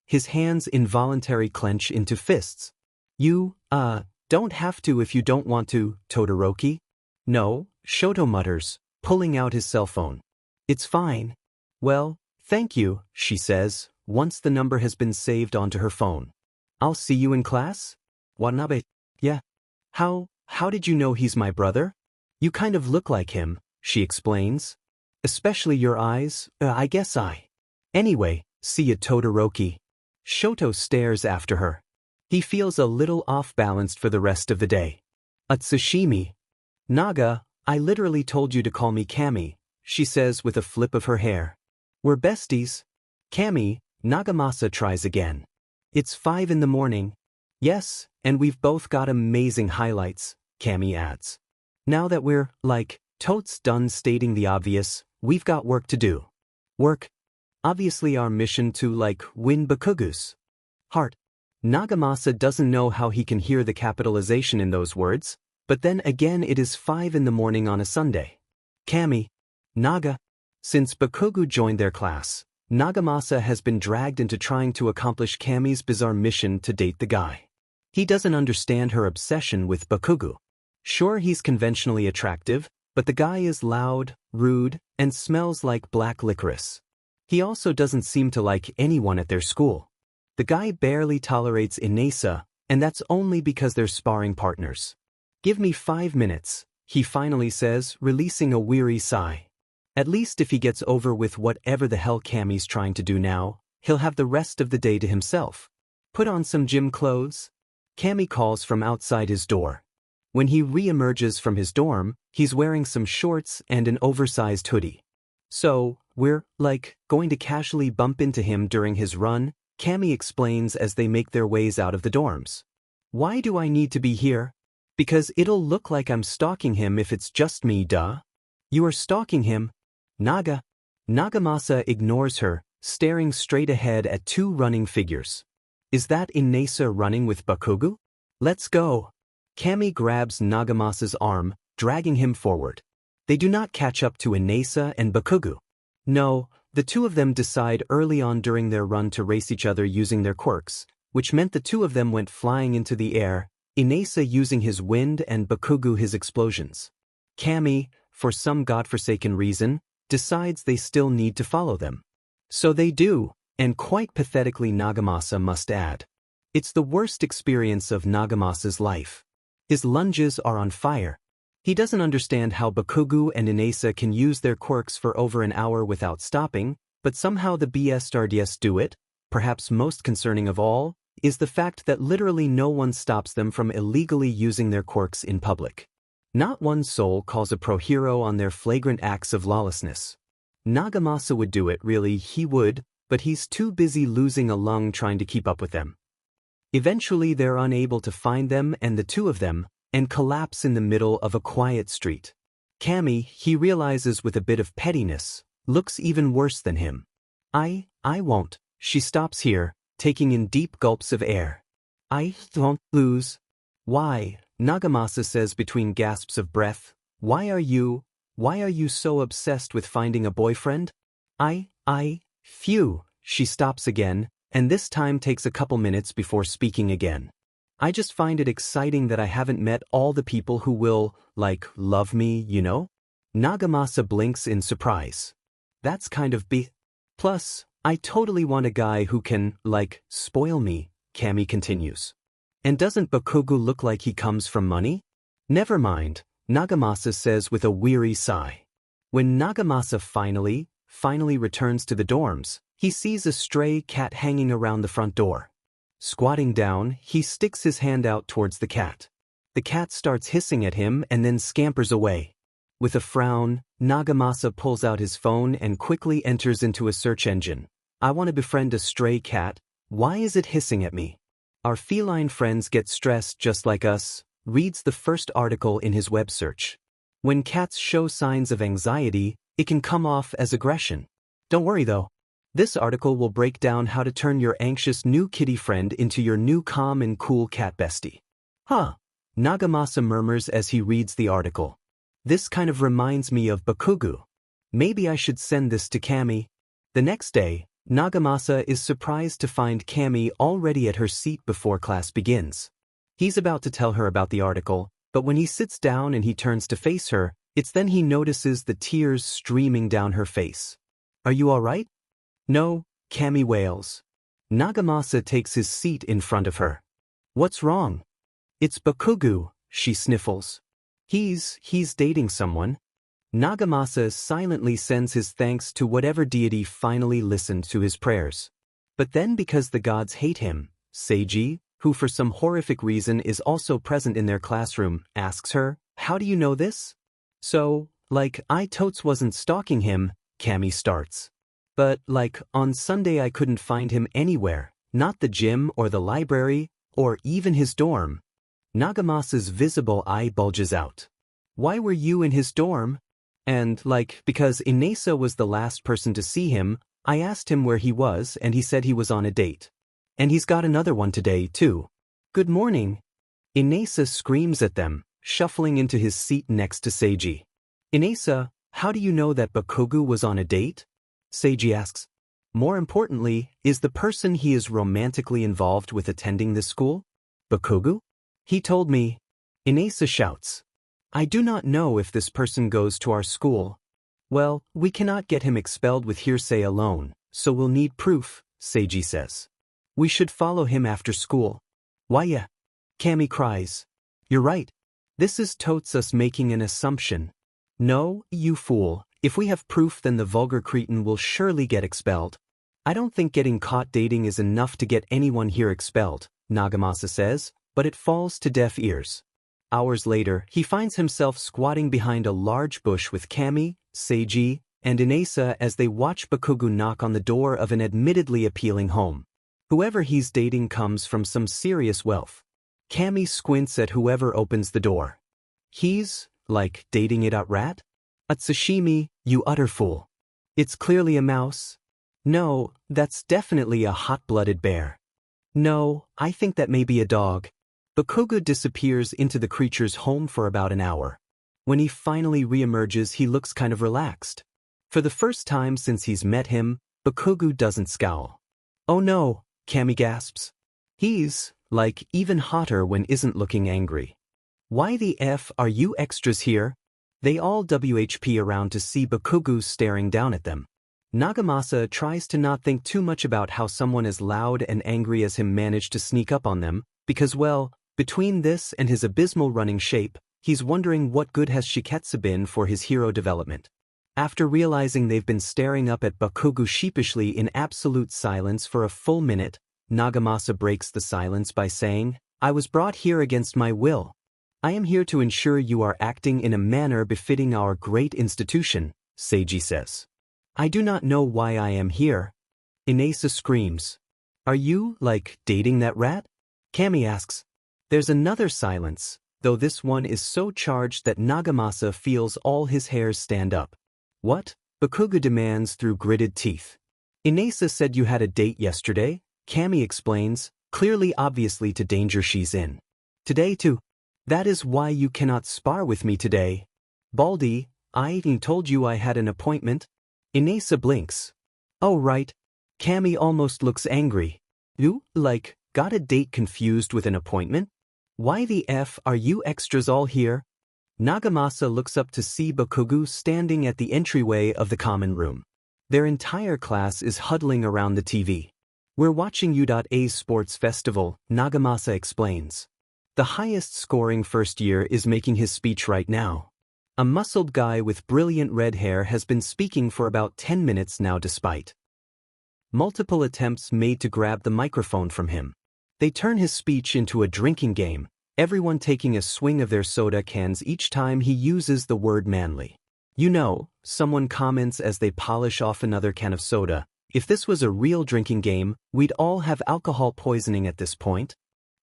Speaker 1: His hands involuntarily clench into fists. You, don't have to if you don't want to, Todoroki. No, Shoto mutters, pulling out his cell phone. It's fine. Well, thank you, she says, once the number has been saved onto her phone. I'll see you in class? Watanabe. Yeah. How did you know he's my brother? You kind of look like him, she explains. Especially your eyes, I guess I. Anyway, see ya, Todoroki. Shoto stares after her. He feels a little off-balanced for the rest of the day. Atsushimi. Naga, I literally told you to call me Kami, she says with a flip of her hair. We're besties. Kami, Nagamasa tries again. It's 5 in the morning. Yes, and we've both got amazing highlights, Kami adds. Now that we're, totes done stating the obvious, we've got work to do. Work? Obviously our mission to, win Bakugu's heart. Nagamasa doesn't know how he can hear the capitalization in those words, but then again it is 5 in the morning on a Sunday. Kami. Naga. Since Bakugu joined their class, Nagamasa has been dragged into trying to accomplish Kami's bizarre mission to date the guy. He doesn't understand her obsession with Bakugu. Sure, he's conventionally attractive, but the guy is loud, rude, and smells like black licorice. He also doesn't seem to like anyone at their school. The guy barely tolerates Inesa, and that's only because they're sparring partners. Give me 5 minutes, he finally says, releasing a weary sigh. At least if he gets over with whatever the hell Kami's trying to do now, he'll have the rest of the day to himself. Put on some gym clothes. Kami calls from outside his door. When he re-emerges from his dorm, he's wearing some shorts and an oversized hoodie. So, we're, going to casually bump into him during his run, Kami explains as they make their ways out of the dorms. Why do I need to be here? Because it'll look like I'm stalking him if it's just me, duh. You are stalking him? Naga. Nagamasa ignores her, staring straight ahead at 2 running figures. Is that Inesa running with Bakugu? Let's go. Kami grabs Nagamasa's arm, dragging him forward. They do not catch up to Inasa and Bakugo. No, the two of them decide early on during their run to race each other using their quirks, which meant the two of them went flying into the air, Inasa using his wind and Bakugo his explosions. Kami, for some godforsaken reason, decides they still need to follow them. So they do, and quite pathetically Nagamasa must add. It's the worst experience of Nagamasa's life. His lunges are on fire. He doesn't understand how Bakugo and Inasa can use their quirks for over an hour without stopping, but somehow the BSRDS do it. Perhaps most concerning of all is the fact that literally no one stops them from illegally using their quirks in public. Not one soul calls a pro-hero on their flagrant acts of lawlessness. Nagamasa would do it, really, he would, but he's too busy losing a lung trying to keep up with them. Eventually they're unable to find them and the two of them, and collapse in the middle of a quiet street. Kami, he realizes with a bit of pettiness, looks even worse than him. I won't. She stops here, taking in deep gulps of air. I won't lose. Why? Nagamasa says between gasps of breath. Why are you so obsessed with finding a boyfriend? Phew. She stops again, and this time takes a couple minutes before speaking again. I just find it exciting that I haven't met all the people who will, love me, you know? Nagamasa blinks in surprise. That's kind of Plus, I totally want a guy who can, spoil me, Kami continues. And doesn't Bakugo look like he comes from money? Never mind, Nagamasa says with a weary sigh. When Nagamasa finally returns to the dorms, he sees a stray cat hanging around the front door. Squatting down, he sticks his hand out towards the cat. The cat starts hissing at him and then scampers away. With a frown, Nagamasa pulls out his phone and quickly enters into a search engine. I want to befriend a stray cat. Why is it hissing at me? Our feline friends get stressed just like us, reads the first article in his web search. When cats show signs of anxiety, it can come off as aggression. Don't worry though. This article will break down how to turn your anxious new kitty friend into your new calm and cool cat bestie. Huh. Nagamasa murmurs as he reads the article. This kind of reminds me of Bakugo. Maybe I should send this to Kami. The next day, Nagamasa is surprised to find Kami already at her seat before class begins. He's about to tell her about the article, but when he sits down and he turns to face her, it's then he notices the tears streaming down her face. Are you all right? No, Kami wails. Nagamasa takes his seat in front of her. What's wrong? It's Bakugo, she sniffles. He's dating someone. Nagamasa silently sends his thanks to whatever deity finally listened to his prayers. But then because the gods hate him, Seiji, who for some horrific reason is also present in their classroom, asks her, how do you know this? So, I totes wasn't stalking him, Kami starts. But, on Sunday I couldn't find him anywhere, not the gym or the library, or even his dorm. Nagamasa's visible eye bulges out. Why were you in his dorm? And, because Inasa was the last person to see him, I asked him where he was and he said he was on a date. And he's got another one today, too. Good morning. Inasa screams at them, shuffling into his seat next to Seiji. Inasa, how do you know that Bakugo was on a date? Seiji asks. More importantly, is the person he is romantically involved with attending this school? Bakugo? He told me. Inasa shouts. I do not know if this person goes to our school. Well, we cannot get him expelled with hearsay alone, so we'll need proof, Seiji says. We should follow him after school. Why yeah? Kami cries. You're right. This is totes us making an assumption. No, you fool. If we have proof, then the vulgar cretin will surely get expelled. I don't think getting caught dating is enough to get anyone here expelled, Nagamasa says, but it falls to deaf ears. Hours later, he finds himself squatting behind a large bush with Kami, Seiji, and Inasa as they watch Bakugo knock on the door of an admittedly appealing home. Whoever he's dating comes from some serious wealth. Kami squints at whoever opens the door. He's, dating it rat? A sashimi, you utter fool. It's clearly a mouse. No, that's definitely a hot-blooded bear. No, I think that may be a dog. Bakugo disappears into the creature's home for about an hour. When he finally reemerges, he looks kind of relaxed. For the first time since he's met him, Bakugo doesn't scowl. "Oh no," Cammy gasps. He's, like, even hotter when isn't looking angry. "Why the F are you extras here?" They all WHP around to see Bakugo staring down at them. Nagamasa tries to not think too much about how someone as loud and angry as him managed to sneak up on them, because, well, between this and his abysmal running shape, he's wondering what good has Shiketsu been for his hero development. After realizing they've been staring up at Bakugo sheepishly in absolute silence for a full minute, Nagamasa breaks the silence by saying, "I was brought here against my will. I am here to ensure you are acting in a manner befitting our great institution," Seiji says. "I do not know why I am here." Inasa screams. "Are you, like, dating that rat?" Cammy asks. There's another silence, though this one is so charged that Nagamasa feels all his hairs stand up. "What?" Bakugo demands through gritted teeth. "Inasa said you had a date yesterday," Cammy explains, clearly obviously to danger she's in. "Today too. That is why you cannot spar with me today." "Baldy, I told you I had an appointment." Inasa blinks. "Oh right." Cammy almost looks angry. "You, like, got a date confused with an appointment? Why the F are you extras all here?" Nagamasa looks up to see Bakugo standing at the entryway of the common room. Their entire class is huddling around the TV. "We're watching U.A's sports festival," Nagamasa explains. The highest scoring first year is making his speech right now. A muscled guy with brilliant red hair has been speaking for about 10 minutes now despite multiple attempts made to grab the microphone from him. They turn his speech into a drinking game, everyone taking a swing of their soda cans each time he uses the word manly. "You know," someone comments as they polish off another can of soda, "if this was a real drinking game, we'd all have alcohol poisoning at this point."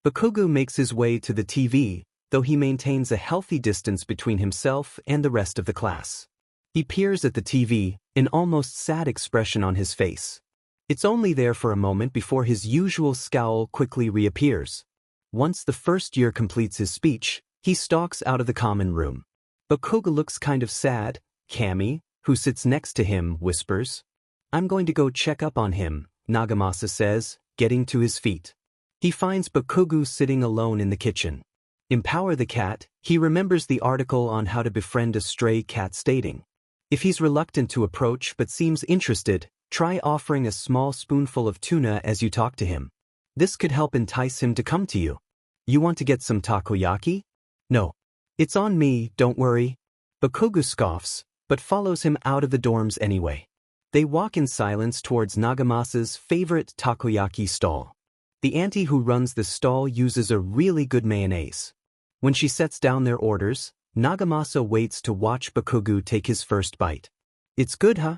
Speaker 1: Bakugo makes his way to the TV, though he maintains a healthy distance between himself and the rest of the class. He peers at the TV, an almost sad expression on his face. It's only there for a moment before his usual scowl quickly reappears. Once the first year completes his speech, he stalks out of the common room. Bakugo looks kind of sad. Cammy, who sits next to him, whispers. "I'm going to go check up on him," Nagamasa says, getting to his feet. He finds Bakugo sitting alone in the kitchen. Empower the cat, he remembers the article on how to befriend a stray cat stating, if he's reluctant to approach but seems interested, try offering a small spoonful of tuna as you talk to him. This could help entice him to come to you. "You want to get some takoyaki?" "No. It's on me, don't worry." Bakugo scoffs, but follows him out of the dorms anyway. They walk in silence towards Nagamasa's favorite takoyaki stall. The auntie who runs the stall uses a really good mayonnaise. When she sets down their orders, Nagamasa waits to watch Bakugo take his first bite. "It's good, huh?"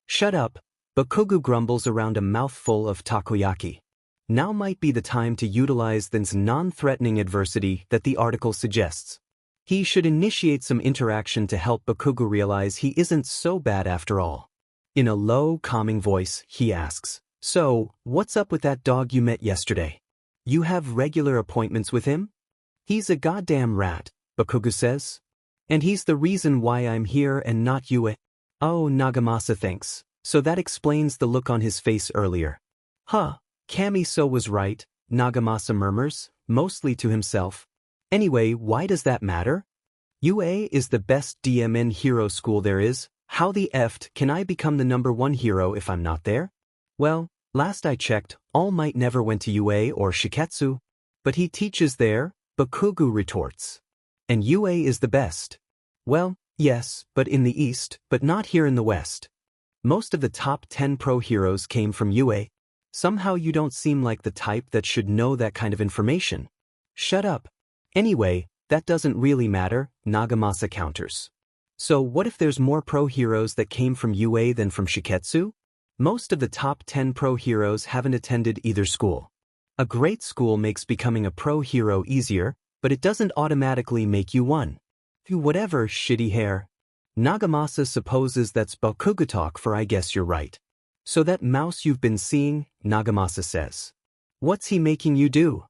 Speaker 1: "Shut up." Bakugo grumbles around a mouthful of takoyaki. Now might be the time to utilize this non-threatening adversity that the article suggests. He should initiate some interaction to help Bakugo realize he isn't so bad after all. In a low, calming voice, he asks, "So, what's up with that dog you met yesterday? You have regular appointments with him?" "He's a goddamn rat," Bakugo says. "And he's the reason why I'm here and not you." "Oh," Nagamasa thinks. So that explains the look on his face earlier. "Huh, Cammy so was right," Nagamasa murmurs, mostly to himself. "Anyway, why does that matter? UA is the best DMN hero school there is. How the F can I become the #1 hero if I'm not there?" "Well, last I checked, All Might never went to UA or Shiketsu." "But he teaches there," Bakugo retorts. "And UA is the best." "Well, yes, but in the East, but not here in the West. Most of the top 10 pro heroes came from UA. Somehow you don't seem like the type that should know that kind of information." "Shut up." "Anyway, that doesn't really matter," Nagamasa counters. "So what if there's more pro heroes that came from UA than from Shiketsu? Most of the top 10 pro heroes haven't attended either school. A great school makes becoming a pro hero easier, but it doesn't automatically make you one." "Whatever, shitty hair." Nagamasa supposes that's Bakugo talk for "I guess you're right." "So that mouse you've been seeing," Nagamasa says. "What's he making you do?"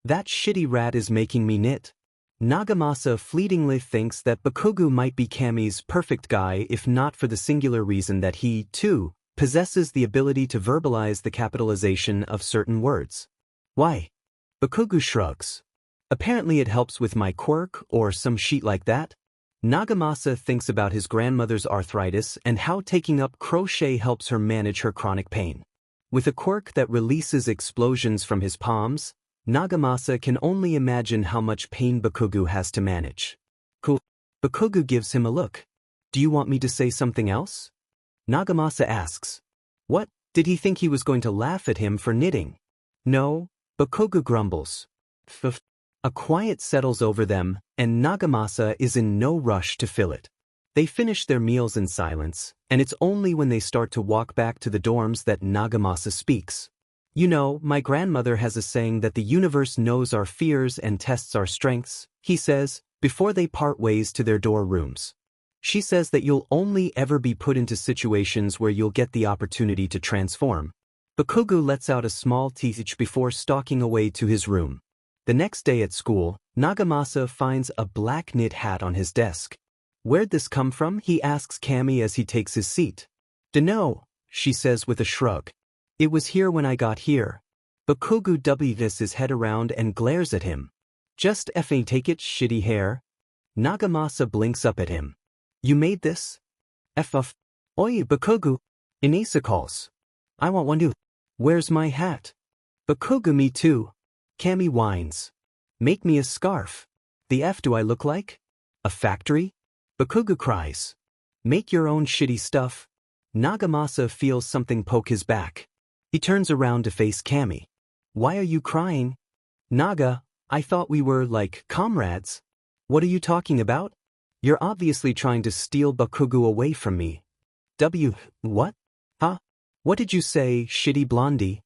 Speaker 1: That shitty rat is making me knit. Nagamasa fleetingly thinks that Bakugo might be Kami's perfect guy if not for the singular reason that he, too, possesses the ability to verbalize the capitalization of certain words. Why? Bakugo shrugs. Apparently it helps with my quirk or some shit like that. Nagamasa thinks about his grandmother's arthritis and how taking up crochet helps her manage her chronic pain. With a quirk that releases explosions from his palms, Nagamasa can only imagine how much pain Bakugo has to manage. Cool. Bakugo gives him a look. Do you want me to say something else? Nagamasa asks. What, did he think he was going to laugh at him for knitting? No, Bakugo grumbles. A quiet settles over them, and Nagamasa is in no rush to fill it. They finish their meals in silence, and it's only when they start to walk back to the dorms that Nagamasa speaks. You know, my grandmother has a saying that the universe knows our fears and tests our strengths, he says, before they part ways to their dorm rooms. She says that you'll only ever be put into situations where you'll get the opportunity to transform. Bakugo lets out a small teeth before stalking away to his room. The next day at school, Nagamasa finds a black knit hat on his desk. Where'd this come from? He asks Kami as he takes his seat. Dunno, she says with a shrug. It was here when I got here. Bakugo w's his head around and glares at him. Just effing take it, shitty hair. Nagamasa blinks up at him. You made this? F. Oi, Bakugo. Inasa calls. I want one too. Where's my hat? Bakugo, me too. Kami whines. Make me a scarf. The F do I look like? A factory? Bakugo cries. Make your own shitty stuff. Nagamasa feels something poke his back. He turns around to face Kami. Why are you crying? Naga, I thought we were, like, comrades. What are you talking about? You're obviously trying to steal Bakugo away from me. What? Huh? What did you say, shitty blondie?